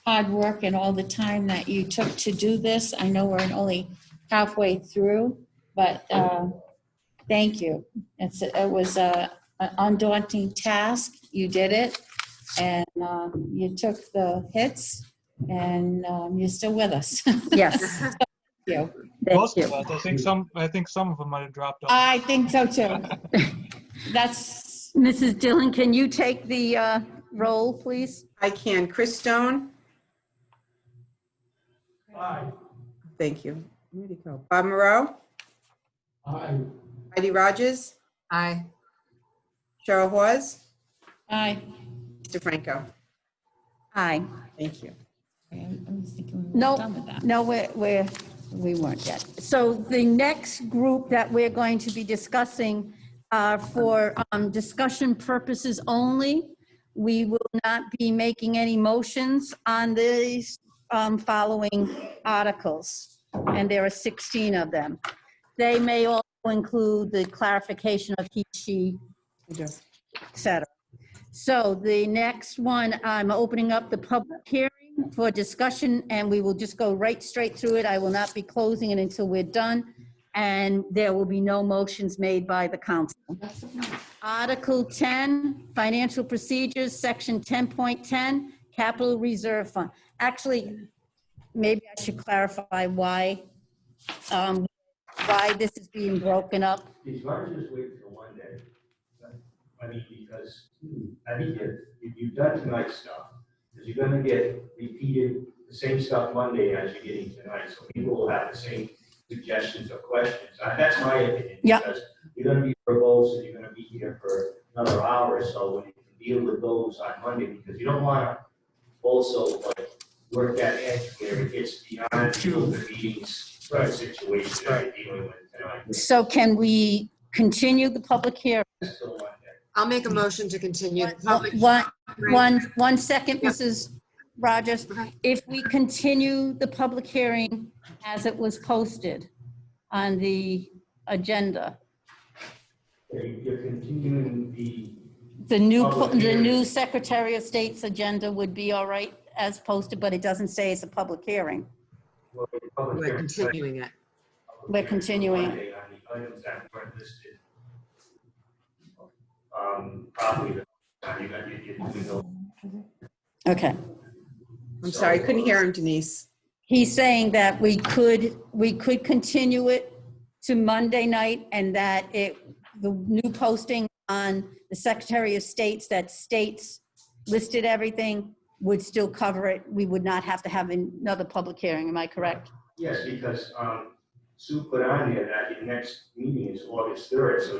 hard work and all the time that you took to do this. I know we're only halfway through, but thank you. It was an undaunting task. You did it, and you took the hits, and you're still with us. Yes. Thank you. Most of us. I think some of them might have dropped off. I think so too. That's Mrs. Dillon, can you take the roll, please? I can. Chris Stone? Aye. Thank you. Where'd he go? Bob Moreau? Aye. Heidi Rogers? Aye. Cheryl Hawes? Aye. Mr. Franco? Aye. Thank you. I was thinking we were No, done with that. no, we weren't yet. So the next group that we're going to be discussing are for discussion purposes only. We will not be making any motions on these following articles, and there are 16 of them. They may also include the clarification of he, she, et cetera. So the next one, I'm opening up the public hearing for discussion, and we will just go right straight through it. I will not be closing it until we're done, and there will be no motions made by the council. Article 10, Financial Procedures, Section 10.10, Capital Reserve Fund. Actually, maybe I should clarify why this is being broken up. It's why don't you just wait till one day? I mean, because I think if you've done tonight's stuff, because you're gonna get repeated the same stuff Monday as you're getting tonight, so people will have the same suggestions or questions. That's my opinion. Yep. Because you're gonna be verbose and you're gonna be here for another hour or so when you can deal with those on Monday, because you don't wanna also like work that edge where it gets beyond the meetings situation that you're dealing with tonight. So can we continue the public hearing? Still one day. I'll make a motion to continue the public. One second, Mrs. Rogers. If we continue the public hearing as it was posted on the agenda, You're continuing the new public hearing. Secretary of State's agenda would be all right as posted, but it doesn't say it's a public hearing. We're continuing it. We're continuing. Monday on the items that weren't listed. Probably the time you know. Okay. I'm sorry, I couldn't hear him, Denise. He's saying that we could continue it to Monday night, and that the new posting on the Secretary of State's that states listed everything would still cover it. We would not have to have another public hearing. Am I correct? Yes, because Sue put on there that your next meeting is August 3rd, so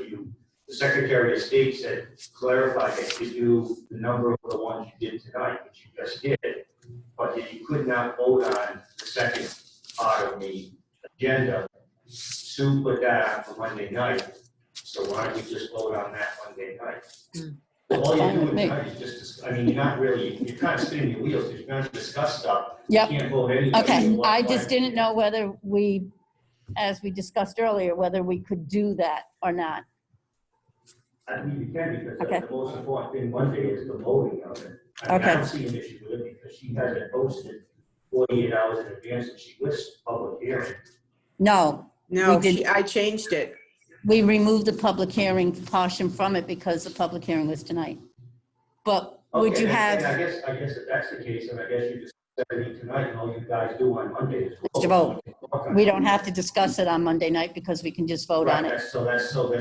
the Secretary of State said, clarify that you do the number of the ones you did tonight, which you just did, but that you could not vote on the second part of the agenda. Sue put that on for Monday night, so why don't we just vote on that Monday night? All you're doing tonight is just, I mean, you're not really, you're kind of spinning your wheels, because you're going to discuss stuff. Yep. You can't vote anything. Okay, I just didn't know whether we, as we discussed earlier, whether we could do that or not. I think you can, because Okay. the most important thing Monday is the voting of it. I mean, I Okay. don't see an issue with it, because she has it posted 48 hours in advance, and she lists public hearing. No. No, we did. I changed it. We removed the public hearing portion from it because the public hearing was tonight. But would Okay, you and have I guess if that's the case, then I guess you just set it tonight, and all you guys do on Monday is to vote? We don't have to discuss it on Monday night because we can just vote on it. So then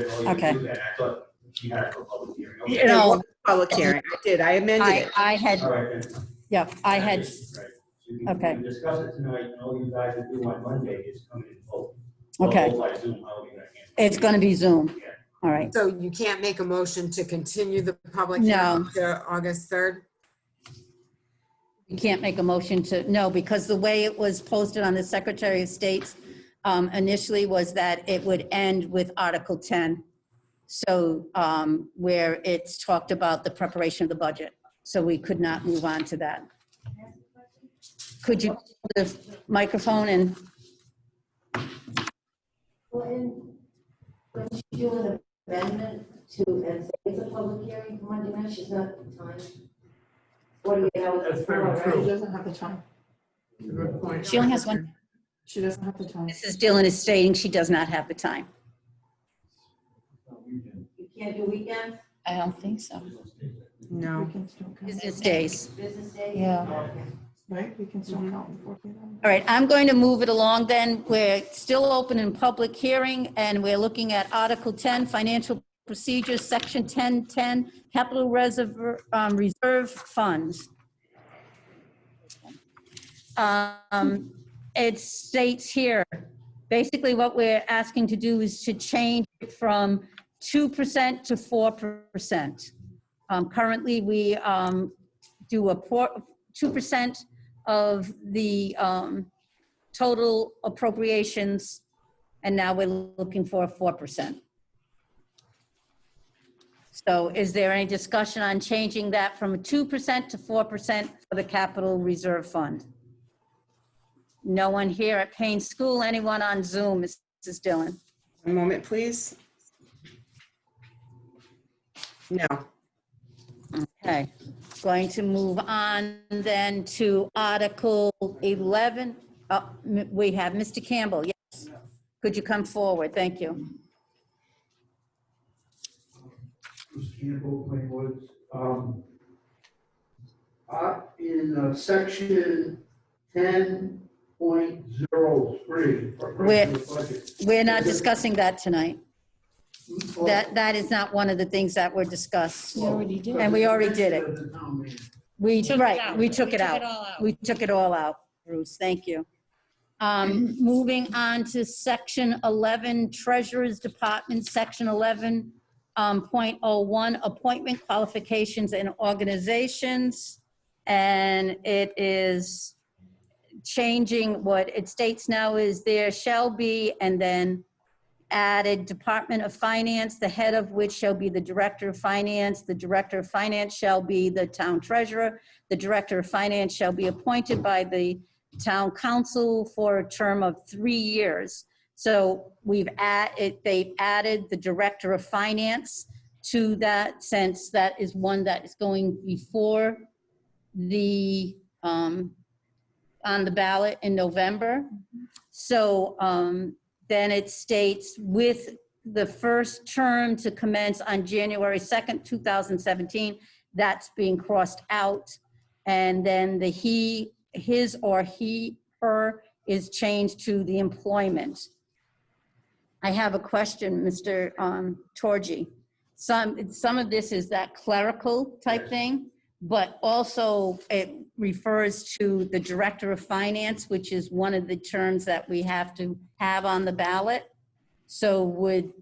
all you Okay. do then. I thought she had a public hearing. Okay. It was a public hearing. I did. I amended it. I had, All right, then. yeah, I had, Right. So you Okay. can discuss it tonight, and all you guys will do on Monday is come in and vote. Okay. Vote by Zoom, however you're gonna handle it. it's going to be Zoom. Yeah. All right. So you can't make a motion to continue the public No. hearing to August 3rd? You can't make a motion to, no, because the way it was posted on the Secretary of State's initially was that it would end with Article 10. So where it's talked about the preparation of the budget. So we could not move on to that. Could you put the microphone and, When she do an amendment to, and say it's a public hearing for Monday night, she's not time. 48 hours That's before, very right? true. She doesn't have the time. That's a good point. she only has one. She doesn't have the time. Mrs. Dillon is stating she does not have the time. You can't do weekends? I don't think so. No. Weekends don't count. Business days. Business days? Yeah. Okay. Right, weekends don't count in 48 hours. All right, I'm going to move it along then. We're still open in public hearing, and we're looking at Article 10, Financial Procedures, Section 1010, Capital Reserve Funds. It states here, basically what we're asking to do is to change it from 2% to 4%. Currently, we do a 2% of the total appropriations, and now we're looking for 4%. So is there any discussion on changing that from 2% to 4% for the Capital Reserve Fund? No one here at Paine School, anyone on Zoom, Mrs. Dillon? One moment, please. No. Okay, going to move on then to Article 11. We have Mr. Campbell, yes. Could you come forward? Thank you. Bruce Campbell, Plain Woods. In section 10.03. We're not discussing that tonight. That is not one of the things that were discussed. We already did. And we already did it. We, took it right, out. we took We it took out. it all out. We took it all out, Bruce, thank you. Moving on to section 11, Treasurer's Department, section 11.01, Appointment Qualifications and Organizations. And it is changing what it states now is there shall be, and then added Department of Finance, the head of which shall be the Director of Finance. The Director of Finance shall be the Town Treasurer. The Director of Finance shall be appointed by the Town Council for a term of 3 years. So they've added the Director of Finance to that, since that is one that is going before the, on the ballot in November. So then it states with the first term to commence on January 2nd, 2017, that's being crossed out. And then the his or her is changed to the employment. I have a question, Mr. Torgy. Some of this is that clerical type thing, but also it refers to the Director of Finance, which is one of the terms that we have to have on the ballot. So would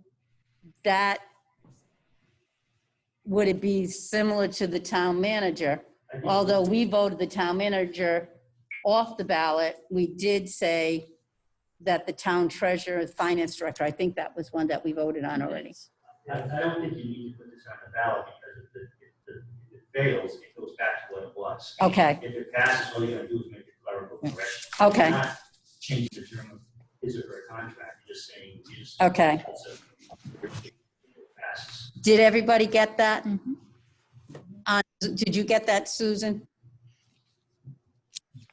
it be similar to the Town Manager? Although we voted the Town Manager off the ballot, we did say that the Town Treasurer, Finance Director, I think that was one that we voted on already. I don't think you need to put this on the ballot because if it fails, it goes back to what it was. Okay. If it passes, all you're gonna do is make a clerical correction. Okay. You're not changing the term of his or her contract, you're just saying. Okay. Did everybody get that? Did you get that, Susan?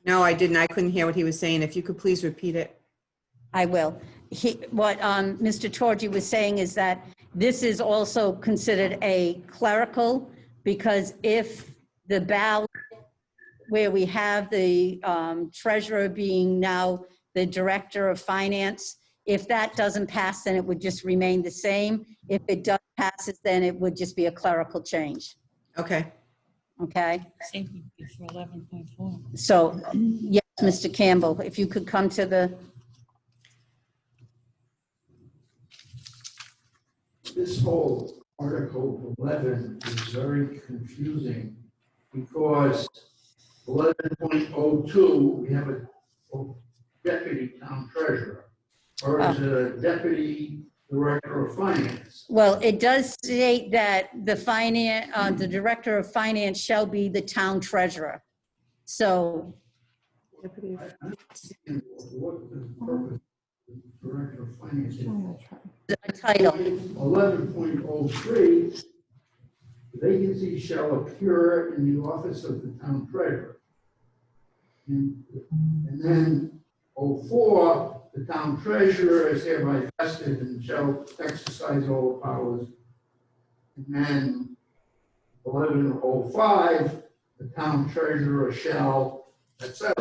No, I didn't. I couldn't hear what he was saying. If you could please repeat it. I will. What Mr. Torgy was saying is that this is also considered a clerical, because if the ballot where we have the treasurer being now the Director of Finance, if that doesn't pass, then it would just remain the same. If it does passes, then it would just be a clerical change. Okay. Okay. Same for 11.4. So, yes, Mr. Campbell, if you could come to the, This whole Article 11 is very confusing because 11.02, we have a deputy town treasurer, or is it a deputy director of finance? well, it does state that the Director of Finance shall be the Town Treasurer. So, I understand what the purpose of the director of finance is. the title. 11.03, vacancies shall appear in the office of the town treasurer. And then 04, the town treasurer is hereby vested and shall exercise all powers. And then 11.05, the town treasurer shall, etc.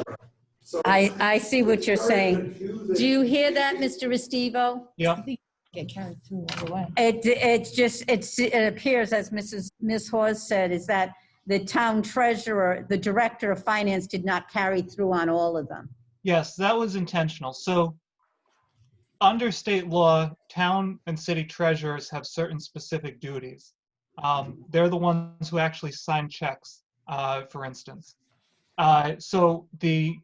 So I see what you're saying. Do you hear that, Mr. Restivo? Yeah. Get carried through all the way. It appears, as Ms. Hawes said, is that the Town Treasurer, the Director of Finance did not carry through on all of them. Yes, that was intentional. So under state law, town and city treasurers have certain specific duties. They're the ones who actually sign checks, for instance. So the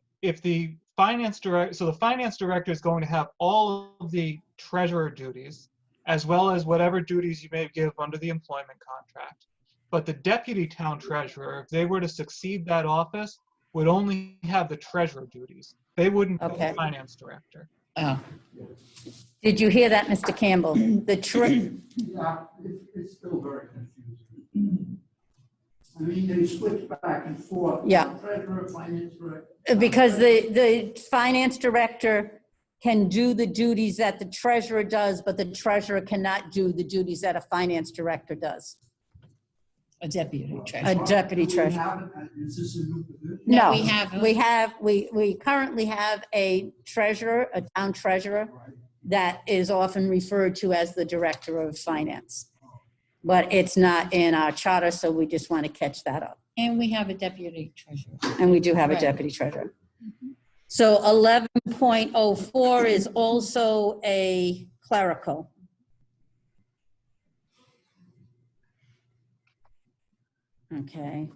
finance director is going to have all of the treasurer duties, as well as whatever duties you may give under the employment contract. But the deputy town treasurer, if they were to succeed that office, would only have the treasurer duties. They wouldn't be the finance director. Oh. Did you hear that, Mr. Campbell? Yeah, it's still very confusing. I mean, they switch back and forth. Yeah. Treasurer, finance director. Because the finance director can do the duties that the treasurer does, but the treasurer cannot do the duties that a finance director does. A deputy a treasurer. deputy treasurer. No, we currently have a treasurer, a town treasurer, that is often referred to as the director of finance. But it's not in our charter, so we just want to catch that up. And we have a deputy treasurer. And we do have a Right. deputy treasurer. So 11.04 is also a clerical. Okay.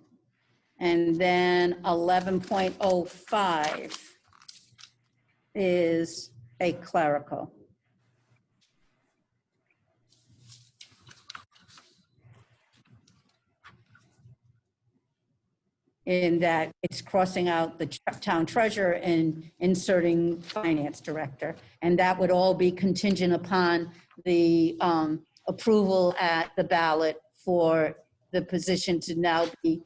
And then 11.05 is a clerical. In that it's crossing out the town treasurer and inserting finance director. And that would all be contingent upon the approval at the ballot for the position to now be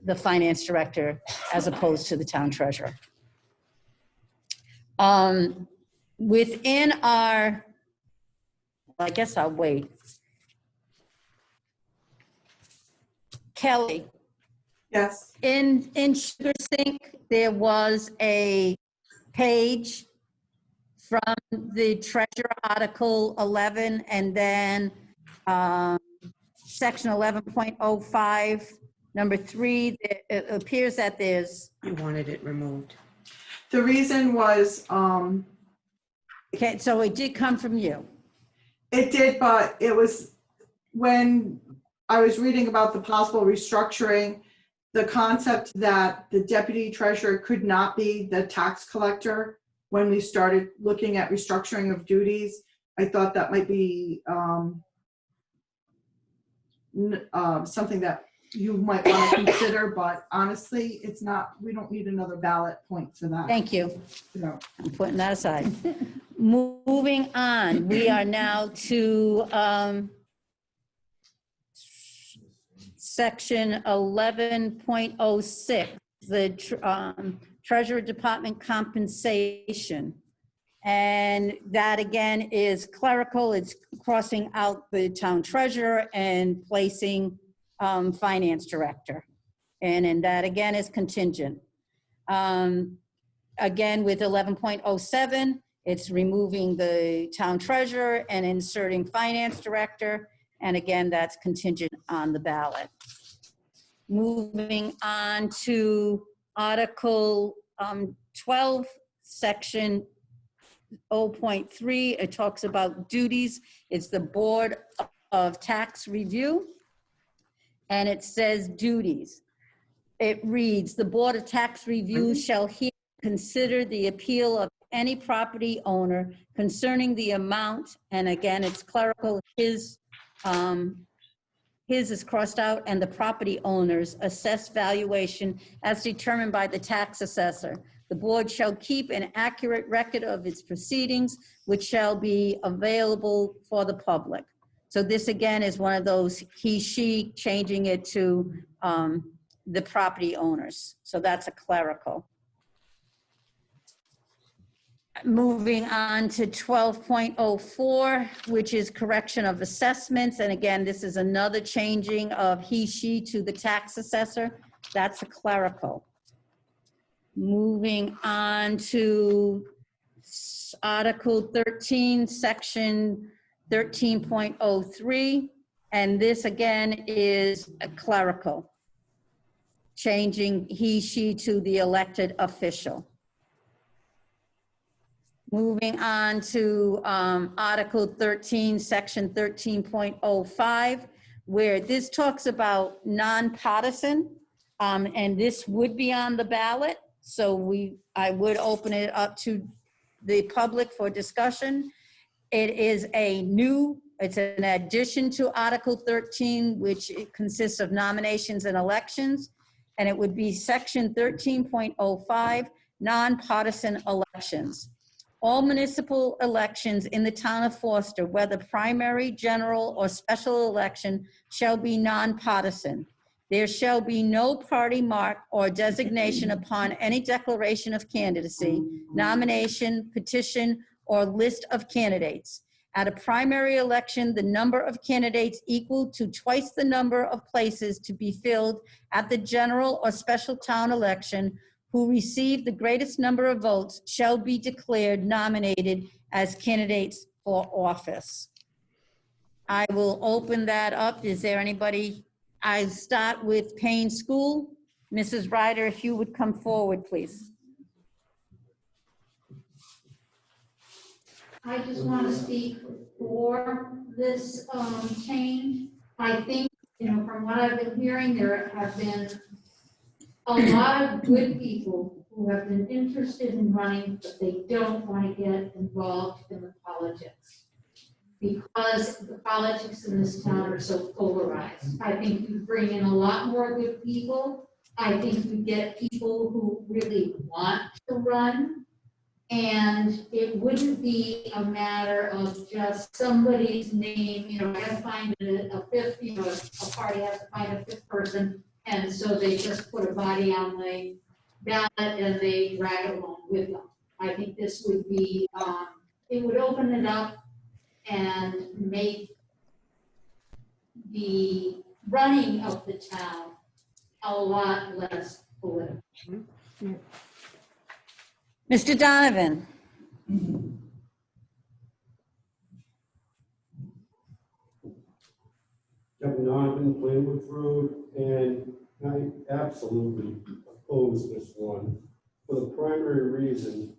the finance director as opposed to the town treasurer. Within our, I guess I'll wait. Kelly. Yes. In Sugar Sync, there was a page from the Treasurer Article 11 and then Section 11.05, number 3. It appears that there's. You wanted it removed. The reason was, okay, so it did come from you. It did, but it was when I was reading about the possible restructuring, the concept that the deputy treasurer could not be the tax collector. When we started looking at restructuring of duties, I thought that might be something that you might want to consider, but honestly, it's not, we don't need another ballot point for that. Thank you. No. I'm putting that aside. Moving on, we are now to Section 11.06, the Treasurer Department compensation. And that again is clerical. It's crossing out the town treasurer and placing finance director. And that again is contingent. Again, with 11.07, it's removing the town treasurer and inserting finance director. And again, that's contingent on the ballot. Moving on to Article 12, Section 0.3, it talks about duties. It's the Board of Tax Review. And it says duties. It reads, the Board of Tax Review shall hear and consider the appeal of any property owner concerning the amount, and again, it's clerical, his is crossed out, and the property owner's assessed valuation as determined by the tax assessor. The board shall keep an accurate record of its proceedings, which shall be available for the public. So this again is one of those he, she, changing it to the property owners. So that's a clerical. Moving on to 12.04, which is correction of assessments. And again, this is another changing of he, she to the tax assessor. That's a clerical. Moving on to Article 13, Section 13.03. And this again is a clerical, changing he, she to the elected official. Moving on to Article 13, Section 13.05, where this talks about nonpartisan, and this would be on the ballot. So I would open it up to the public for discussion. It is it's an addition to Article 13, which consists of nominations and elections, and it would be Section 13.05, nonpartisan elections. All municipal elections in the town of Foster, whether primary, general, or special election, shall be nonpartisan. There shall be no party mark or designation upon any declaration of candidacy, nomination, petition, or list of candidates. At a primary election, the number of candidates equal to twice the number of places to be filled at the general or special town election who receive the greatest number of votes shall be declared nominated as candidates for office. I will open that up. Is there anybody? I start with Paine School. Mrs. Ryder, if you would come forward, please. I just want to speak for this change. I think, from what I've been hearing, there have been a lot of good people who have been interested in running, but they don't want to get involved in the politics because the politics in this town are so polarized. I think you bring in a lot more good people. I think you get people who really want to run. And it wouldn't be a matter of just somebody's name, I have to find a fifth, a party has to find a fifth person. And so they just put a body on the ballot and they drag it along with them. I think this would be, it would open it up and make the running of the town a lot less political. Mr. Donovan. Kevin Donovan, Plainwood Road, and I absolutely oppose this one for the primary reason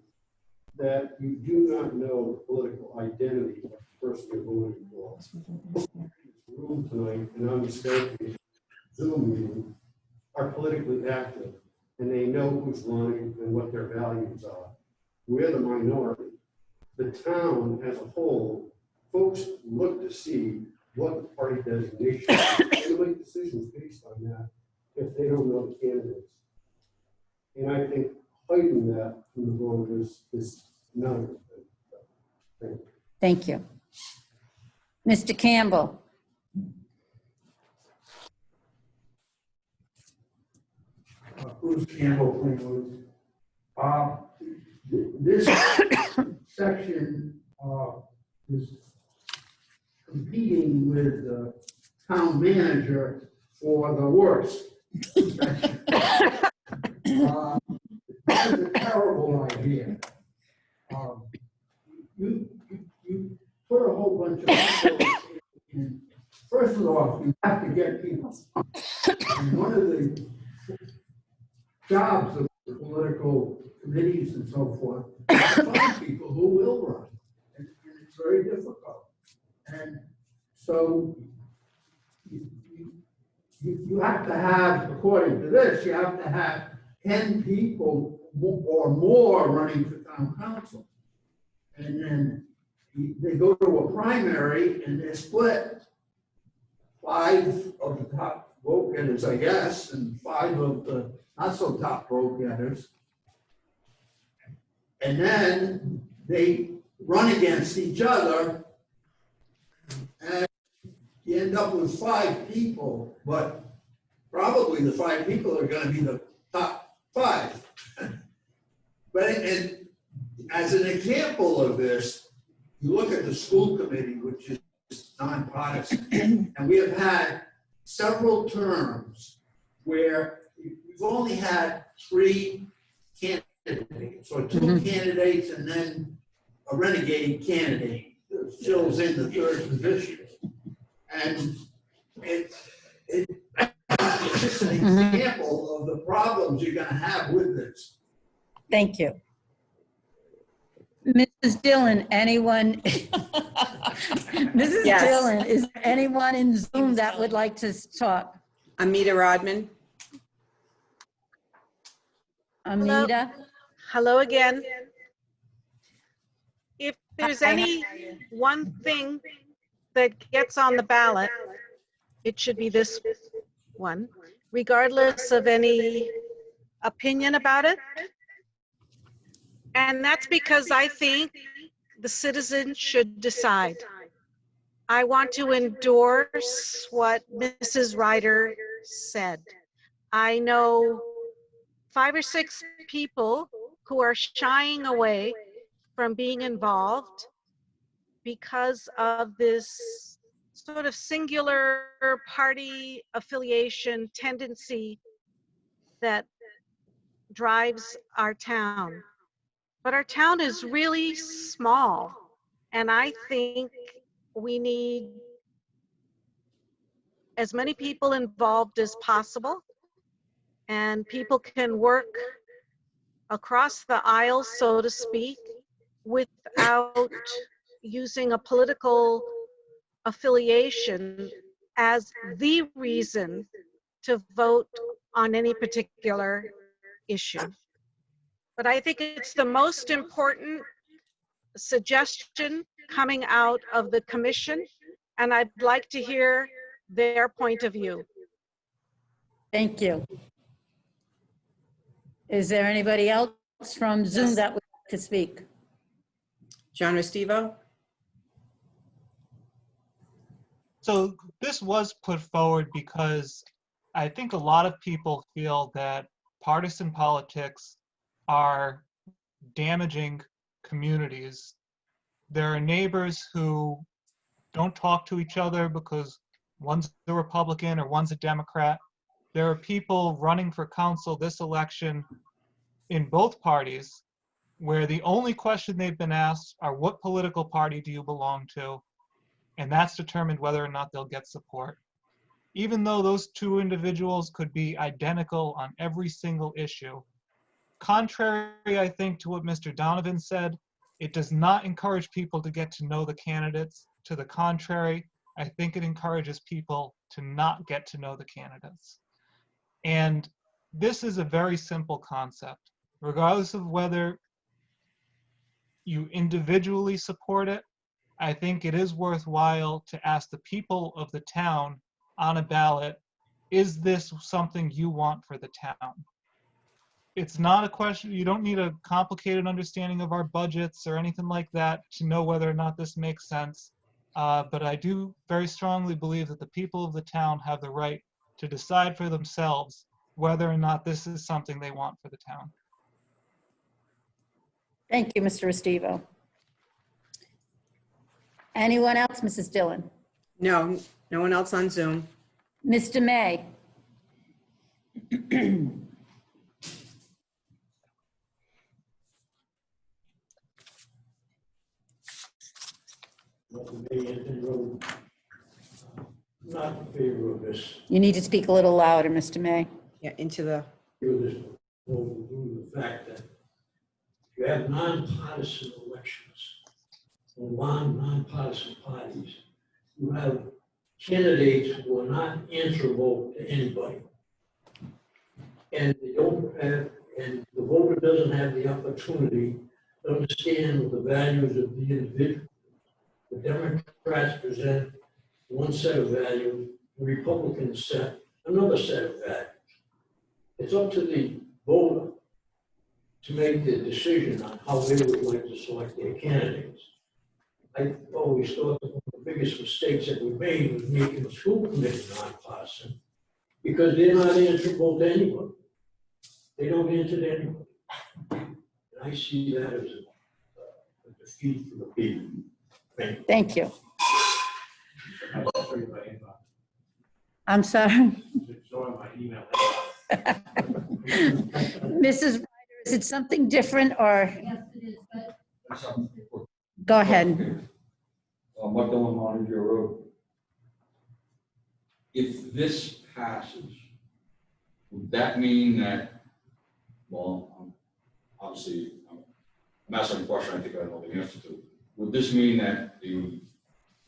that you do not know the political identity of the person you're voting for. This room tonight and on the Skype Zoom meeting are politically active, and they know who's running and what their values are. We're the minority. The town as a whole, folks look to see what the party designation is. They make decisions based on that if they don't know the candidates. And I think hiding that from the voters is not a good thing. Thank you. Mr. Campbell. Bruce Campbell, Plainwood. This section is competing with the town manager for the worst section. This is a terrible idea. You put a whole bunch of people in. First of all, you have to get people. And one of the jobs of the political committees and so forth, find people who will run, and it's very difficult. And so you have to have, according to this, you have to have 10 people or more running for town council. And then they go to a primary and they're split. 5 of the top vote getters, I guess, and 5 of the not so top vote getters. And then they run against each other and you end up with 5 people, but probably the 5 people are going to be the top 5. But and as an example of this, you look at the school committee, which is nonpartisan, and we have had several terms where we've only had 3 candidates, or 2 candidates and then a renegade candidate that fills in the 3rd position. And it's just an example of the problems you're going to have with this. Thank you. Mrs. Dillon, anyone? Mrs. Yes. Dillon, is there anyone in Zoom that would like to talk? Amita Rodman. Amita? Hello again. If there's any one thing that gets on the ballot, it should be this one, regardless of any opinion about it. And that's because I think the citizens should decide. I want to endorse what Mrs. Ryder said. I know 5 or 6 people who are shying away from being involved because of this sort of singular party affiliation tendency that drives our town. But our town is really small, and I think we need as many people involved as possible, and people can work across the aisle, so to speak, without using a political affiliation as the reason to vote on any particular issue. But I think it's the most important suggestion coming out of the commission, and I'd like to hear their point of view. Thank you. Is there anybody else from Zoom that would like to speak? John Restivo? So this was put forward because I think a lot of people feel that partisan politics are damaging communities. There are neighbors who don't talk to each other because one's a Republican or one's a Democrat. There are people running for council this election in both parties where the only question they've been asked are, what political party do you belong to? And that's determined whether or not they'll get support. Even though those two individuals could be identical on every single issue, contrary, I think, to what Mr. Donovan said, it does not encourage people to get to know the candidates. To the contrary, I think it encourages people to not get to know the candidates. And this is a very simple concept. Regardless of whether you individually support it, I think it is worthwhile to ask the people of the town on a ballot, is this something you want for the town? It's not a question, you don't need a complicated understanding of our budgets or anything like that to know whether or not this makes sense. But I do very strongly believe that the people of the town have the right to decide for themselves whether or not this is something they want for the town. Thank you, Mr. Restivo. Anyone else, Mrs. Dillon? No, no one else on Zoom. Mr. May? Not in favor of this. You need to speak a little louder, Mr. May. Yeah, into the. Due to the fact that you have nonpartisan elections, nonpartisan parties. You have candidates who are not answerable to anybody. And they don't have, and the voter doesn't have the opportunity to understand the values of the individual. The Democrats present one set of values, the Republicans set another set of values. It's up to the voter to make the decision on how they would like to select their candidates. I always thought that one of the biggest mistakes that we made was making the school committee nonpartisan, because they're not answerable to anybody. They don't answer to anybody. And I see that as a defeat for the people. Thank you. I'm sorry. Mrs. Ryder, is it something different or? Yes, it is, but Go ahead. Mike Dillon, Moderator Road. If this passes, would that mean that, well, obviously, I'm asking a question I think I know the answer to. Would this mean that the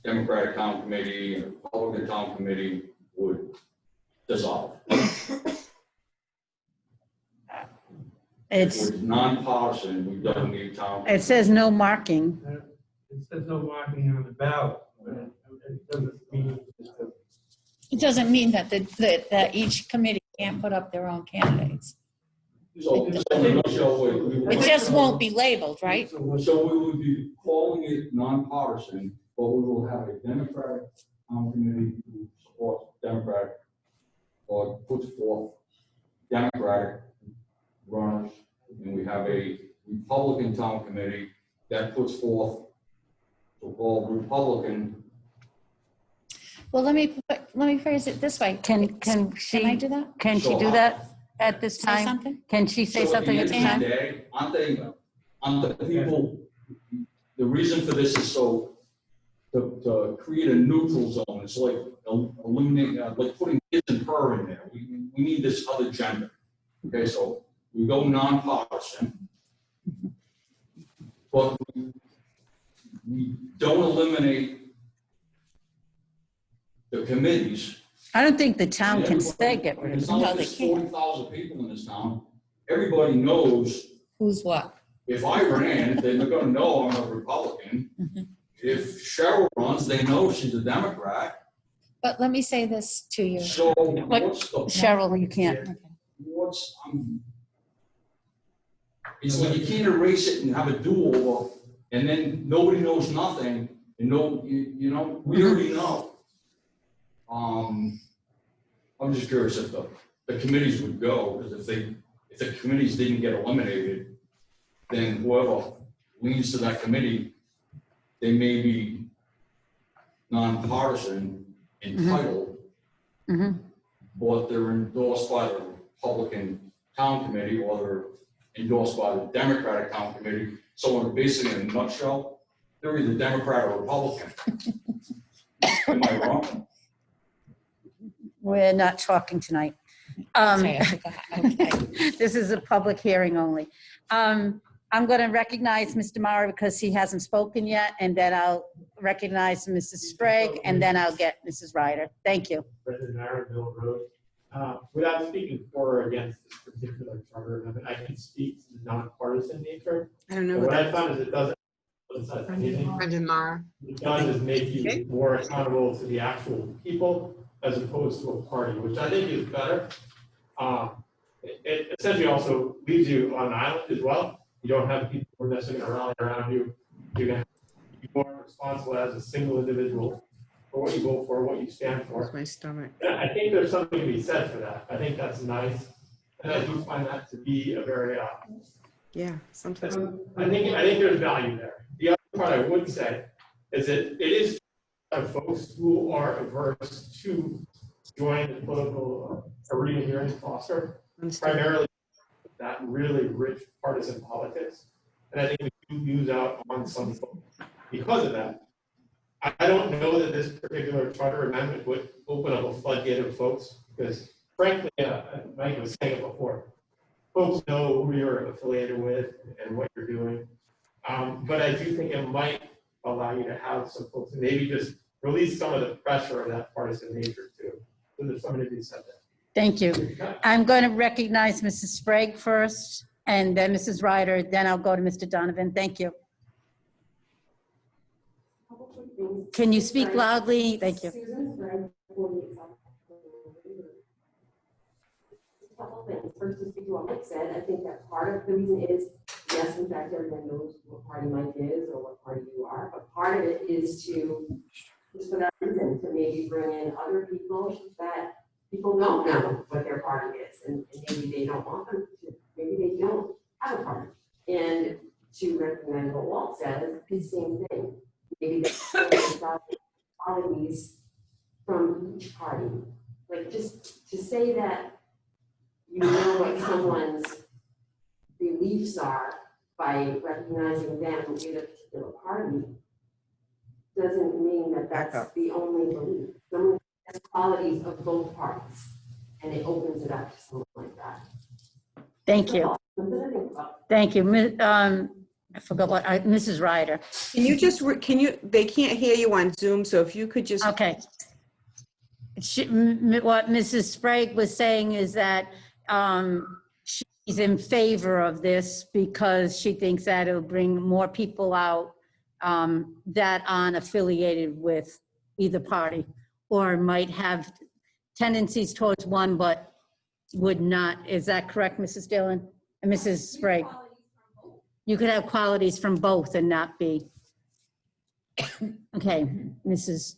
Democratic Town Committee and the Republican Town Committee would dissolve? It's nonpartisan, we don't need town. It says no marking. It says no marking on the ballot, but it doesn't mean. It doesn't mean that that each committee can't put up their own candidates. So, It just won't be labeled, right? So we would be calling it nonpartisan, but we will have a Democratic Town Committee who supports Democratic or puts forth Democratic runners, and we have a Republican Town Committee that puts forth so-called Republican. Well, let me phrase it this way. Can Can I she, do that? can she do that at this Say time? something? Can she say So at the something at end this of time? the day, aren't the people, the reason for this is so to create a neutral zone. It's like eliminating, like putting his and her in there. We need this other gender. Okay, so we go nonpartisan, but we don't eliminate the committees. I don't think the town can say get rid of It's it. not No, like they there's can't. 40,000 people in this town. Everybody knows Who's what? if I ran, they're gonna know I'm a Republican. If Cheryl runs, they know she's a Democrat. But let me say this to you. So what's the? Cheryl, you can't. It's like you can't erase it and have a do-over, and then nobody knows nothing, and you know, we already know. I'm just curious if the committees would go, because if the committees didn't get eliminated, then whoever leads to that committee, they may be nonpartisan in title, but they're endorsed by the Republican Town Committee, or they're endorsed by the Democratic Town Committee. So basically, in a nutshell, they're either Democrat or Republican. Am I wrong? We're not talking tonight. Okay, I forgot. This is a public hearing only. I'm going to recognize Mr. Mara because he hasn't spoken yet, and then I'll recognize Mrs. Sprague, and then I'll get Mrs. Ryder. Thank you. Brendan Mara, Mill Road. Without speaking for or against this particular charter amendment, I can speak to the nonpartisan nature. I don't know. What I found is it doesn't emphasize anything. Brendan Mara. It does is make you more accountable to the actual people as opposed to a party, which I think is better. It essentially also leaves you on an island as well. You don't have people who are necessarily going to rally around you. You're going to be more responsible as a single individual for what you vote for, what you stand for. My stomach. Yeah, I think there's something to be said for that. I think that's nice. And I do find that to be a very, Yeah, sometimes. I think there's value there. The other part I would say is that it is folks who are averse to join the political arena here in Foster, primarily that really rich partisan politics. And I think we do lose out on some folks because of that. I don't know that this particular charter amendment would open up a floodgate of folks, because frankly, Mike was saying it before, folks know who you're affiliated with and what you're doing. But I do think it might allow you to have some folks maybe just release some of the pressure of that partisan nature too. So there's something to be said there. Thank you. I'm going to recognize Mrs. Sprague first, and then Mrs. Ryder, then I'll go to Mr. Donovan. Thank you. Can you speak loudly? Thank you. A couple things. First, to speak to what Mike said, I think that part of the reason is, yes, in fact, everyone knows what party Mike is or what party you are, but part of it is to, just for that reason, to maybe bring in other people that people don't know what their party is, and maybe they don't want them to, maybe they don't have a party. And to recognize what Walt says, the same thing. Maybe there's qualities from each party. Like, just to say that you know what someone's beliefs are by recognizing them in a particular party doesn't mean that that's the only belief. Someone has qualities of both parties, and it opens it up to something like that. Thank you. Thank you. I forgot what, Mrs. Ryder. Can you just, they can't hear you on Zoom, so if you could just. Okay. What Mrs. Sprague was saying is that she's in favor of this because she thinks that it'll bring more people out that aren't affiliated with either party, or might have tendencies towards one but would not. Is that correct, Mrs. Dillon and Mrs. Sprague? You could have qualities from both and not be. Okay, Mrs.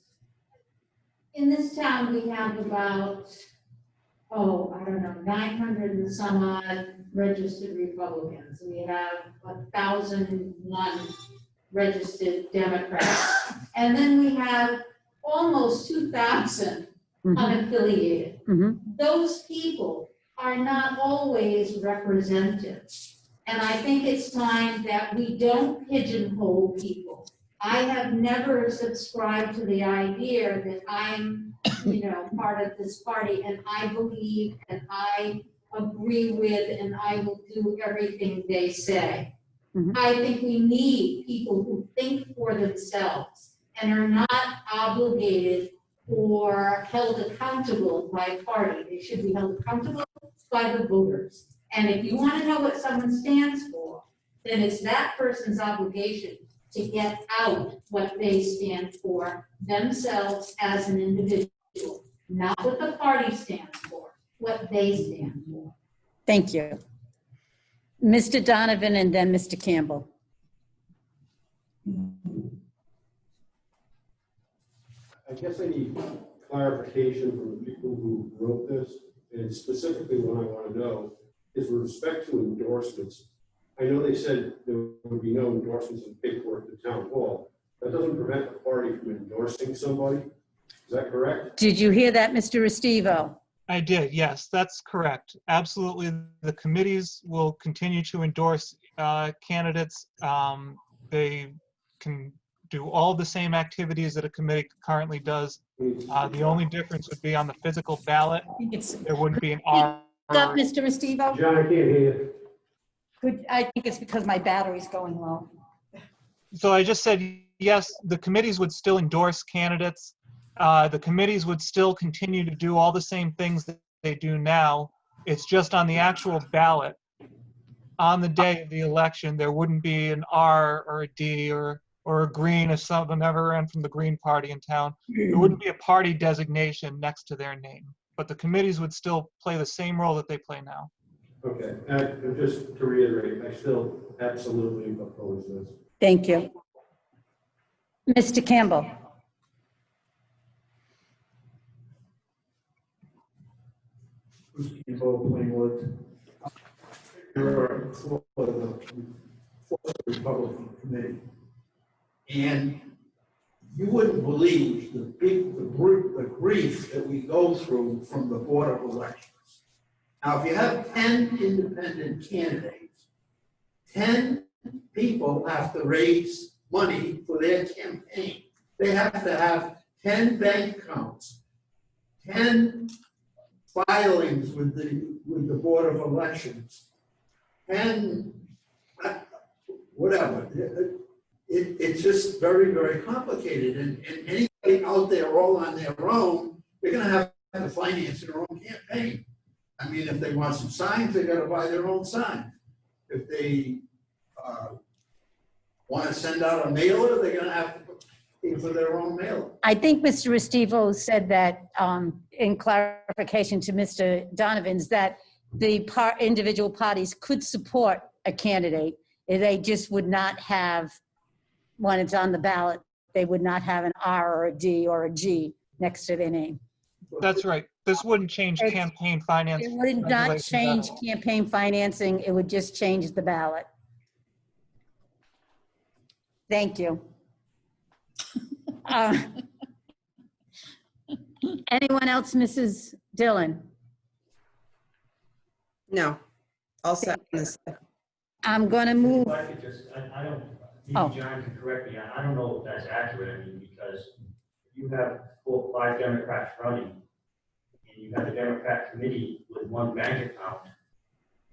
In this town, we have about, I don't know, 900 and some odd registered Republicans. We have 1,001 registered Democrats. And then we have almost 2,000 unaffiliated. Those people are not always represented. And I think it's time that we don't pigeonhole people. I have never subscribed to the idea that I'm, part of this party, and I believe and I agree with and I will do everything they say. I think we need people who think for themselves and are not obligated or held accountable by a party. They should be held accountable by the voters. And if you want to know what someone stands for, then it's that person's obligation to get out what they stand for themselves as an individual, not what the party stands for, what they stand for. Thank you. Mr. Donovan and then Mr. Campbell. I guess I need clarification from the people who wrote this, and specifically what I want to know is with respect to endorsements. I know they said there would be no endorsements and paperwork at the town hall. That doesn't prevent the party from endorsing somebody. Is that correct? Did you hear that, Mr. Restivo? I did, yes, that's correct. Absolutely, the committees will continue to endorse candidates. They can do all the same activities that a committee currently does. The only difference would be on the physical ballot. There wouldn't be an R. Up, Mr. Restivo? John, I can't hear you. I think it's because my battery's going low. So I just said, yes, the committees would still endorse candidates. The committees would still continue to do all the same things that they do now. It's just on the actual ballot. On the day of the election, there wouldn't be an R or a D or a green if someone ever ran from the Green Party in town. There wouldn't be a party designation next to their name. But the committees would still play the same role that they play now. Okay, and just to reiterate, I still absolutely oppose this. Thank you. Mr. Campbell. You're for the Republican Committee. And you wouldn't believe the grief that we go through from the Board of Elections. Now, if you have 10 independent candidates, 10 people have to raise money for their campaign. They have to have 10 bank accounts, 10 filings with the Board of Elections, and whatever. It's just very, very complicated. And anybody out there all on their own, they're going to have to finance their own campaign. I mean, if they want some signs, they got to buy their own signs. If they want to send out a mailer, they're going to have to pay for their own mailer. I think Mr. Restivo said that in clarification to Mr. Donovan's that the individual parties could support a candidate. They just would not have, when it's on the ballot, they would not have an R or a D or a G next to their name. That's right. This wouldn't change campaign finance. It would not change campaign financing. It would just change the ballot. Thank you. Anyone else, Mrs. Dillon? No, all set on this. I'm going to move. If I could just, I don't, maybe John can correct me, I don't know if that's accurate, I mean, because you have 4 or 5 Democrats running, and you have a Democrat committee with 1 bank account.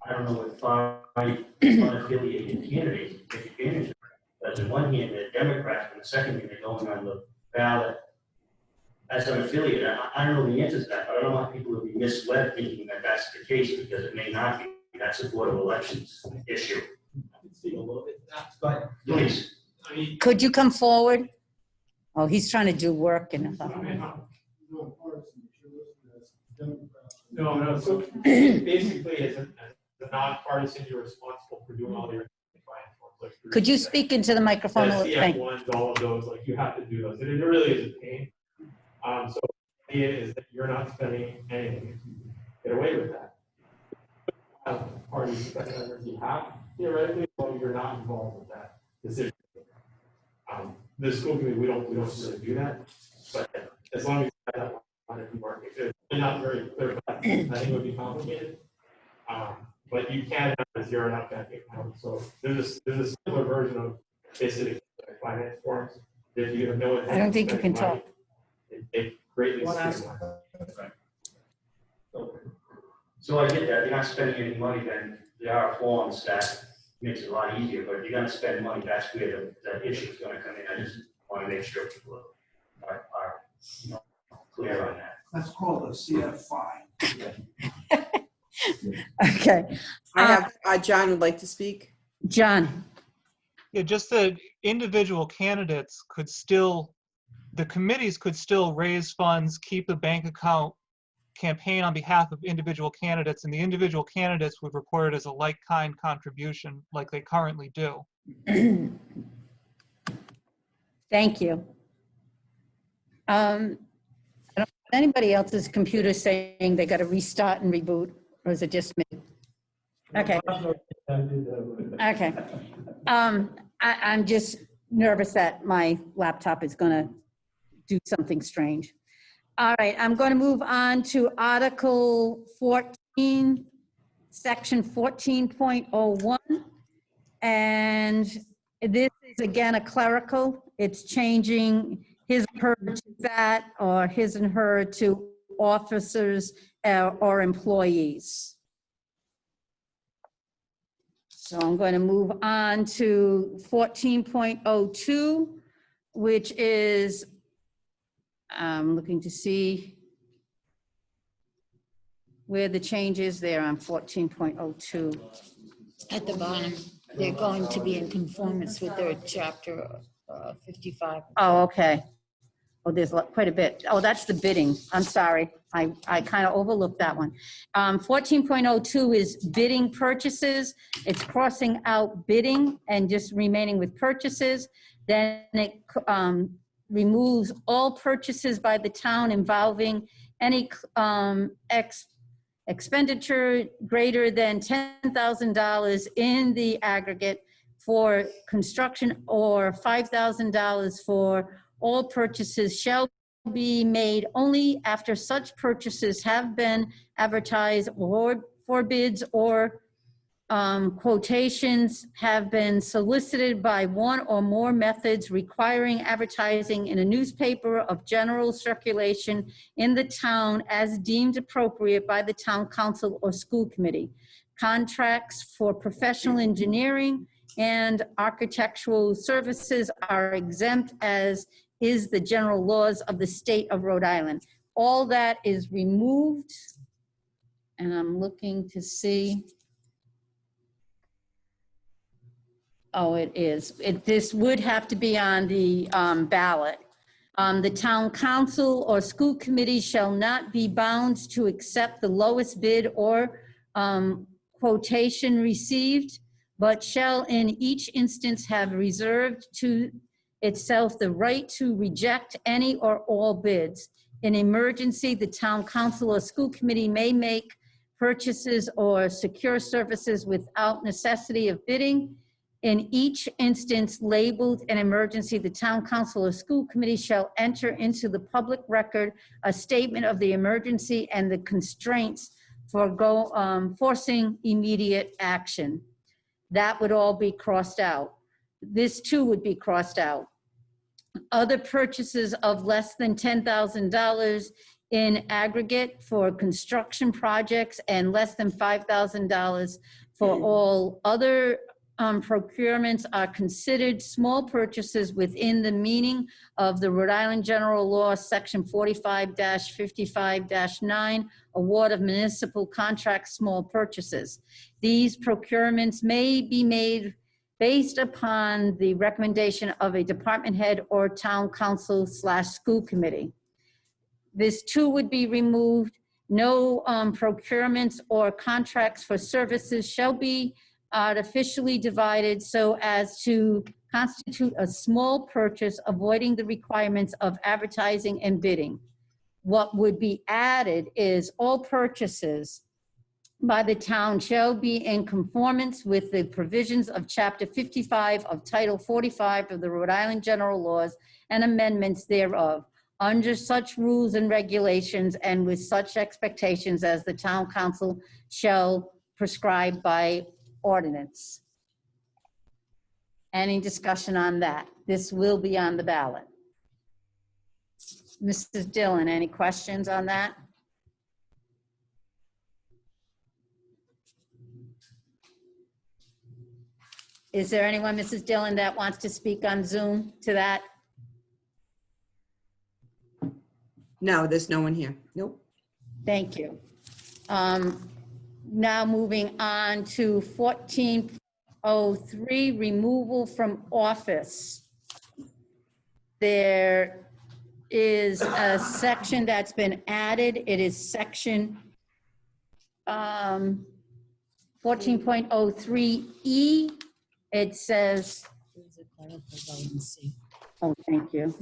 I don't know if 5 unaffiliated candidates take advantage of it. Because on one hand, they're Democrats, and the second hand, they're going on the ballot as an affiliate. I don't know the answer to that, but I don't want people to be misled thinking that that's the case, because it may not be. That's a Board of Elections issue. I can speak a little bit, but Please. I mean, Could you come forward? Oh, he's trying to do work and. No, so basically, as a nonpartisan, you're responsible for doing all your compliance work. Like Could you speak into the microphone? SCF ones, all of those, like you have to do those. And it really is a pain. So the idea is that you're not spending anything if you get away with that. Parties spending on your behalf, theoretically, well, you're not involved with that decision. the school committee, we don't really do that. But as long as you have that line of work, if it's not very clear, I think it would be complicated. But you can have a zeroed out bank account. So there's a similar version of basic finance forms. If you have no I don't think you can money, talk. it greatly One streamlines. So I get that, if you're not spending any money, then there are forms that makes it a lot easier, but if you're gonna spend money, that's where the issue is gonna come in. I just wanna make sure people are you know, clear on that. That's called a CF fine. Okay. I have, John would like to speak. John. Yeah, just that individual candidates could still, the committees could still raise funds, keep the bank account, campaign on behalf of individual candidates, and the individual candidates would report it as a like-kind contribution like they currently do. Thank you. I don't know if anybody else's computer saying they got to restart and reboot, or is it just me? Okay. Okay. I'm just nervous that my laptop is going to do something strange. All right, I'm going to move on to Article 14, Section 14.01. And this is again a clerical. It's changing his and her to that, or his and her to officers or employees. So I'm going to move on to 14.02, which is, I'm looking to see where the change is there on 14.02. At the bottom, they're going to be in conformance with their chapter 55. Oh, okay. Oh, there's quite a bit. Oh, that's the bidding. I'm sorry. I kind of overlooked that one. 14.02 is bidding purchases. It's crossing out bidding and just remaining with purchases. Then it removes all purchases by the town involving any expenditure greater than $10,000 in the aggregate for construction, or $5,000 for all purchases shall be made only after such purchases have been advertised, or for bids or quotations have been solicited by one or more methods requiring advertising in a newspaper of general circulation in the town as deemed appropriate by the town council or school committee. Contracts for professional engineering and architectural services are exempt, as is the general laws of the state of Rhode Island. All that is removed. And I'm looking to see. Oh, it is. This would have to be on the ballot. The town council or school committee shall not be bound to accept the lowest bid or quotation received, but shall in each instance have reserved to itself the right to reject any or all bids. In emergency, the town council or school committee may make purchases or secure services without necessity of bidding. In each instance labeled an emergency, the town council or school committee shall enter into the public record a statement of the emergency and the constraints for forcing immediate action. That would all be crossed out. This too would be crossed out. Other purchases of less than $10,000 in aggregate for construction projects and less than $5,000 for all other procurements are considered small purchases within the meaning of the Rhode Island General Law, Section 45-55-9, Award of Municipal Contracts, Small Purchases. These procurements may be made based upon the recommendation of a department head or town council / school committee. This too would be removed. No procurements or contracts for services shall be artificially divided so as to constitute a small purchase, avoiding the requirements of advertising and bidding. What would be added is all purchases by the town shall be in conformance with the provisions of Chapter 55 of Title 45 of the Rhode Island General Laws and amendments thereof, under such rules and regulations and with such expectations as the town council shall prescribe by ordinance. Any discussion on that? This will be on the ballot. Mrs. Dillon, any questions on that? Is there anyone, Mrs. Dillon, that wants to speak on Zoom to that? No, there's no one here. Nope. Thank you. Now moving on to 1403, removal from office. There is a section that's been added. It is section 14.03E. It says, oh, thank you.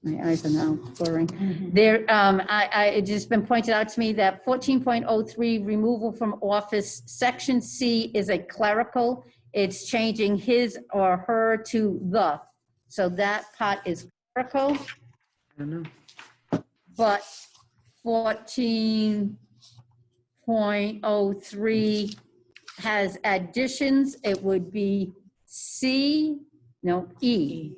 My eyes are now blurring. There, it's just been pointed out to me that 14.03, removal from office, section C is a clerical. It's changing his or her to the. So that part is clerical. I don't know. But 14.03 has additions. It would be E.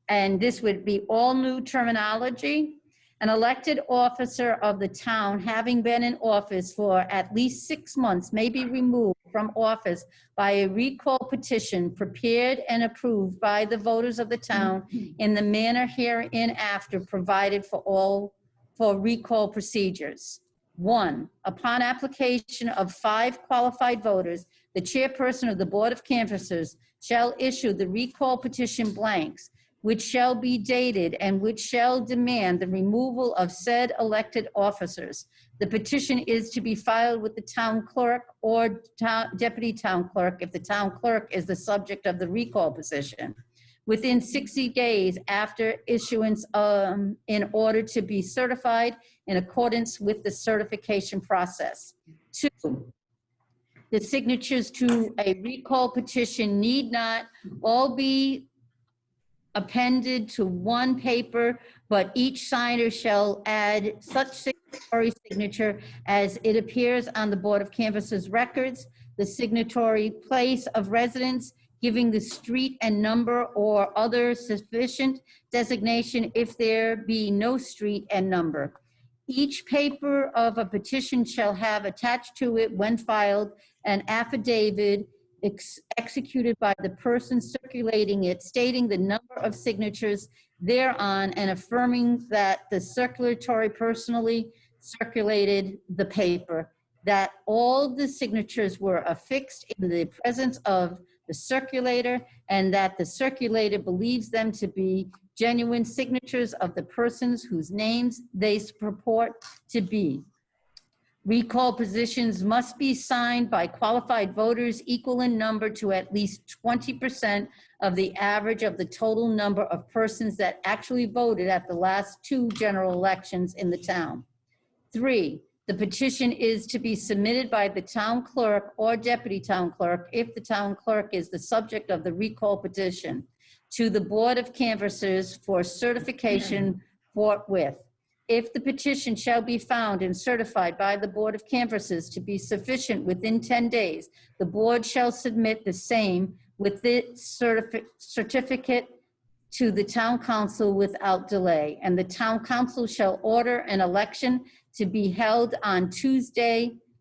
And this would be all new terminology. An elected officer of the town having been in office for at least 6 months may be removed from office by a recall petition prepared and approved by the voters of the town in the manner hereinafter provided for recall procedures. 1, upon application of 5 qualified voters, the chairperson of the Board of Canvassers shall issue the recall petition blanks, which shall be dated and which shall demand the removal of said elected officers. The petition is to be filed with the town clerk or deputy town clerk if the town clerk is the subject of the recall petition within 60 days after issuance in order to be certified in accordance with the certification process. 2, the signatures to a recall petition need not all be appended to one paper, but each signer shall add such signatory signature as it appears on the Board of Canvassers records, the signatory place of residence, giving the street and number or other sufficient designation if there be no street and number. Each paper of a petition shall have attached to it, when filed, an affidavit executed by the person circulating it, stating the number of signatures thereon and affirming that the circulatory personally circulated the paper, that all the signatures were affixed in the presence of the circulator, and that the circulator believes them to be genuine signatures of the persons whose names they purport to be. Recall petitions must be signed by qualified voters equal in number to at least 20% of the average of the total number of persons that actually voted at the last 2 general elections in the town. 3, the petition is to be submitted by the town clerk or deputy town clerk if the town clerk is the subject of the recall petition to the Board of Canvassers for certification forthwith. If the petition shall be found and certified by the Board of Canvassers to be sufficient within 10 days, the board shall submit the same with its certificate to the town council without delay, and the town council shall order an election to be held on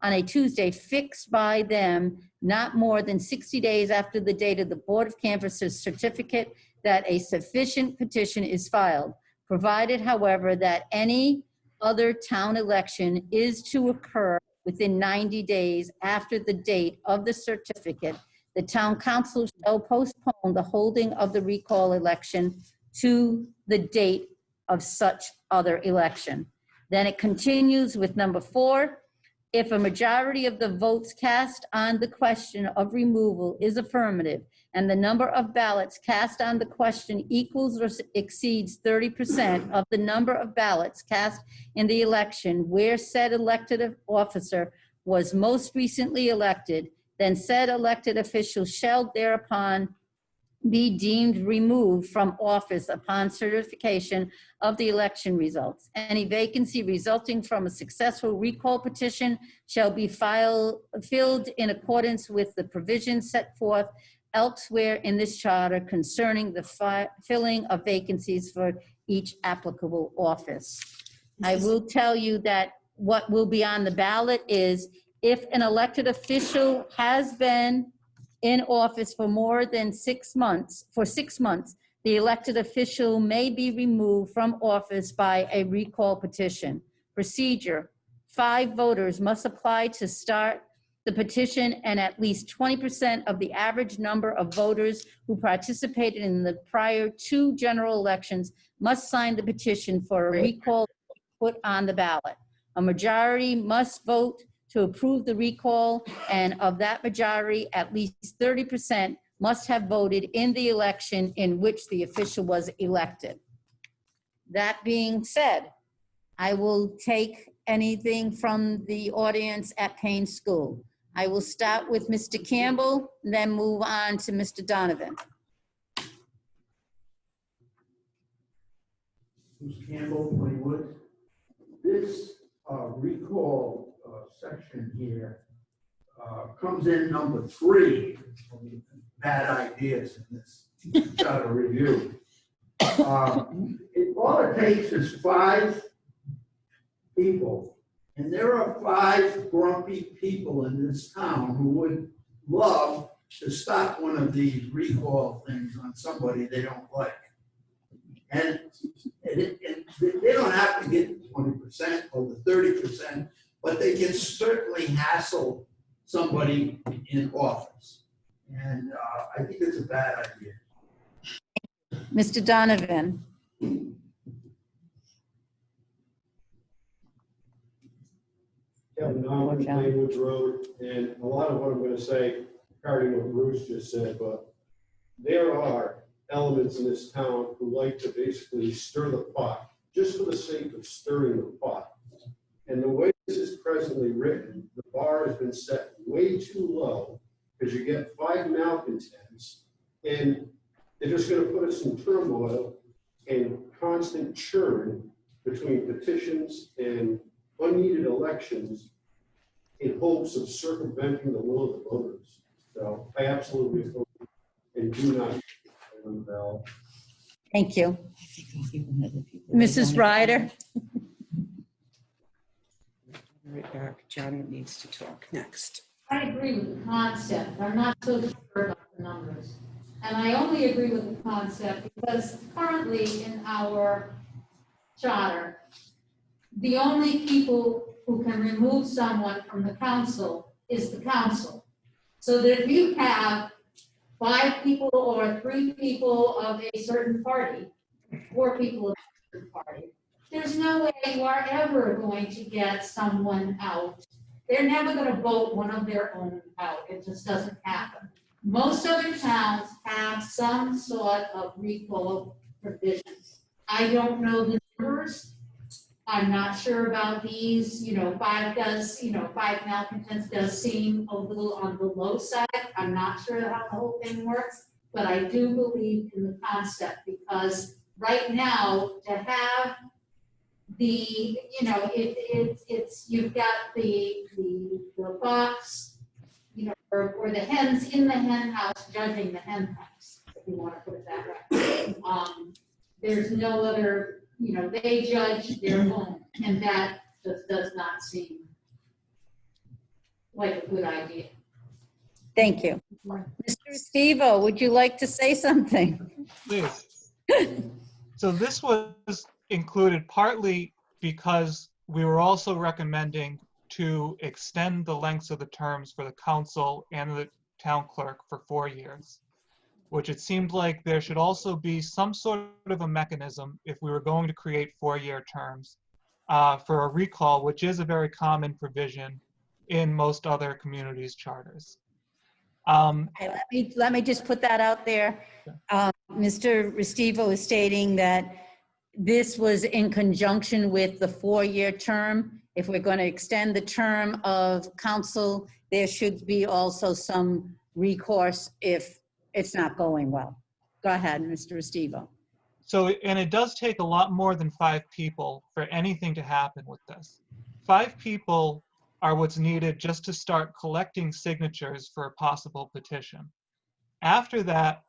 a Tuesday fixed by them, not more than 60 days after the date of the Board of Canvassers certificate that a sufficient petition is filed. Provided, however, that any other town election is to occur within 90 days after the date of the certificate, the town council shall postpone the holding of the recall election to the date of such other election. Then it continues with number 4. If a majority of the votes cast on the question of removal is affirmative, and the number of ballots cast on the question equals or exceeds 30% of the number of ballots cast in the election where said elected officer was most recently elected, then said elected official shall thereupon be deemed removed from office upon certification of the election results. Any vacancy resulting from a successful recall petition shall be filled in accordance with the provisions set forth elsewhere in this charter concerning the filling of vacancies for each applicable office. I will tell you that what will be on the ballot is if an elected official has been in office for more than 6 months, the elected official may be removed from office by a recall petition. Procedure: 5 voters must apply to start the petition, and at least 20% of the average number of voters who participated in the prior 2 general elections must sign the petition for a recall put on the ballot. A majority must vote to approve the recall, and of that majority, at least 30% must have voted in the election in which the official was elected. That being said, I will take anything from the audience at Paine School. I will start with Mr. Campbell, then move on to Mr. Donovan. Bruce Campbell, Playwood. This recall section here comes in number 3 of the bad ideas in this charter review. All it takes is 5 people, and there are 5 grumpy people in this town who would love to stop one of these recall things on somebody they don't like. And they don't have to get 20% or the 30%, but they can certainly hassle somebody in office. And I think it's a bad idea. Mr. Donovan. Kevin Donovan, Playwood Road, and a lot of what I'm going to say, regarding what Bruce just said, but there are elements in this town who like to basically stir the pot, just for the sake of stirring the pot. And the way this is presently written, the bar has been set way too low, because you get 5 malcontents, and they're just going to put us in turmoil and constant churn between petitions and unneeded elections in hopes of circumventing the will of the voters. So I absolutely vote and do not on the ballot. Thank you. Mrs. Ryder. John needs to talk next. I agree with the concept. I'm not so sure about the numbers. And I only agree with the concept because currently in our charter, the only people who can remove someone from the council is the council. So that if you have 5 people or 3 people of a certain party, 4 people of a certain party, there's no way you are ever going to get someone out. They're never going to vote one of their own out. It just doesn't happen. Most other towns have some sort of recall provisions. I don't know the numbers. I'm not sure about these, 5 malcontents does seem a little on the low side. I'm not sure how the whole thing works, but I do believe in the concept because right now to have the, you've got the box, or the hens in the hen house judging the hen house, if you want to put it that way. There's no other, they judge their own, and that just does not seem like a good idea. Thank you. Mr. Estivo, would you like to say something? Please. So this was included partly because we were also recommending to extend the lengths of the terms for the council and the town clerk for 4 years, which it seemed like there should also be some sort of a mechanism if we were going to create 4-year terms for a recall, which is a very common provision in most other communities' charters. Let me just put that out there. Mr. Restivo is stating that this was in conjunction with the 4-year term. if we're going to extend the term of council, there should be also some recourse if it's not going well. Go ahead, Mr. Estivo. So, and it does take a lot more than 5 people for anything to happen with this. 5 people are what's needed just to start collecting signatures for a possible petition. After that,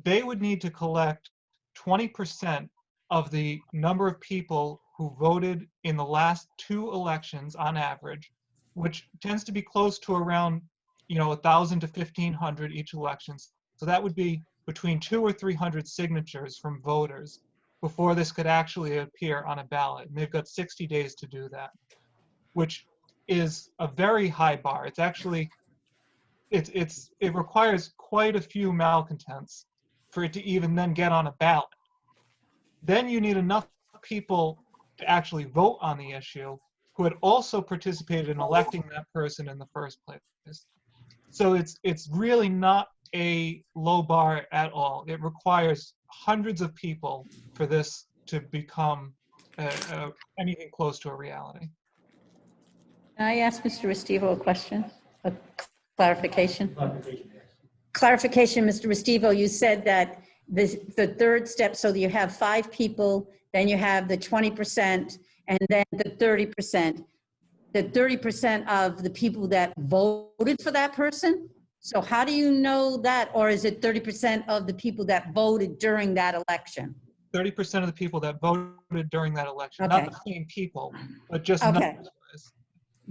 they would need to collect 20% of the number of people who voted in the last 2 elections on average, which tends to be close to around, 1,000 to 1,500 each election. So that would be between 200 or 300 signatures from voters before this could actually appear on a ballot. And they've got 60 days to do that, which is a very high bar. It's actually, it requires quite a few malcontents for it to even then get on a ballot. Then you need enough people to actually vote on the issue who had also participated in electing that person in the first place. So it's really not a low bar at all. It requires hundreds of people for this to become anything close to a reality. Can I ask Mr. Estivo a question, a clarification? Clarification, Mr. Estivo, you said that the third step, so you have 5 people, then you have the 20%, and then the 30%. The 30% of the people that voted for that person? So how do you know that? Or is it 30% of the people that voted during that election? 30% of the people that voted during that election, Okay. not the same people, but just Okay. numbers.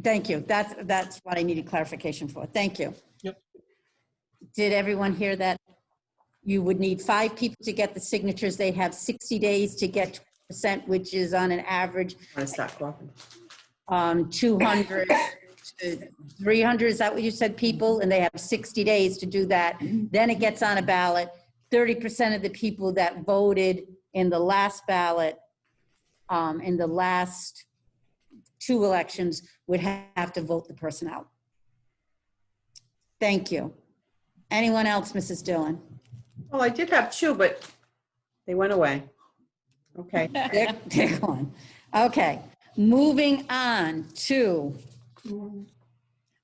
Thank you. That's what I needed clarification for. Thank you. Yep. Did everyone hear that? You would need 5 people to get the signatures. They have 60 days to get 20%, which is on an average. I'm gonna stop coughing. 200 to 300, is that what you said, people? And they have 60 days to do that. Then it gets on a ballot. 30% of the people that voted in the last ballot, in the last 2 elections, would have to vote the person out. Thank you. Anyone else, Mrs. Dillon? Well, I did have 2, but they went away. Okay. They're gone. Okay, moving on to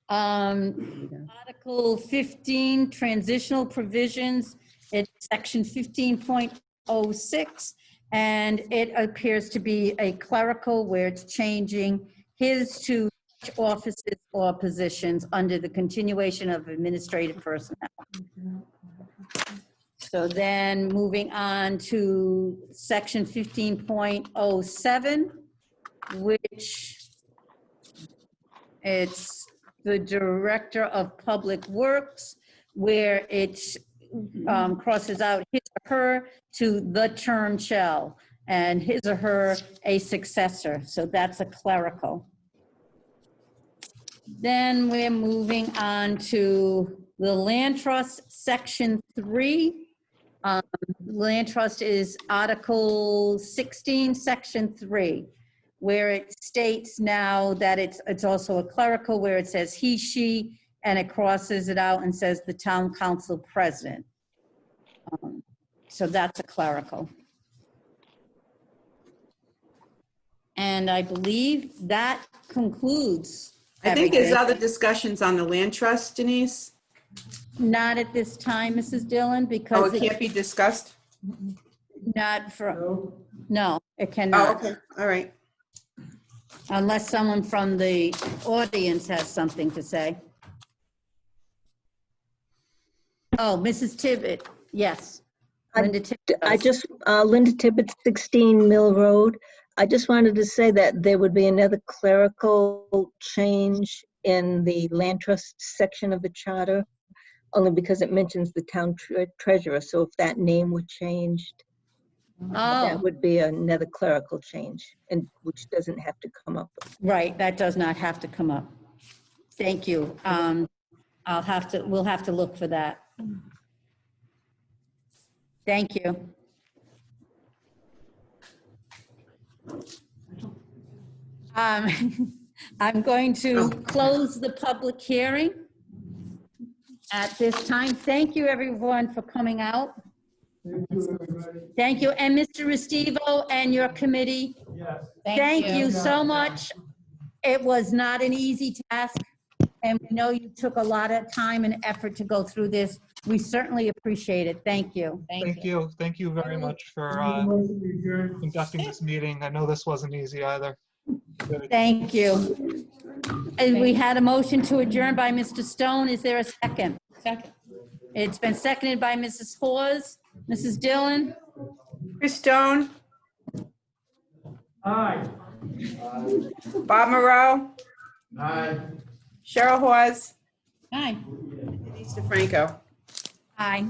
Article 15, transitional provisions. It's section 15.06, and it appears to be a clerical where it's changing his to such offices or positions under the continuation of administrative personnel. So then moving on to section 15.07, which it's the Director of Public Works, where it crosses out his or her to the term shall, and his or her a successor. So that's a clerical. Then we're moving on to the Land Trust, section 3. Land Trust is Article 16, Section 3, where it states now that it's also a clerical, where it says he, she, and it crosses it out and says the town council president. So that's a clerical. And I believe that concludes I think there's everything. other discussions on the land trust, Denise. Not at this time, Mrs. Dillon, because Oh, it can't be discussed? not for, no, it Oh, cannot. okay, all right. Unless someone from the audience has something to say. Oh, Mrs. Tibbet, yes. Linda Tibbet. Linda Tibbet, 16 Mill Road. I just wanted to say that there would be another clerical change in the land trust section of the charter, only because it mentions the town treasurer. So if that name were changed, that would be another clerical change, and which doesn't have to come up. Right, that does not have to come up. Thank you. We'll have to look for that. Thank you. I'm going to close the public hearing at this time. Thank you, everyone, for coming out. Thank you, and Mr. Estivo and your committee. Yes. Thank you so much. It was not an easy task, and we know you took a lot of time and effort to go through this. We certainly appreciate it. Thank you. Thank you. Thank you very much for conducting this meeting. I know this wasn't easy either. Thank you. And we had a motion to adjourn by Mr. Stone. Is there a second? Second. It's been seconded by Mrs. Hawes. Mrs. Dillon? Chris Stone, Aye. Bob Moreau, Aye. Cheryl Hawes, Aye. Denise DeFranco. Aye.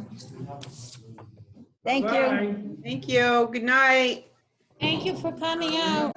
Thank you. Bye. Thank you. Good night. Thank you for coming out.